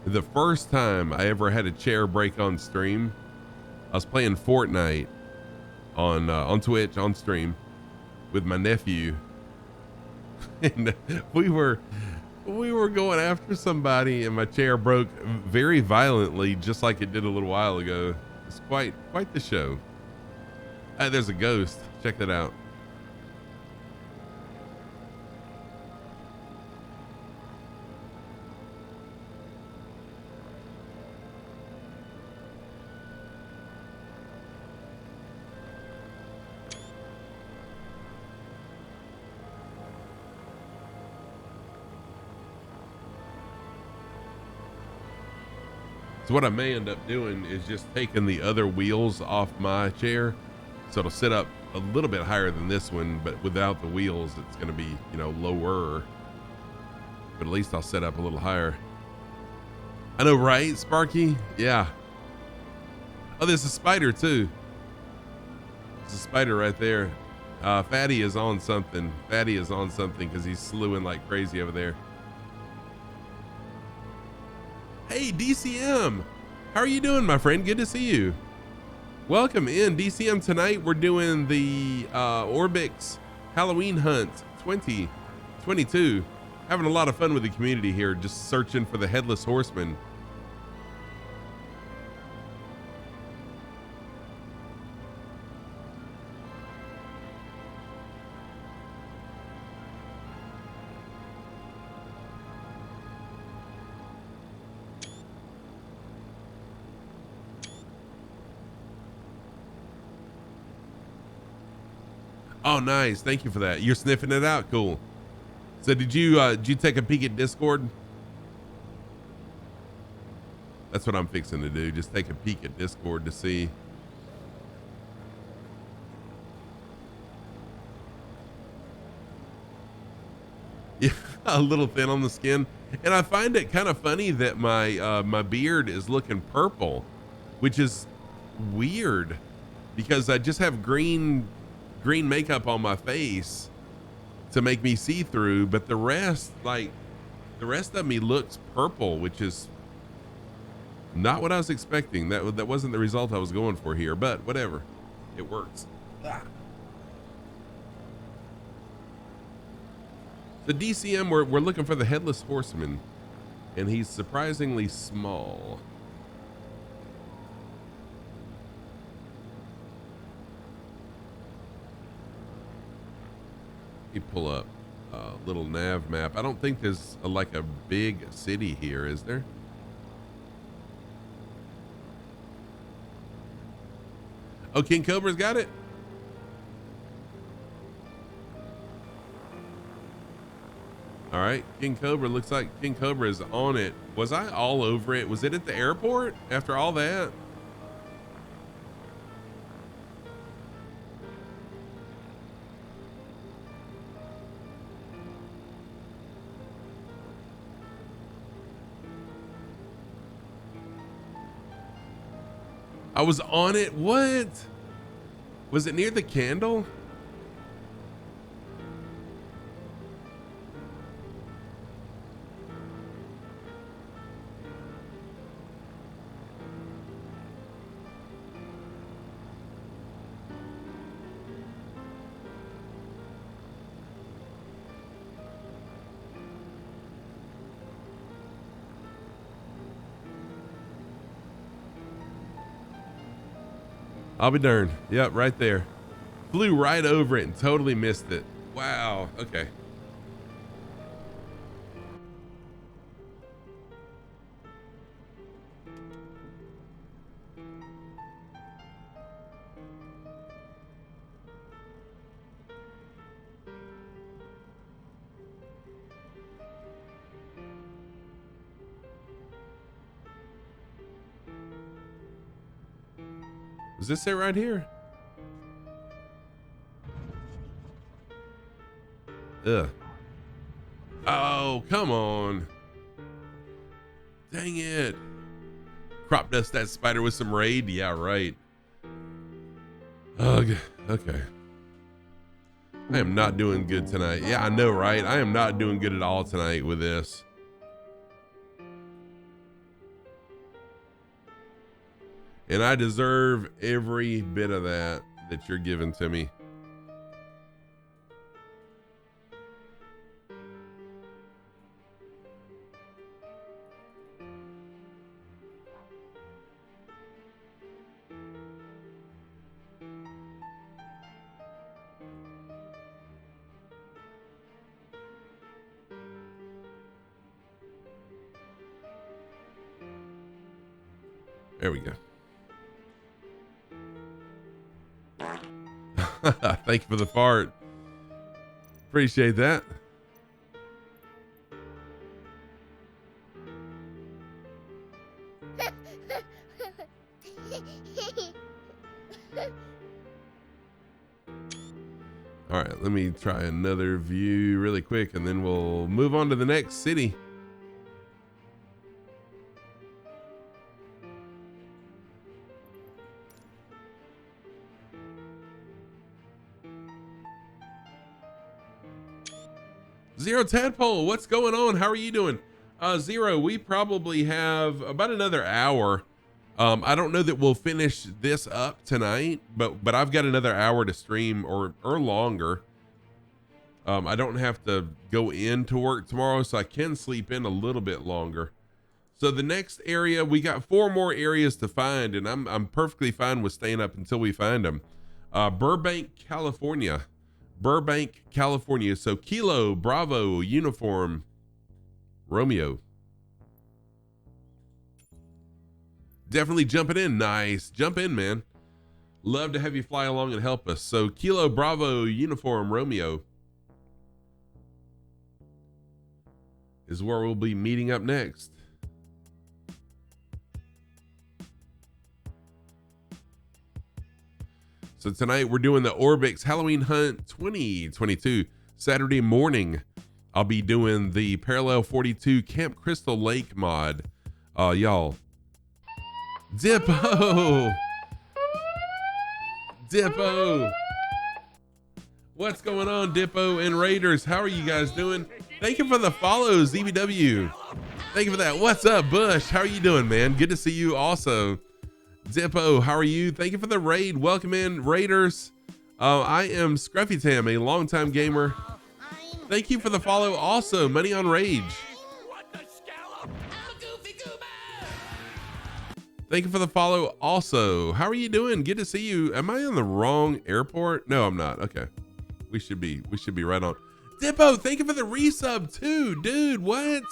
The first time I ever had a chair break on stream, I was playing Fortnite on Twitch on stream with my nephew, and we were going after somebody, and my chair broke very violently, just like it did a little while ago. It's quite the show. There's a ghost. Check that out. So what I may end up doing is just taking the other wheels off my chair, so it'll sit up a little bit higher than this one, but without the wheels, it's going to be, you know, lower. But at least I'll set up a little higher. I know, right, Sparky? Yeah. Oh, there's a spider too. There's a spider right there. Fatty is on something. Fatty is on something because he's slewing like crazy over there. Hey, DCM. How are you doing, my friend? Good to see you. Welcome in, DCM. Tonight we're doing the ORBX Halloween Hunt 2022. Having a lot of fun with the community here, just searching for the Headless Horseman. Oh, nice. Thank you for that. You're sniffing it out. Cool. So did you take a peek at Discord? That's what I'm fixing to do. Just take a peek at Discord to see. Yeah, a little thin on the skin. And I find it kind of funny that my my beard is looking purple, which is weird because I just have green makeup on my face to make me see through, but the rest of me looks purple, which is not what I was expecting. That wasn't the result I was going for here, but whatever, it works. The DCM, we're looking for the Headless Horseman, and he's surprisingly small. You pull up a little nav map. I don't think there's like a big city here, is there? Oh, King Cobra's got it? All right, King Cobra, looks like King Cobra is on it. Was I all over it? Was it at the airport after all that? I was on it. What? Was it near the candle? I'll be darned. Yep, right there. Flew right over it and totally missed it. Wow. Okay. Is this it right here? Ugh. Oh, come on. Dang it. Crop dust that spider with some raid? Yeah, right. Ugh. Okay. I am not doing good tonight. Yeah, I know, right? I am not doing good at all tonight with this. And I deserve every bit of that you're giving to me. There we go. Thank you for the fart. Appreciate that. All right, let me try another view really quick and then we'll move on to the next city. Zero Tadpole, what's going on? How are you doing? Zero, we probably have about another hour. I don't know that we'll finish this up tonight, but I've got another hour to stream or longer. I don't have to go into work tomorrow, so I can sleep in a little bit longer. So the next area, we got 4 more areas to find, and I'm perfectly fine with staying up until we find them. Burbank, California. Burbank, California. So Kilo, Bravo, Uniform, Romeo. Definitely jumping in. Nice. Jump in, man. Love to have you fly along and help us. So Kilo, Bravo, Uniform, Romeo is where we'll be meeting up next. So tonight we're doing the ORBX Halloween Hunt 2022. Saturday morning, I'll be doing the Parallel 42 Camp Crystal Lake mod. Y'all. Dippo! Dippo! What's going on, Dippo and Raiders? How are you guys doing? Thank you for the follows, EBW. Thank you for that. What's up, Bush? How are you doing, man? Good to see you also. Dippo, how are you? Thank you for the raid. Welcome in, Raiders. I am Scruffy Tam, a longtime gamer. Thank you for the follow also. Money on Rage. Thank you for the follow also. How are you doing? Good to see you. Am I on the wrong airport? No, I'm not. Okay. We should be right on. Dippo, thank you for the resub too. Dude, what?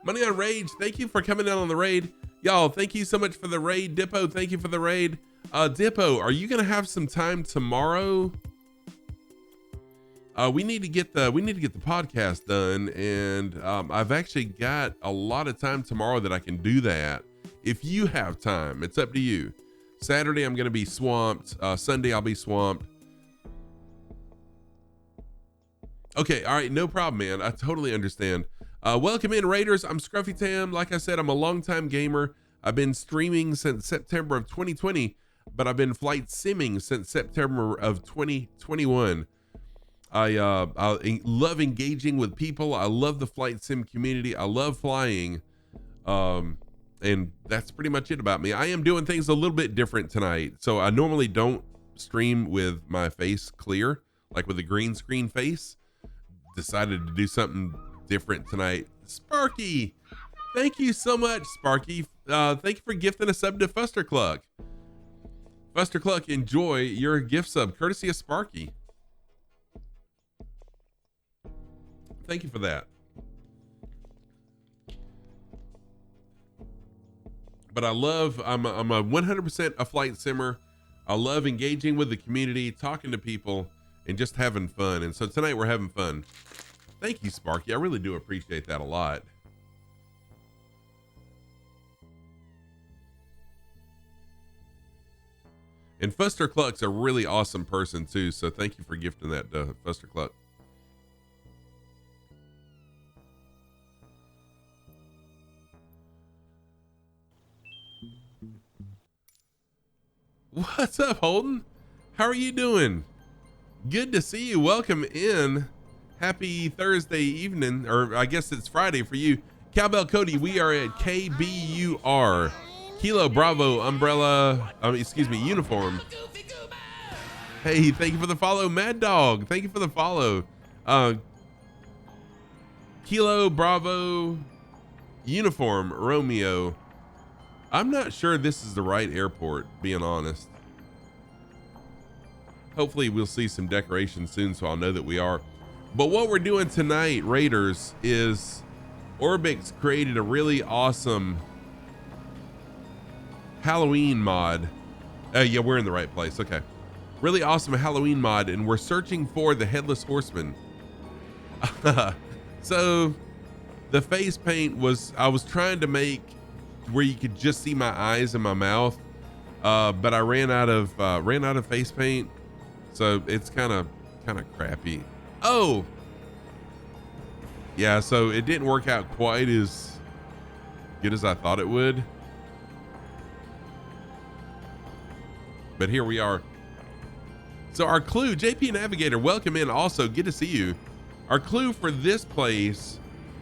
Money on Rage. Thank you for coming out on the raid. Y'all, thank you so much for the raid. Dippo, thank you for the raid. Dippo, are you gonna have some time tomorrow? We need to get the podcast done, and I've actually got a lot of time tomorrow that I can do that. If you have time, it's up to you. Saturday I'm gonna be swamped. Sunday I'll be swamped. Okay, all right, no problem, man. I totally understand. Welcome in, Raiders. I'm Scruffy Tam. Like I said, I'm a longtime gamer. I've been streaming since September of 2020, but I've been flight simming since September of 2021. I love engaging with people. I love the flight sim community. I love flying. And that's pretty much it about me. I am doing things a little bit different tonight. So I normally don't stream with my face clear, like with a green screen face. Decided to do something different tonight. Sparky, thank you so much, Sparky. Thank you for gifting a sub to Fuster Cluck. Fuster Cluck, enjoy your gift sub, courtesy of Sparky. Thank you for that. But I'm a 100% a flight simmer. I love engaging with the community, talking to people, and just having fun. And so tonight we're having fun. Thank you, Sparky. I really do appreciate that a lot. And Fuster Cluck's a really awesome person too. So thank you for gifting that to Fuster Cluck. What's up, Holden? How are you doing? Good to see you. Welcome in. Happy Thursday evening, or I guess it's Friday for you. Cowbell Cody, we are at KBUR. Kilo Bravo Umbrella, Uniform. Hey, thank you for the follow, Mad Dog. Thank you for the follow. Kilo Bravo Uniform Romeo. I'm not sure this is the right airport, being honest. Hopefully we'll see some decorations soon so I'll know that we are. But what we're doing tonight, Raiders, is ORBX created a really awesome Halloween mod. Yeah, we're in the right place. Okay. Really awesome Halloween mod, and we're searching for the Headless Horseman. So the face paint was, I was trying to make where you could just see my eyes and my mouth, but I ran out of face paint, so it's kind of kind of crappy. Oh, yeah. So it didn't work out quite as good as I thought it would. But here we are. So our clue, JP Navigator, welcome in. Also, good to see you. Our clue for this place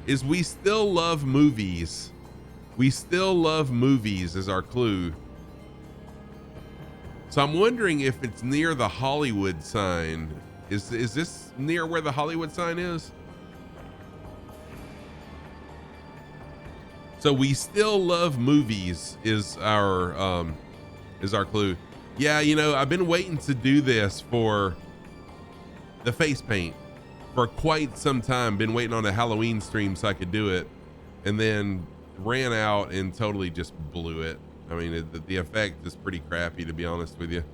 is we still love movies. We still love movies is our clue. So I'm wondering if it's near the Hollywood sign. Is this near where the Hollywood sign is? So we still love movies is our clue. Yeah, you know, I've been waiting to do this for the face paint for quite some time. Been waiting on a Halloween stream so I could do it, and then ran out and totally just blew it. I mean, the effect is pretty crappy, to be honest with you.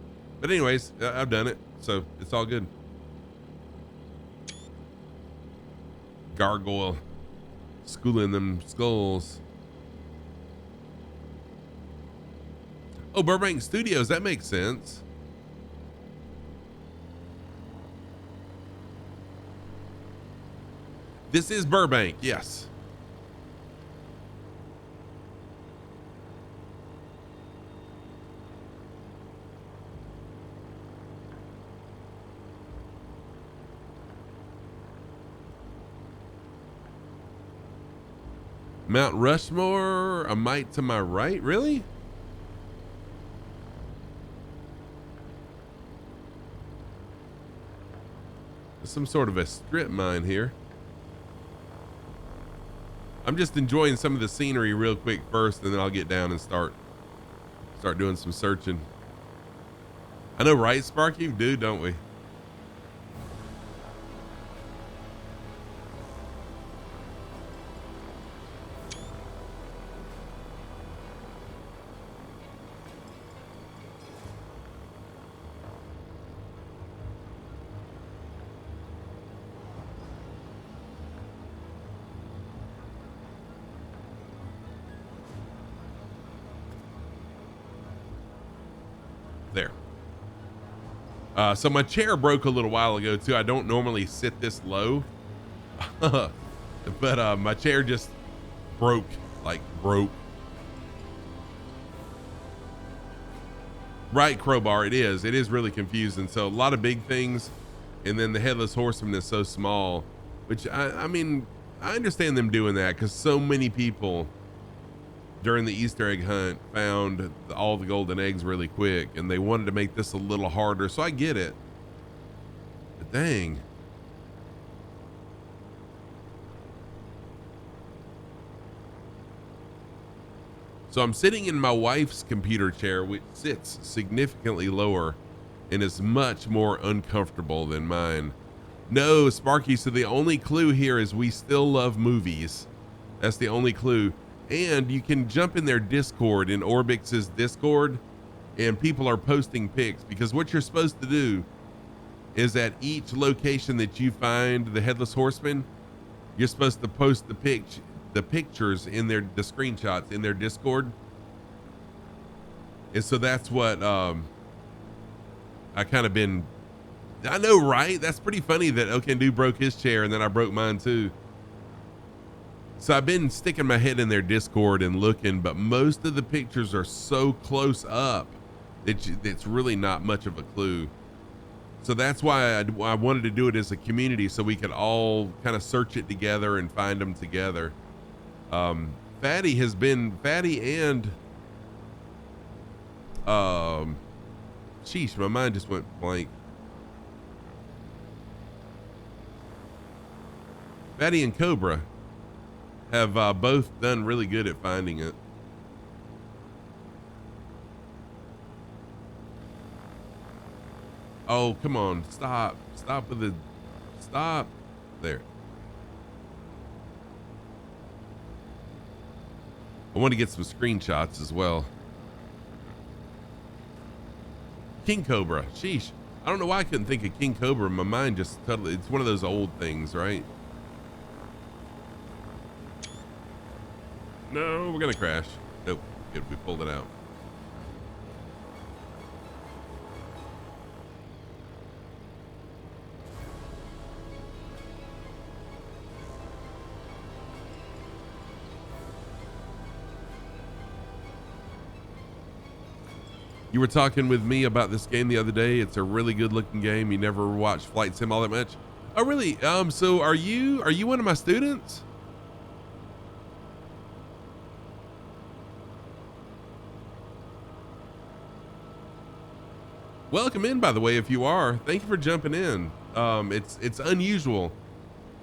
But anyways, I've done it, so it's all good. Gargoyle schooling them skulls. Oh, Burbank Studios, that makes sense. This is Burbank, yes. Mount Rushmore, a mite to my right, really? Some sort of a strip mine here. I'm just enjoying some of the scenery real quick first, and then I'll get down and start doing some searching. I know, right, Sparky? We do, don't we? There. So my chair broke a little while ago too. I don't normally sit this low, but my chair just broke, like broke. Right, Crowbar, it is really confusing. So a lot of big things, and then the Headless Horseman is so small, which I mean, I understand them doing that because so many people during the Easter egg hunt found all the golden eggs really quick, and they wanted to make this a little harder, so I get it. But dang. So I'm sitting in my wife's computer chair, which sits significantly lower and is much more uncomfortable than mine. No, Sparky, so the only clue here is we still love movies. That's the only clue. And you can jump in their Discord, in ORBX's Discord, and people are posting pics, because what you're supposed to do is at each location that you find the Headless Horseman, you're supposed to post the pictures in the screenshots in their Discord. And so that's what I kind of been, I know, right? That's pretty funny that Okendu broke his chair and then I broke mine too. So I've been sticking my head in their Discord and looking, but most of the pictures are so close up that it's really not much of a clue. So that's why I wanted to do it as a community, so we could all kind of search it together and find them together. Fatty and sheesh, my mind just went blank. Fatty and Cobra have both done really good at finding it. Oh, come on. Stop with the, stop there. I want to get some screenshots as well. King Cobra, sheesh. I don't know why I couldn't think of King Cobra. My mind just totally, it's one of those old things, right? No, we're gonna crash. Nope, good, we pulled it out. You were talking with me about this game the other day. It's a really good looking game. You never watched Flight Sim all that much. Oh, really? So are you one of my students? Welcome in, by the way, if you are. Thank you for jumping in. It's unusual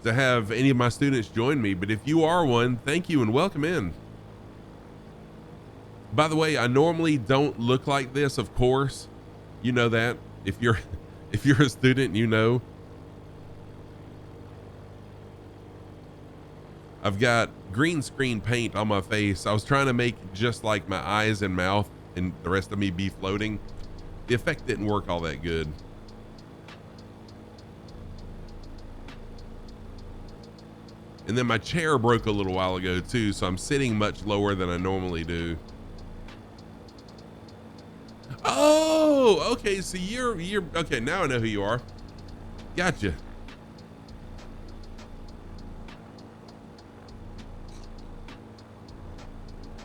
to have any of my students join me, but if you are one, thank you and welcome in. By the way, I normally don't look like this, of course. You know that. If you're a student, you know. I've got green screen paint on my face. I was trying to make just like my eyes and mouth and the rest of me be floating. The effect didn't work all that good. And then my chair broke a little while ago too, so I'm sitting much lower than I normally do. Oh, okay. So you're okay. Now I know who you are. Gotcha.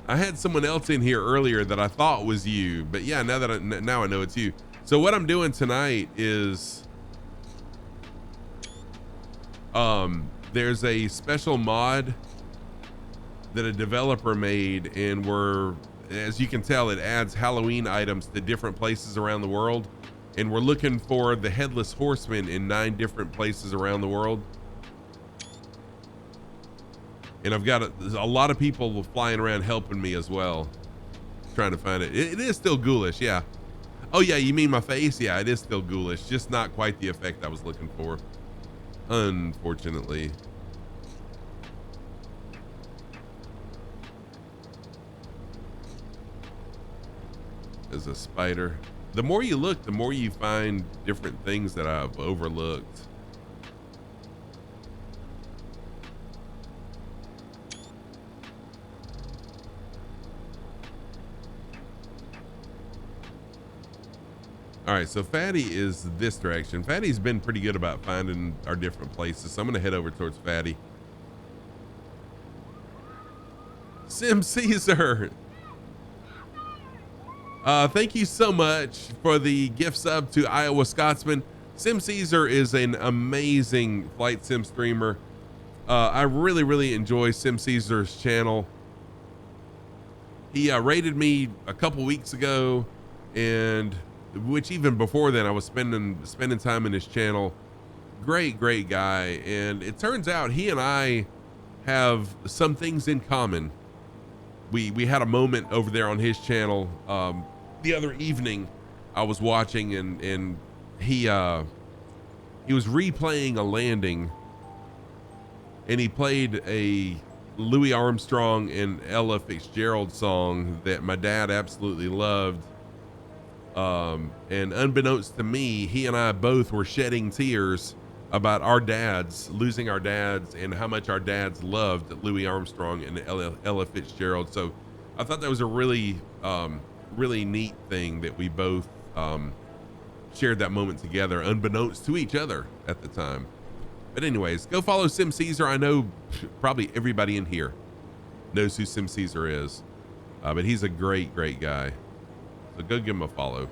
I had someone else in here earlier that I thought was you, but yeah, now I know it's you. So what I'm doing tonight is, there's a special mod that a developer made, and as you can tell, it adds Halloween items to different places around the world, and we're looking for the Headless Horseman in 9 different places around the world. And I've got a lot of people flying around helping me as well, trying to find it. It is still ghoulish, yeah. Oh yeah, you mean my face? Yeah, it is still ghoulish, just not quite the effect I was looking for, unfortunately. As a spider. The more you look, the more you find different things that I've overlooked. All right, so Fatty is this direction. Fatty's been pretty good about finding our different places, so I'm gonna head over towards Fatty. Sim Caesar. Thank you so much for the gift sub to Iowa Scotsman. Sim Caesar is an amazing flight sim streamer. I really enjoy Sim Caesar's channel. He raided me a couple weeks ago, and which even before then I was spending time in his channel. Great guy, and it turns out he and I have some things in common. We had a moment over there on his channel the other evening. I was watching, and he was replaying a landing, and he played a Louis Armstrong and Ella Fitzgerald song that my dad absolutely loved. And unbeknownst to me, he and I both were shedding tears about our dads, losing our dads, and how much our dads loved Louis Armstrong and Ella Fitzgerald. So I thought that was a really neat thing that we both shared that moment together, unbeknownst to each other at the time. But anyways, go follow Sim Caesar. I know probably everybody in here knows who Sim Caesar is, but he's a great guy. So go give him a follow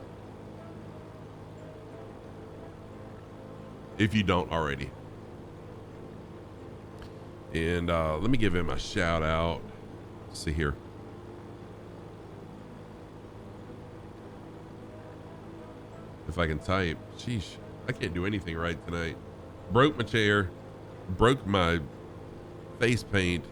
if you don't already. And let me give him a shout out. Let's see here. If I can type. Sheesh, I can't do anything right tonight. Broke my chair, broke my face paint.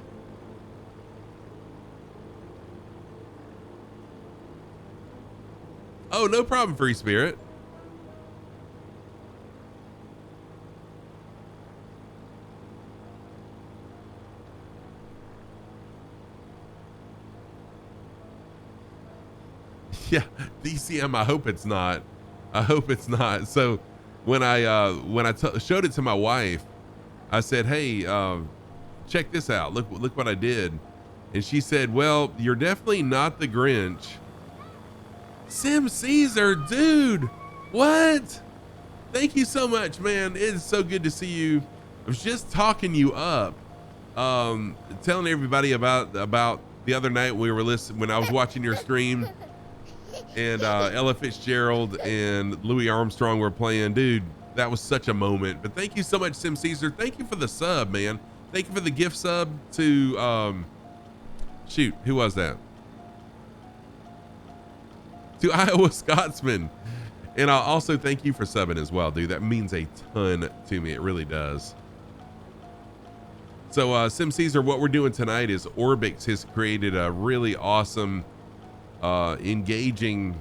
Oh, no problem, Free Spirit. Yeah, DCM, I hope it's not. I hope it's not. So when I showed it to my wife, I said, hey, check this out. Look what I did. And she said, well, you're definitely not the Grinch. Sim Caesar, dude, what? Thank you so much, man. It is so good to see you. I was just talking you up, telling everybody about the other night we were listening when I was watching your stream. and Ella Fitzgerald and Louis Armstrong were playing. Dude, that was such a moment. But thank you so much, Sim Caesar. Thank you for the sub, man. Thank you for the gift sub to shoot, who was that? To Iowa Scotsman. And I'll also thank you for subbing as well, dude. That means a ton to me. It really does. So Sim Caesar, what we're doing tonight is ORBX has created a really awesome engaging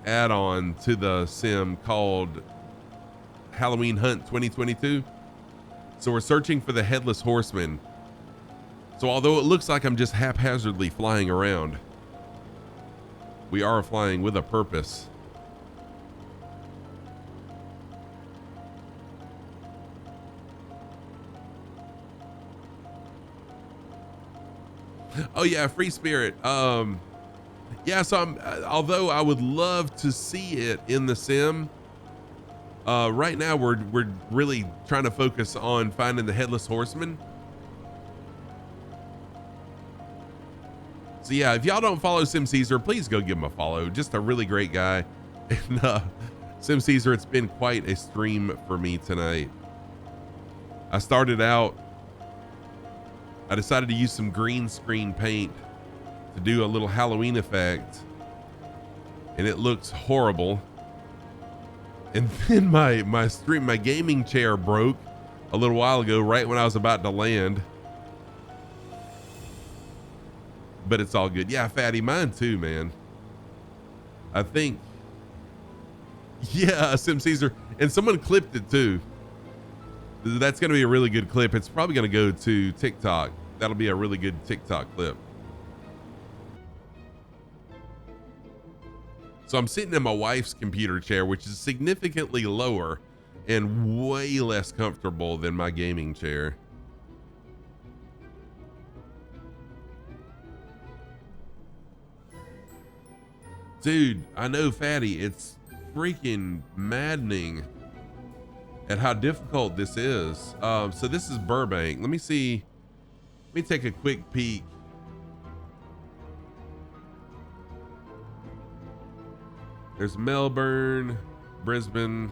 add-on to the sim called Halloween Hunt 2022. So we're searching for the Headless Horseman. So although it looks like I'm just haphazardly flying around, we are flying with a purpose. Oh yeah, Free Spirit. Yeah, so I'm, although I would love to see it in the sim, right now we're really trying to focus on finding the Headless Horseman. So yeah, if y'all don't follow Sim Caesar, please go give him a follow. Just a really great guy. And Sim Caesar, it's been quite a stream for me tonight. I started out, I decided to use some green screen paint to do a little Halloween effect, and it looks horrible. And then my gaming chair broke a little while ago, right when I was about to land. But it's all good. Yeah, Fatty, mine too, man. I think, yeah, Sim Caesar, and someone clipped it too. That's going to be a really good clip. It's probably going to go to TikTok. That'll be a really good TikTok clip. So I'm sitting in my wife's computer chair, which is significantly lower and way less comfortable than my gaming chair. Dude, I know, Fatty, it's freaking maddening at how difficult this is. So this is Burbank. Let me see. Let me take a quick peek. There's Melbourne, Brisbane.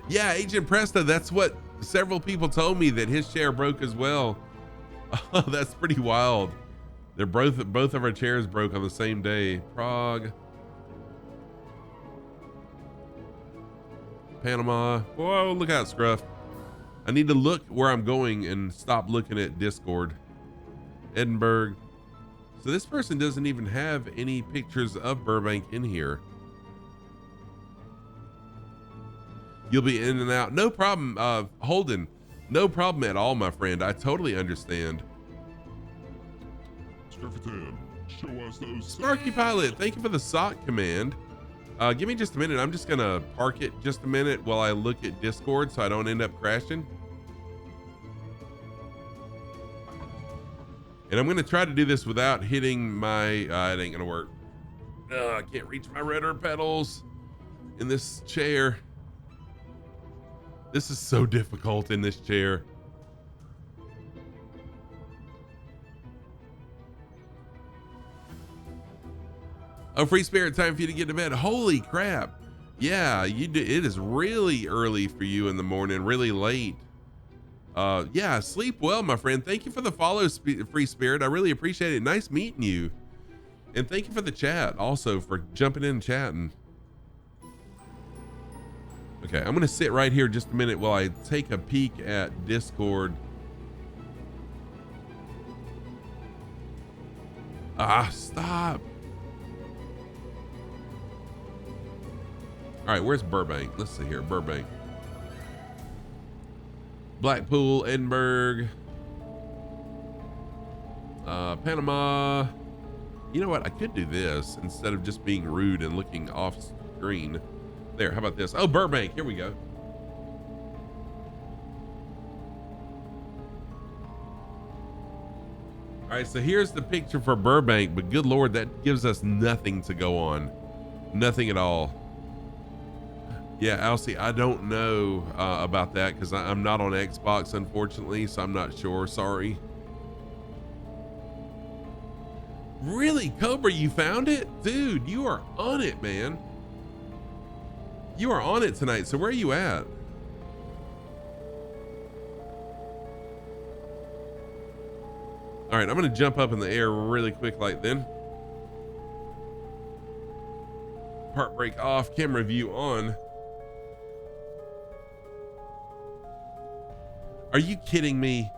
Yeah, Agent Presto, that's what several people told me, that his chair broke as well. Oh, that's pretty wild. They're both of our chairs broke on the same day. Prague, Panama. Whoa, look out, Scruff. I need to look where I'm going and stop looking at Discord. Edinburgh. So this person doesn't even have any pictures of Burbank in here. You'll be in and out. No problem, Holden. No problem at all, my friend. I totally understand. Show us those. Snarky Pilot, thank you for the sock command. Give me just a minute. I'm just gonna park it just a minute while I look at Discord so I don't end up crashing. And I'm gonna try to do this without hitting my, it ain't gonna work. I can't reach my rudder pedals in this chair. This is so difficult in this chair. Oh, Free Spirit, time for you to get to bed. Holy crap. Yeah, you do. It is really early for you in the morning, really late. Yeah, sleep well, my friend. Thank you for the follow, Free Spirit. I really appreciate it. Nice meeting you. And thank you for the chat also, for jumping in and chatting. Okay, I'm going to sit right here just a minute while I take a peek at Discord. Ah, stop. All right, where's Burbank? Let's see here, Burbank. Blackpool, Edinburgh, Panama. You know what? I could do this instead of just being rude and looking off screen. There, how about this? Oh, Burbank, here we go. All right, so here's the picture for Burbank, but good Lord, that gives us nothing to go on. Nothing at all. Yeah, Alcy, I don't know about that because I'm not on Xbox, unfortunately, so I'm not sure. Sorry. Really, Cobra, you found it? Dude, you are on it, man. You are on it tonight. So where are you at? All right, I'm gonna jump up in the air really quick like then. Heart brake off, camera view on. Are you kidding me?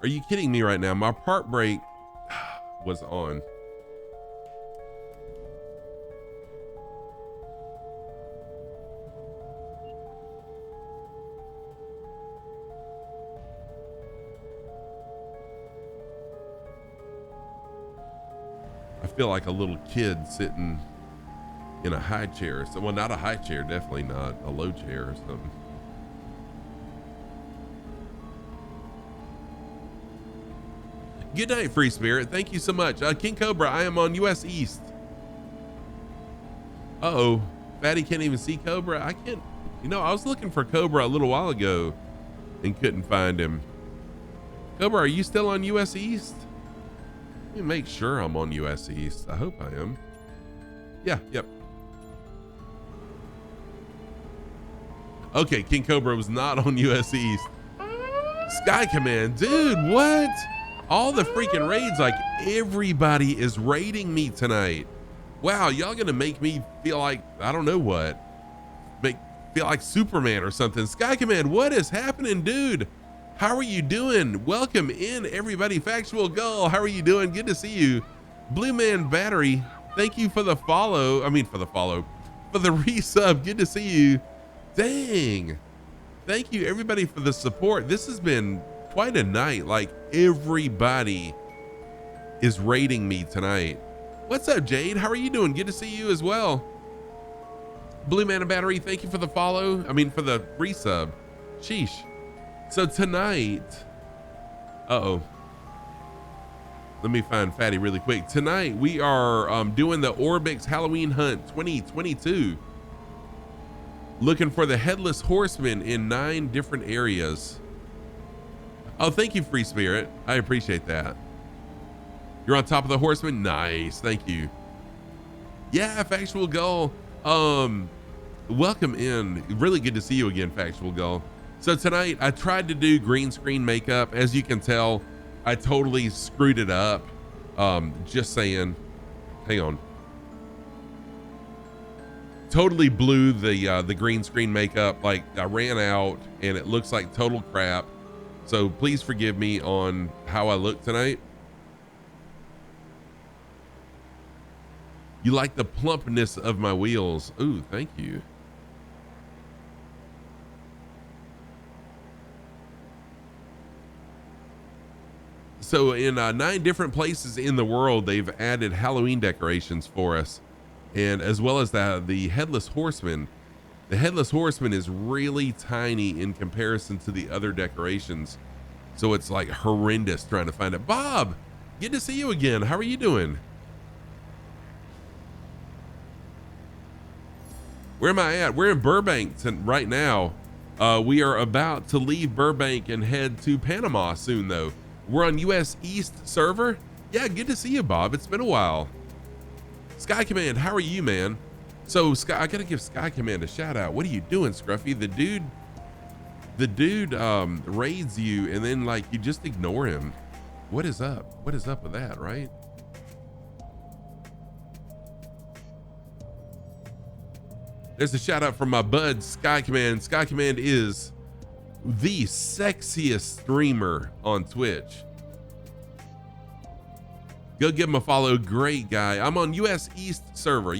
Are you kidding me right now? My part brake was on. I feel like a little kid sitting in a high chair. So, well, not a high chair, definitely not a low chair or something. Good night, Free Spirit. Thank you so much. King Cobra, I am on US East. Uh-oh. Fatty can't even see Cobra. I can't. You know, I was looking for Cobra a little while ago and couldn't find him. Cobra, are you still on US East? Let me make sure I'm on US East. I hope I am. Yeah, yep. Okay, King Cobra was not on US East. Sky Command, dude, what? All the freaking raids, like everybody is raiding me tonight. Wow, y'all gonna make me feel like, I don't know what. Feel like Superman or something. Sky Command, what is happening, dude? How are you doing? Welcome in, everybody. Factual Gull, how are you doing? Good to see you. Blue Man Battery, thank you for the follow. For the resub. Good to see you. Dang. Thank you, everybody, for the support. This has been quite a night. Like, everybody is raiding me tonight. What's up, Jade? How are you doing? Good to see you as well. Blue Man Battery, thank you for the follow. For the resub. Sheesh. So tonight, let me find Fatty really quick. Tonight we are doing the ORBX Halloween Hunt 2022. Looking for the Headless Horseman in 9 different areas. Oh, thank you, Free Spirit. I appreciate that. You're on top of the Horseman? Nice, thank you. Yeah, Factual Gull. Welcome in. Really good to see you again, Factual Gull. So tonight I tried to do green screen makeup. As you can tell, I totally screwed it up. Just saying. Hang on. Totally blew the green screen makeup. Like, I ran out and it looks like total crap. So please forgive me on how I look tonight. You like the plumpness of my wheels. Ooh, thank you. So in 9 different places in the world, they've added Halloween decorations for us. And as well as the Headless Horseman. The Headless Horseman is really tiny in comparison to the other decorations. So it's like horrendous trying to find it. Bob, good to see you again. How are you doing? Where am I at? We're in Burbank right now. We are about to leave Burbank and head to Panama soon though. We're on US East server. Yeah, good to see you, Bob. It's been a while. Sky Command, how are you, man? So Sky, I gotta give Sky Command a shout out. What are you doing, Scruffy? The dude raids you and then like you just ignore him. What is up? What is up with that, right? There's a shout out from my bud, Sky Command. Sky Command is the sexiest streamer on Twitch. Go give him a follow. Great guy. I'm on US East server.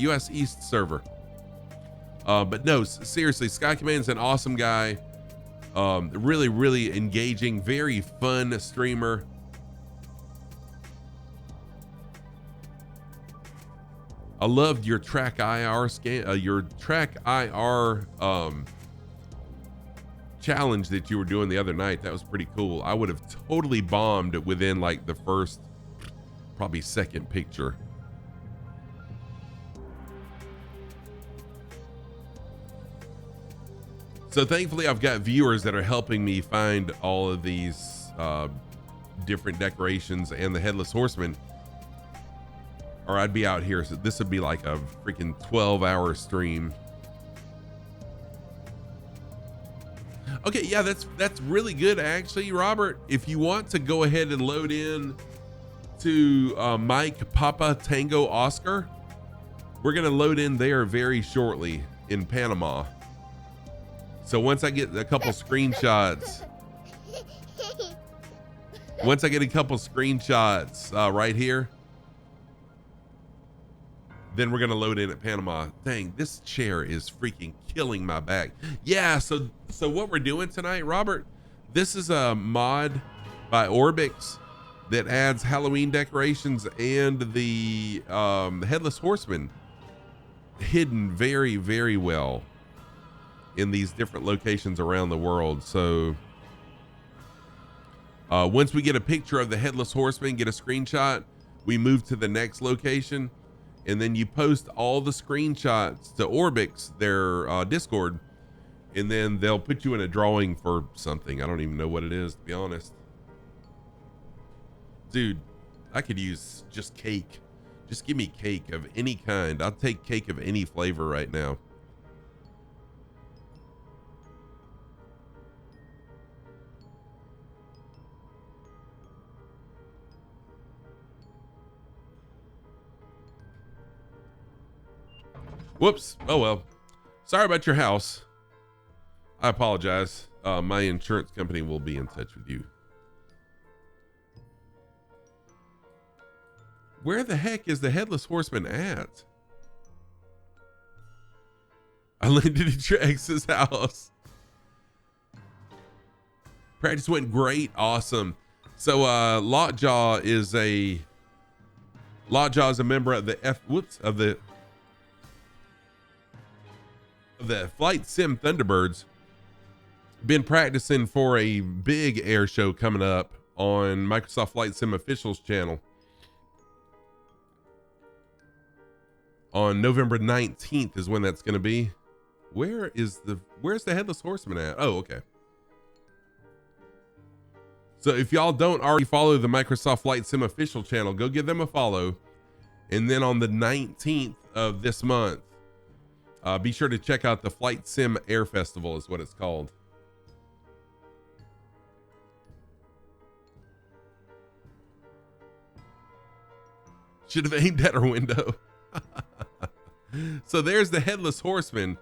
But no, seriously, Sky Command's an awesome guy. Really, really engaging, very fun streamer. I loved your track IR challenge that you were doing the other night. That was pretty cool. I would have totally bombed within like the first, probably second picture. So thankfully I've got viewers that are helping me find all of these different decorations and the Headless Horseman. or I'd be out here. So this would be like a freaking 12-hour stream. Okay, yeah, that's really good actually, Robert. If you want to go ahead and load in to Mike Papa Tango Oscar, we're gonna load in there very shortly in Panama. So once I get a couple screenshots, right here, then we're gonna load in at Panama. Dang, this chair is freaking killing my back. Yeah, so what we're doing tonight, Robert, this is a mod by ORBX that adds Halloween decorations and the Headless Horseman hidden very, very well in these different locations around the world. So once we get a picture of the Headless Horseman, get a screenshot, we move to the next location, and then you post all the screenshots to ORBX, their Discord, and then they'll put you in a drawing for something. I don't even know what it is, to be honest. Dude, I could use just cake. Just give me cake of any kind. I'll take cake of any flavor right now. Whoops. Oh, well. Sorry about your house. I apologize. My insurance company will be in touch with you. Where the heck is the Headless Horseman at? I landed at your ex's house. Practice went great. Awesome. So Lockjaw is a member of the the Flight Sim Thunderbirds. Been practicing for a big air show coming up on Microsoft Flight Sim Official's channel on November 19th is when that's going to be. Where's the Headless Horseman at? Oh, okay. So if y'all don't already follow the Microsoft Flight Sim Official channel, go give them a follow. And then on the 19th of this month, be sure to check out the Flight Sim Air Festival is what it's called. Should have aimed at her window. So there's the Headless Horseman.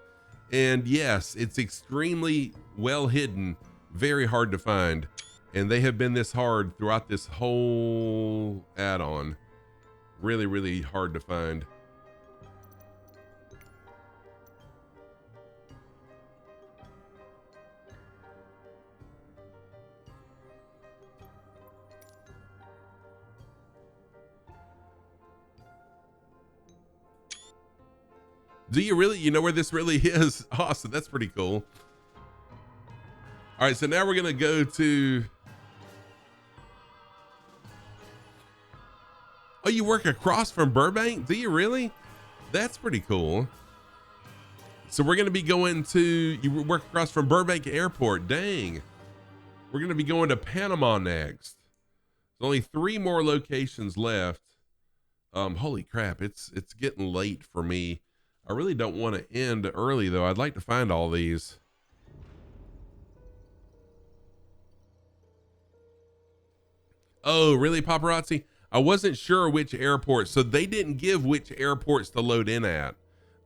And yes, it's extremely well hidden, very hard to find. And they have been this hard throughout this whole add-on. Really, really hard to find. Do you really? You know where this really is? Awesome. That's pretty cool. All right. So now we're going to go to. Oh, you work across from Burbank? Do you really? That's pretty cool. So we're going to be going to. You work across from Burbank Airport. Dang. We're going to be going to Panama next. There's only 3 more locations left. Holy crap. It's getting late for me. I really don't want to end early, though. I'd like to find all these. Oh, really, paparazzi? I wasn't sure which airport. So they didn't give which airports to load in at.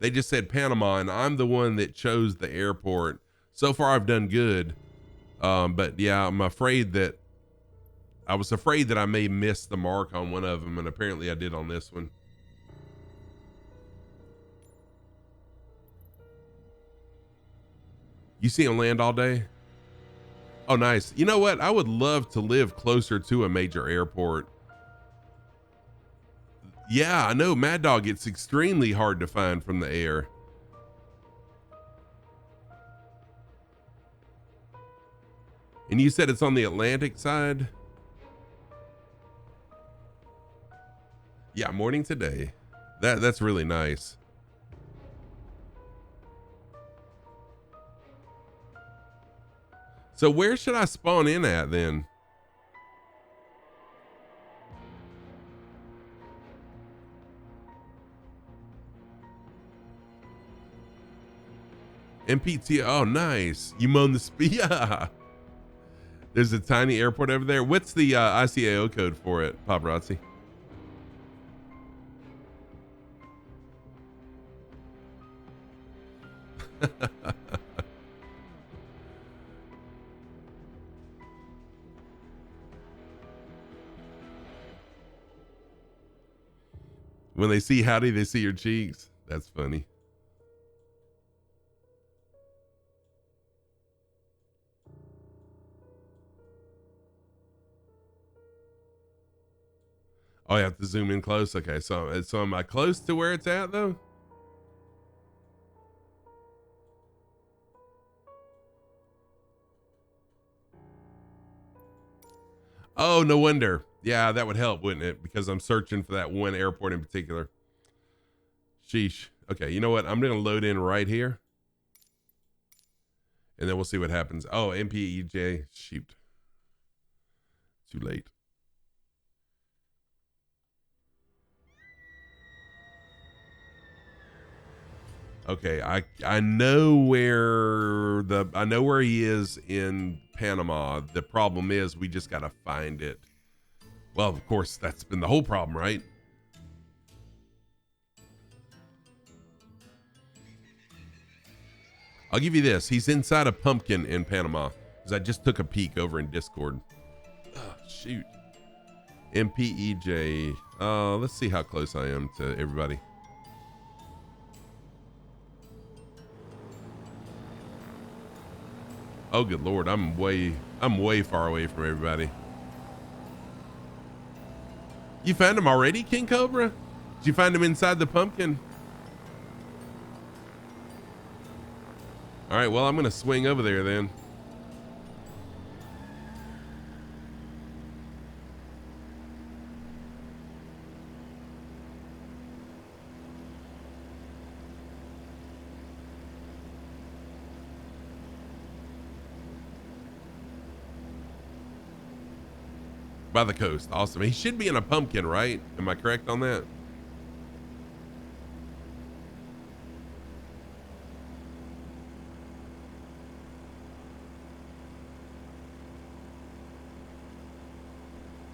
They just said Panama, and I'm the one that chose the airport. So far, I've done good. But yeah, I was afraid that I may miss the mark on one of them, and apparently I did on this one. You see him land all day? Oh, nice. You know what? I would love to live closer to a major airport. Yeah, I know, Mad Dog. It's extremely hard to find from the air. And you said it's on the Atlantic side? Yeah, morning today. That's really nice. So where should I spawn in at then? MPT. Oh, nice. You moan the speed. Yeah. There's a tiny airport over there. What's the ICAO code for it, Paparazzi? When they see Howdy, they see your cheeks. That's funny. Oh, I have to zoom in close. Okay, so am I close to where it's at though? Oh, no wonder. Yeah, that would help, wouldn't it? Because I'm searching for that one airport in particular. Sheesh. Okay, you know what? I'm gonna load in right here, and then we'll see what happens. Oh, MPEJ. Shoot. Too late. Okay, I know where he is in Panama. The problem is we just gotta find it. Well, of course, that's been the whole problem, right? I'll give you this. He's inside a pumpkin in Panama, because I just took a peek over in Discord. Oh, shoot. MPEJ. Let's see how close I am to everybody. Oh, good Lord. I'm way far away from everybody. You found him already, King Cobra? Did you find him inside the pumpkin? All right, well, I'm going to swing over there then. By the coast. Awesome. He should be in a pumpkin, right? Am I correct on that?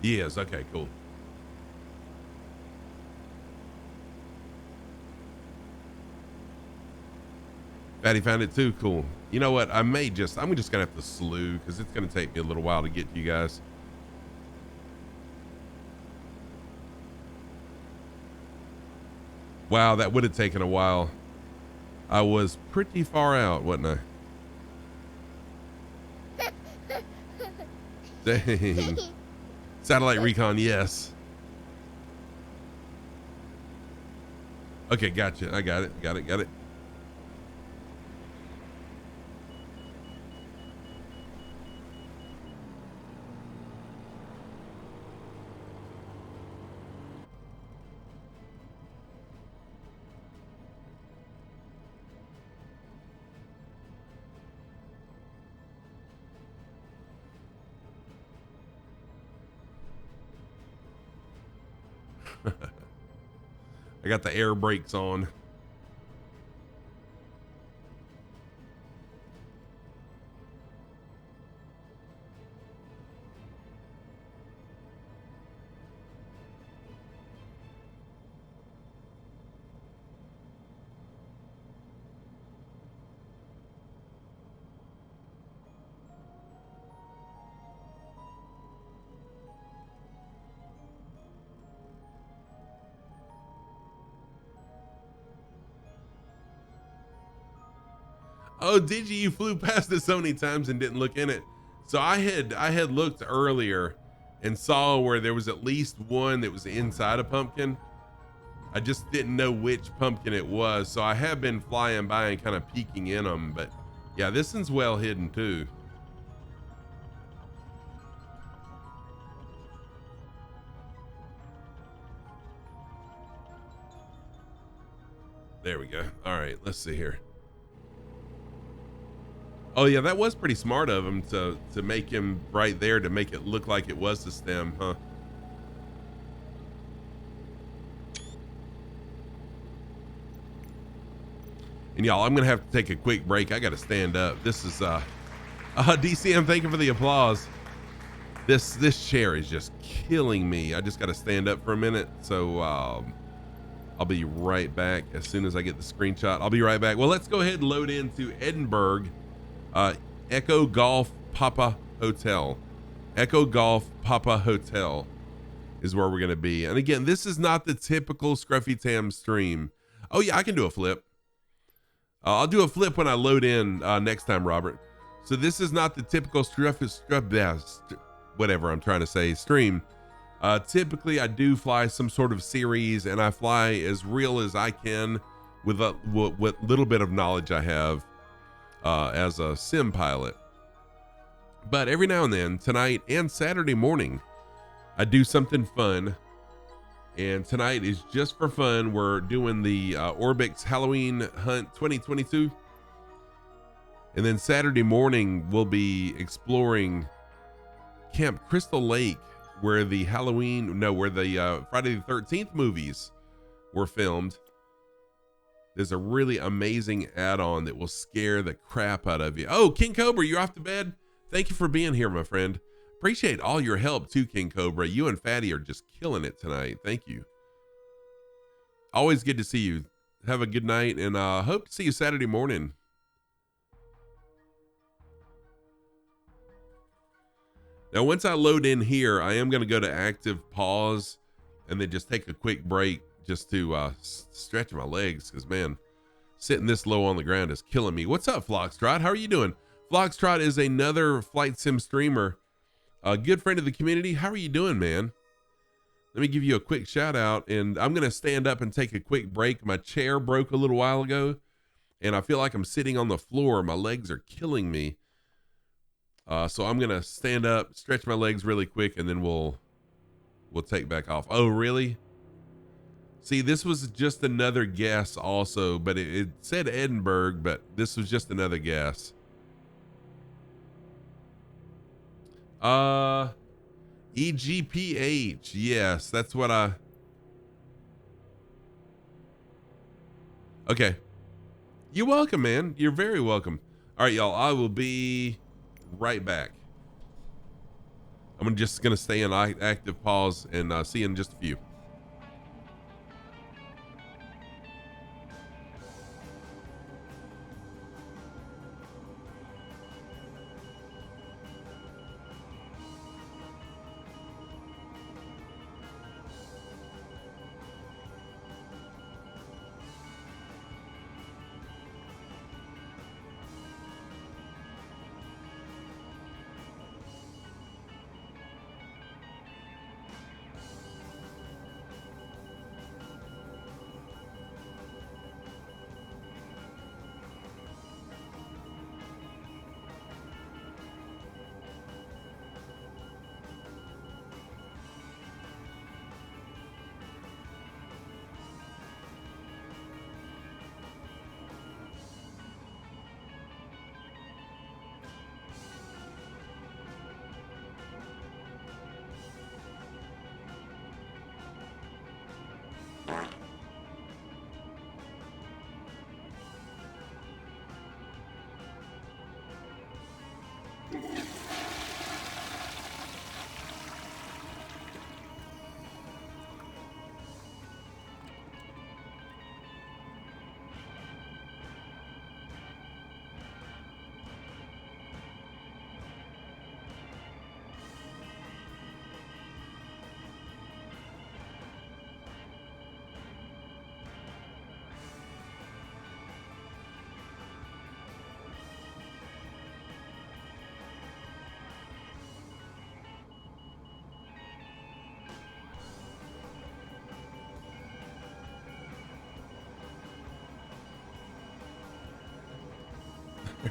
He is. Okay, cool. Fatty found it too. Cool. You know what? I'm just gonna have to slew, because it's gonna take me a little while to get to you guys. Wow, that would have taken a while. I was pretty far out, wasn't I? Dang. Satellite recon, yes. Okay, gotcha. I got it. I got the air brakes on. Oh, did you? You flew past it so many times and didn't look in it. So I had looked earlier and saw where there was at least one that was inside a pumpkin. I just didn't know which pumpkin it was. So I have been flying by and kind of peeking in them. But yeah, this one's well hidden too. There we go. All right, let's see here. Oh yeah, that was pretty smart of him to make him right there to make it look like it was the stem, huh? And y'all, I'm gonna have to take a quick break. I gotta stand up. This is DCM, thank you for the applause. This chair is just killing me. I just gotta stand up for a minute. So I'll be right back as soon as I get the screenshot. I'll be right back. Well, let's go ahead and load into Edinburgh. Echo Golf Papa Hotel. Echo Golf Papa Hotel is where we're gonna be. And again, this is not the typical Scruffy Tam stream. Oh yeah, I can do a flip. I'll do a flip when I load in next time, Robert. So this is not the typical whatever I'm trying to say stream. Typically I do fly some sort of series, and I fly as real as I can with what little bit of knowledge I have as a sim pilot. But every now and then, tonight and Saturday morning, I do something fun. And tonight is just for fun. We're doing the ORBX Halloween Hunt 2022. And then Saturday morning, we'll be exploring Camp Crystal Lake, where the Friday the 13th movies were filmed. There's a really amazing add-on that will scare the crap out of you. Oh, King Cobra, you're off to bed? Thank you for being here, my friend. Appreciate all your help too, King Cobra. You and Fatty are just killing it tonight. Thank you. Always good to see you. Have a good night, and hope to see you Saturday morning. Now, once I load in here, I am going to go to active pause and then just take a quick break just to stretch my legs, because, man, sitting this low on the ground is killing me. What's up, Floxtrot? How are you doing? Floxtrot is another flight sim streamer, a good friend of the community. How are you doing, man? Let me give you a quick shout out, and I'm going to stand up and take a quick break. My chair broke a little while ago, and I feel like I'm sitting on the floor. My legs are killing me. So I'm going to stand up, stretch my legs really quick, and then we'll take back off. Oh, really? See, this was just another guess also, but it said Edinburgh, but this was just another guess. EGPH. Yes, that's what okay. You're welcome, man. You're very welcome. All right, y'all. I will be right back. I'm just going to stay in active pause and see you in just a few.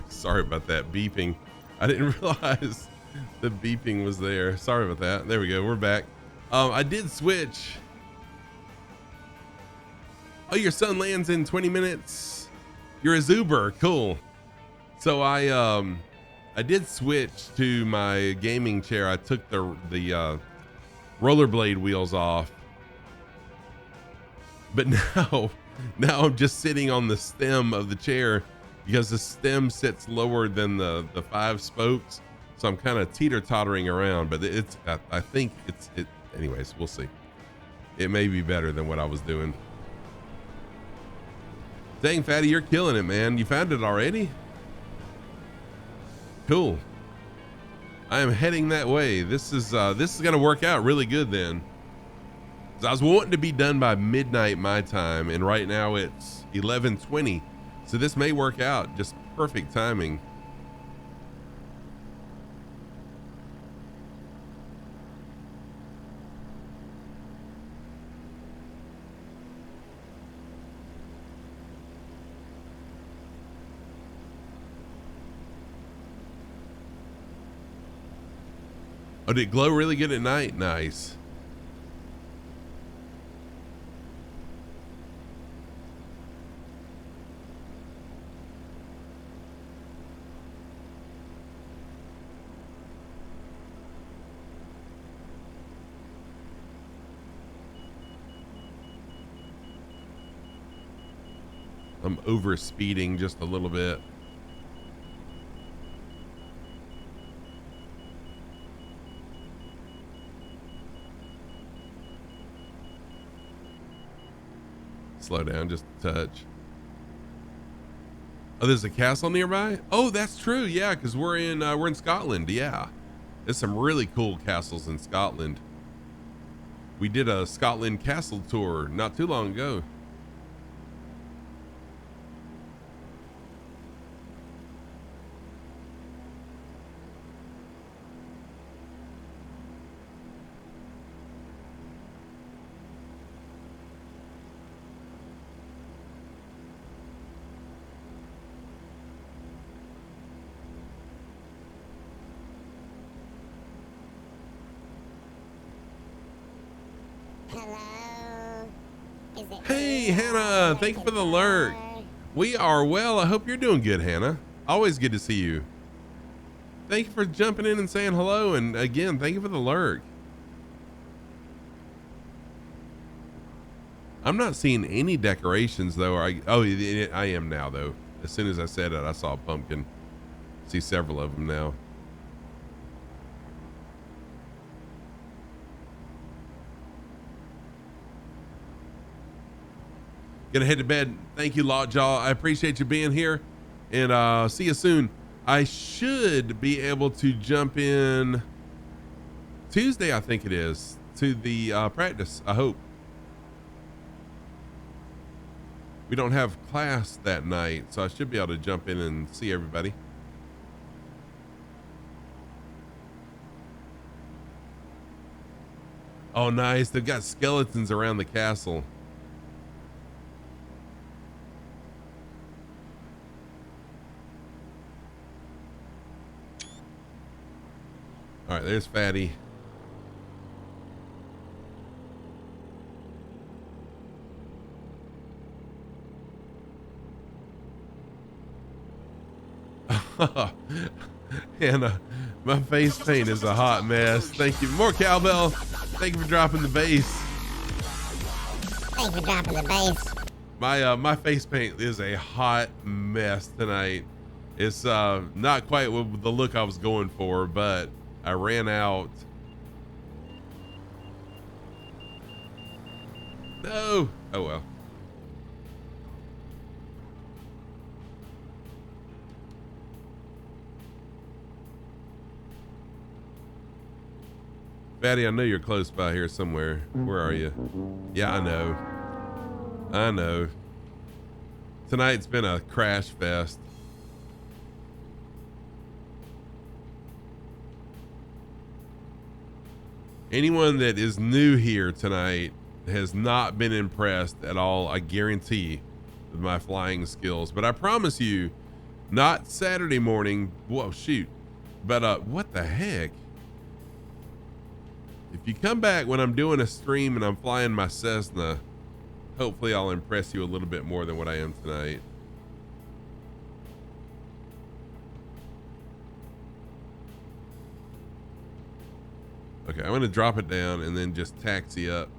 Sorry about that beeping. I didn't realize the beeping was there. Sorry about that. There we go. We're back. I did switch. Oh, your son lands in 20 minutes. You're a Zuber. Cool. So I did switch to my gaming chair. I took the rollerblade wheels off. But now now I'm just sitting on the stem of the chair because the stem sits lower than the 5 spokes. So I'm kind of teeter-tottering around, but I think anyways, we'll see. It may be better than what I was doing. Dang, Fatty, you're killing it, man. You found it already? Cool. I am heading that way. This is gonna work out really good then. I was wanting to be done by midnight my time, and right now it's 11:20. So this may work out. Just perfect timing. Oh, did it glow really good at night? Nice. I'm over speeding just a little bit. Slow down just a touch. Oh, there's a castle nearby? Oh, that's true. Yeah, because we're in Scotland. Yeah, there's some really cool castles in Scotland. We did a Scotland castle tour not too long ago. Hey, Hannah, thank you for the lurk. We are well. I hope you're doing good, Hannah. Always good to see you. Thank you for jumping in and saying hello. And again, thank you for the lurk. I'm not seeing any decorations though. I am now though. As soon as I said it, I saw a pumpkin. See several of them now. Gonna head to bed. Thank you, Lockjaw. I appreciate you being here, and see you soon. I should be able to jump in Tuesday, I think it is, to the practice. I hope. We don't have class that night, so I should be able to jump in and see everybody. Oh, nice. They've got skeletons around the castle. All right, there's Fatty. Hannah, my face paint is a hot mess. Thank you. More cowbell. Thank you for dropping the bass. Thanks for dropping the bass. My face paint is a hot mess tonight. It's not quite the look I was going for, but I ran out. No. Oh well. Fatty, I know you're close by here somewhere. Where are you? Yeah, I know. I know. Tonight's been a crash fest. Anyone that is new here tonight has not been impressed at all, I guarantee, with my flying skills. But I promise you, not Saturday morning. Whoa, shoot. But what the heck? If you come back when I'm doing a stream and I'm flying my Cessna, hopefully I'll impress you a little bit more than what I am tonight. Okay, I'm gonna drop it down and then just taxi up.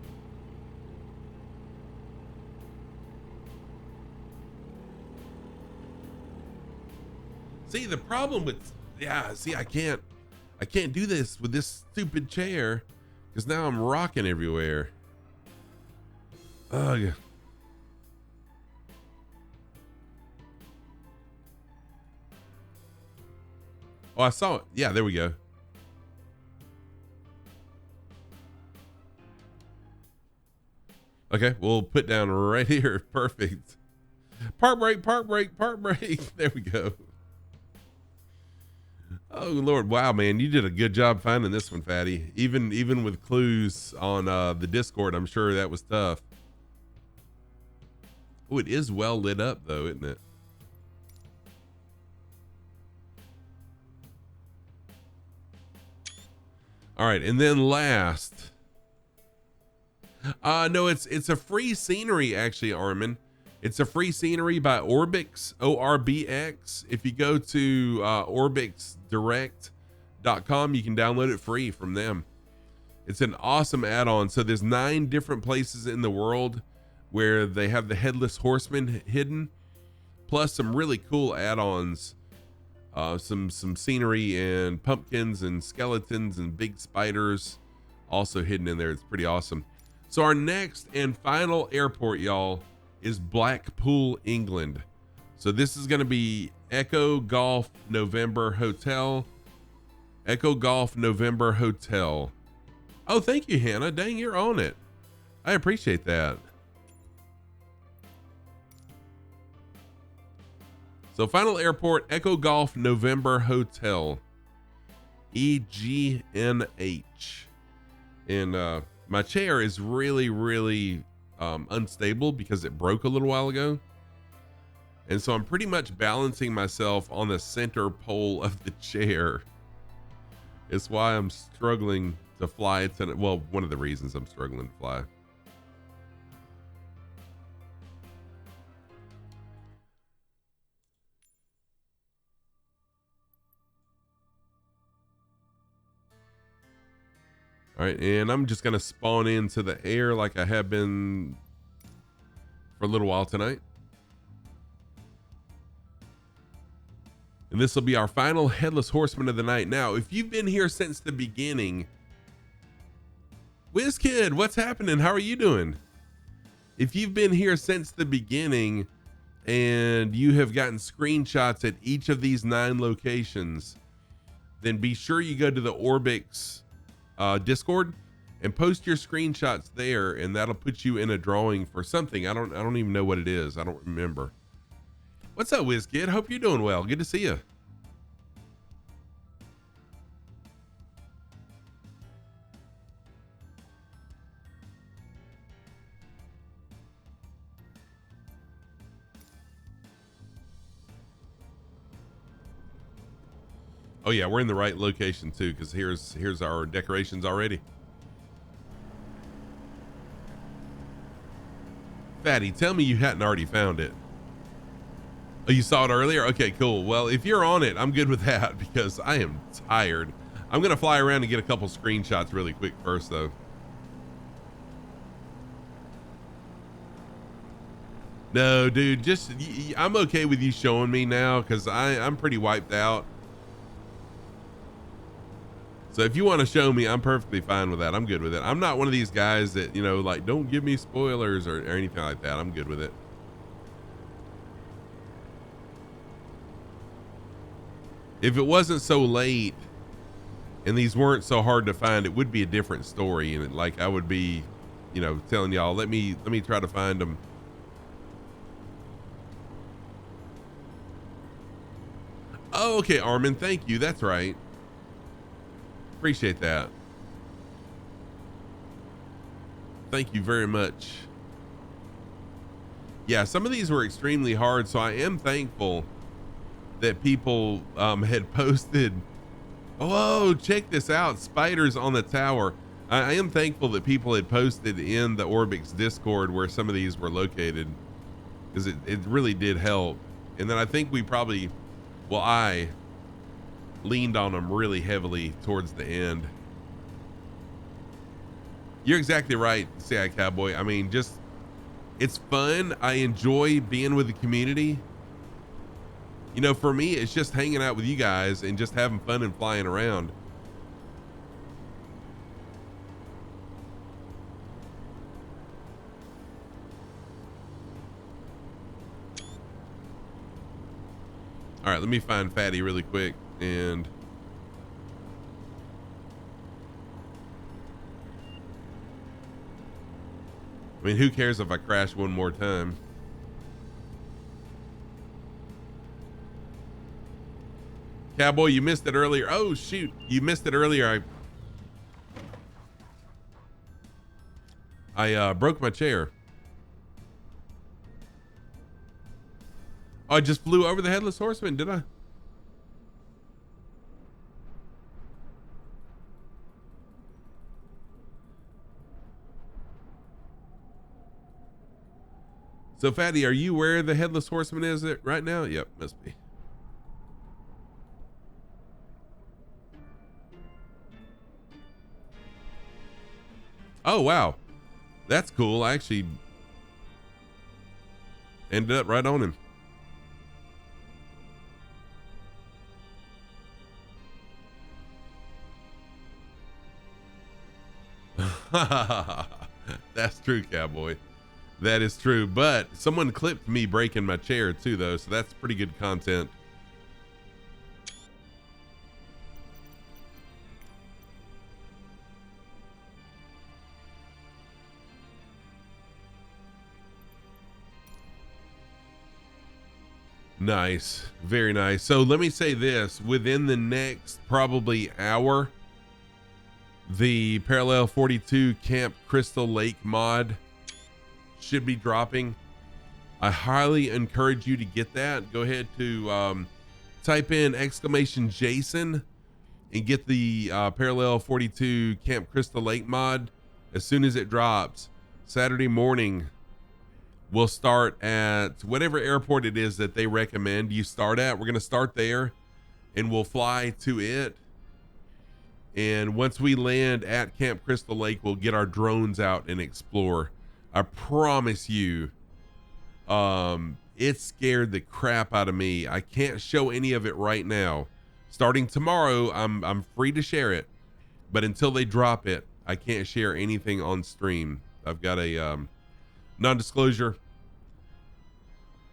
See, the problem with, yeah, see, I can't do this with this stupid chair because now I'm rocking everywhere. Ugh. Oh, I saw it. Yeah, there we go. Okay, we'll put down right here. Perfect. Park break, park break, park break. There we go. Oh Lord, wow, man, you did a good job finding this one, Fatty. Even with clues on the Discord, I'm sure that was tough. Oh, it is well lit up though, isn't it? All right, and then last, no, it's a free scenery actually, Armin. It's a free scenery by ORBX, ORBX. If you go to orbxdirect.com, you can download it free from them. It's an awesome add-on. So there's 9 different places in the world where they have the Headless Horseman hidden, plus some really cool add-ons. Some scenery and pumpkins and skeletons and big spiders also hidden in there. It's pretty awesome. So our next and final airport, y'all, is Blackpool, England. So this is going to be Echo Golf November Hotel. Echo Golf November Hotel. Oh, thank you, Hannah. Dang, you're on it. I appreciate that. So final airport, Echo Golf November Hotel. EGNH. And my chair is really unstable because it broke a little while ago. And so I'm pretty much balancing myself on the center pole of the chair. It's why I'm struggling to fly tonight. Well, one of the reasons I'm struggling to fly. All right, and I'm just gonna spawn into the air like I have been for a little while tonight. And this will be our final Headless Horseman of the night. Now, if you've been here since the beginning, WizKid, what's happening? How are you doing? If you've been here since the beginning and you have gotten screenshots at each of these 9 locations, then be sure you go to the ORBX Discord and post your screenshots there, and that'll put you in a drawing for something. I don't even know what it is. I don't remember. What's up, WizKid? Hope you're doing well. Good to see you. Oh yeah, we're in the right location too, because here's our decorations already. Fatty, tell me you hadn't already found it. Oh, you saw it earlier? Okay, cool. Well, if you're on it, I'm good with that because I am tired. I'm gonna fly around and get a couple screenshots really quick first though. No, dude, just I'm okay with you showing me now because I'm pretty wiped out. So if you want to show me, I'm perfectly fine with that. I'm good with it. I'm not one of these guys that, you know, like, don't give me spoilers or anything like that. I'm good with it. If it wasn't so late and these weren't so hard to find, it would be a different story. And like, I would be, you know, telling y'all, let me try to find them. Oh, okay, Armin. Thank you. That's right. Appreciate that. Thank you very much. Yeah, some of these were extremely hard, so I am thankful that people had posted. Oh, check this out. Spiders on the tower. I am thankful that people had posted in the ORBX Discord where some of these were located, because it really did help. And then I think we probably, well, I leaned on them really heavily towards the end. You're exactly right, CI Cowboy. I mean, it's fun. I enjoy being with the community. You know, for me, it's just hanging out with you guys and just having fun and flying around. All right, let me find Fatty really quick. And I mean, who cares if I crash one more time? Cowboy, you missed it earlier. Oh, shoot. You missed it earlier. I broke my chair. Oh, I just flew over the Headless Horseman, did I? So, Fatty, are you where the Headless Horseman is right now? Yep, must be. Oh, wow. That's cool. I actually ended up right on him. That's true, Cowboy. That is true. But someone clipped me breaking my chair too, though. So that's pretty good content. Nice. Very nice. So let me say this, within the next probably hour, the Parallel 42 Camp Crystal Lake mod should be dropping. I highly encourage you to get that. Go ahead to type in !Jason and get the Parallel 42 Camp Crystal Lake mod. As soon as it drops, Saturday morning, we'll start at whatever airport it is that they recommend you start at. We're going to start there and we'll fly to it. And once we land at Camp Crystal Lake, we'll get our drones out and explore. I promise you, it scared the crap out of me. I can't show any of it right now. Starting tomorrow, I'm free to share it, but until they drop it, I can't share anything on stream. I've got a non-disclosure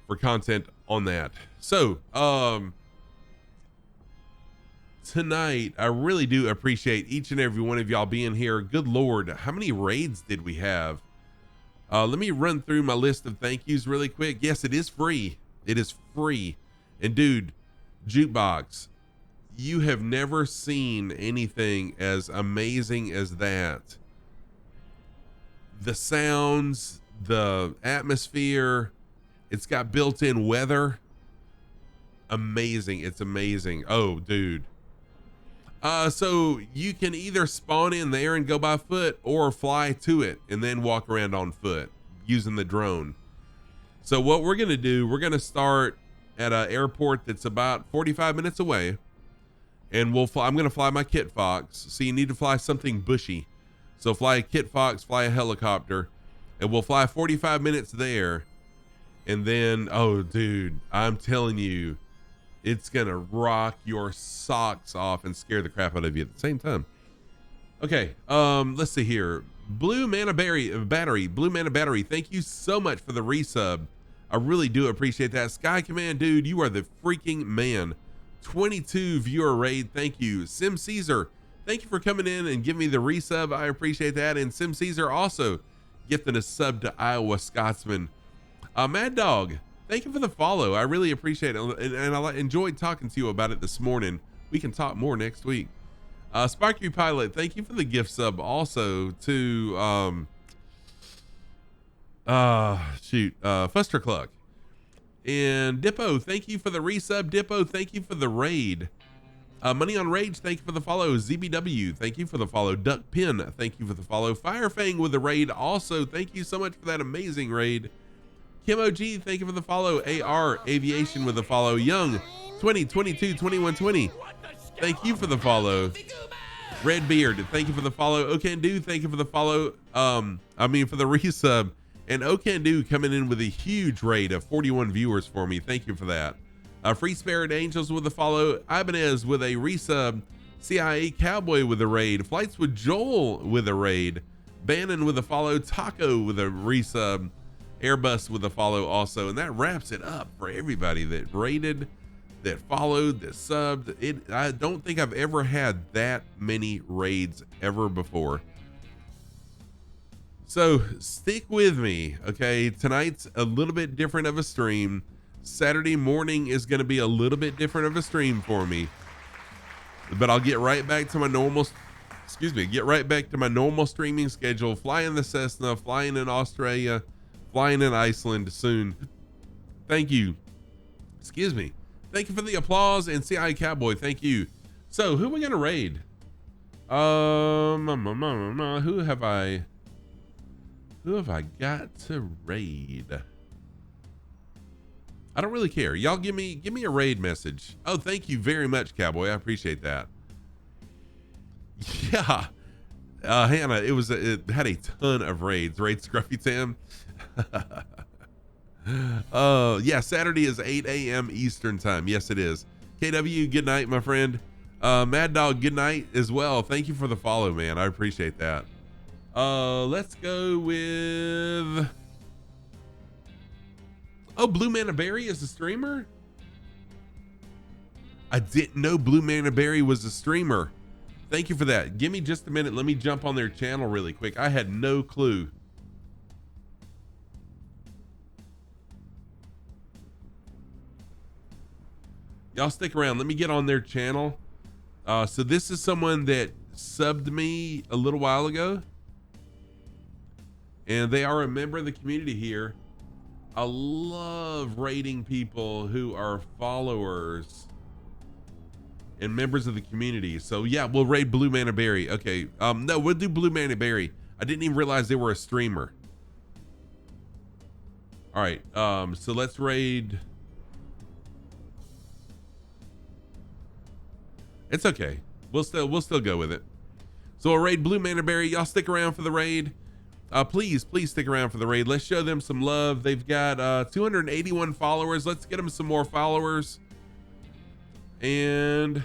for content on that. So, tonight, I really do appreciate each and every one of y'all being here. Good Lord, how many raids did we have? Let me run through my list of thank yous really quick. Yes, it is free. It is free. And dude, Jukebox, you have never seen anything as amazing as that. The sounds, the atmosphere, it's got built-in weather. Amazing. It's amazing. Oh, dude. So you can either spawn in there and go by foot or fly to it and then walk around on foot using the drone. So what we're going to do, we're going to start at an airport that's about 45 minutes away, and we'll fly. I'm going to fly my Kit Fox. So you need to fly something bushy. So fly a Kit Fox, fly a helicopter, and we'll fly 45 minutes there. And then, oh dude, I'm telling you, it's gonna rock your socks off and scare the crap out of you at the same time. Okay, let's see here. Blue Mana Battery, thank you so much for the resub. I really do appreciate that. Sky Command, dude, you are the freaking man. 22 viewer raid, thank you. Sim Caesar, thank you for coming in and giving me the resub. I appreciate that. And Sim Caesar also gifting a sub to Iowa Scotsman. Mad Dog, thank you for the follow. I really appreciate it. And I enjoyed talking to you about it this morning. We can talk more next week. Sparky Pilot, thank you for the gift sub also to, Fuster Cluck. And Dippo, thank you for the resub. Dippo, thank you for the raid. Money on Rage, thank you for the follow. ZBW, thank you for the follow. Duck Pin, thank you for the follow. Firefang with the raid also, thank you so much for that amazing raid. Kim OG, thank you for the follow. AR Aviation with the follow. Young 2022 2120, thank you for the follow. Redbeard, thank you for the follow. Okandu, thank you for the follow. For the resub. And Okandu coming in with a huge raid of 41 viewers for me. Thank you for that. Free Spirit Angels with a follow. Ibanez with a resub. CIA Cowboy with a raid. Flights with Joel with a raid. Bannon with a follow. Taco with a resub. Airbus with a follow also. And that wraps it up for everybody that raided, that followed, that subbed. I don't think I've ever had that many raids ever before. So stick with me, okay? Tonight's a little bit different of a stream. Saturday morning is going to be a little bit different of a stream for me. But I'll get right back to my normal, get right back to my normal streaming schedule. Flying the Cessna, flying in Australia, flying in Iceland soon. Thank you. Thank you for the applause, and CI Cowboy, thank you. So who are we going to raid? Who have I got to raid? I don't really care. Y'all give me a raid message. Oh, thank you very much, Cowboy. I appreciate that. Yeah. Hannah, it had a ton of raids. Raid Scruffy Tam. Yeah, Saturday is 8 a.m. Eastern time. Yes, it is. KW, good night, my friend. Mad Dog, good night as well. Thank you for the follow, man. I appreciate that. Let's go with... Oh, Blue Mana Berry is a streamer? I didn't know Blue Mana Berry was a streamer. Thank you for that. Give me just a minute. Let me jump on their channel really quick. I had no clue. Y'all stick around. Let me get on their channel. So this is someone that subbed me a little while ago. And they are a member of the community here. I love raiding people who are followers and members of the community. So yeah, we'll raid Blue Mana Berry. Okay. No, we'll do Blue Mana Berry. I didn't even realize they were a streamer. All right. So let's raid. It's okay. We'll still go with it. So we'll raid Blue Mana Berry. Y'all stick around for the raid. Please stick around for the raid. Let's show them some love. They've got 281 followers. Let's get them some more followers. And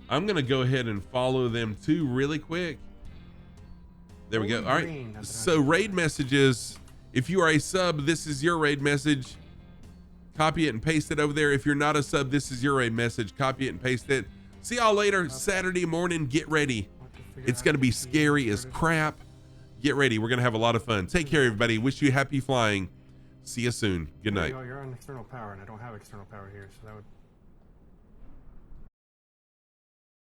I'm going to go ahead and follow them too really quick. There we go. All right. So raid messages. If you are a sub, this is your raid message. Copy it and paste it over there. If you're not a sub, this is your raid message. Copy it and paste it. See y'all later. Saturday morning. Get ready. It's going to be scary as crap. Get ready. We're going to have a lot of fun. Take care, everybody. Wish you happy flying. See you soon. Good night. You're on external power, and I don't have external power here, so that would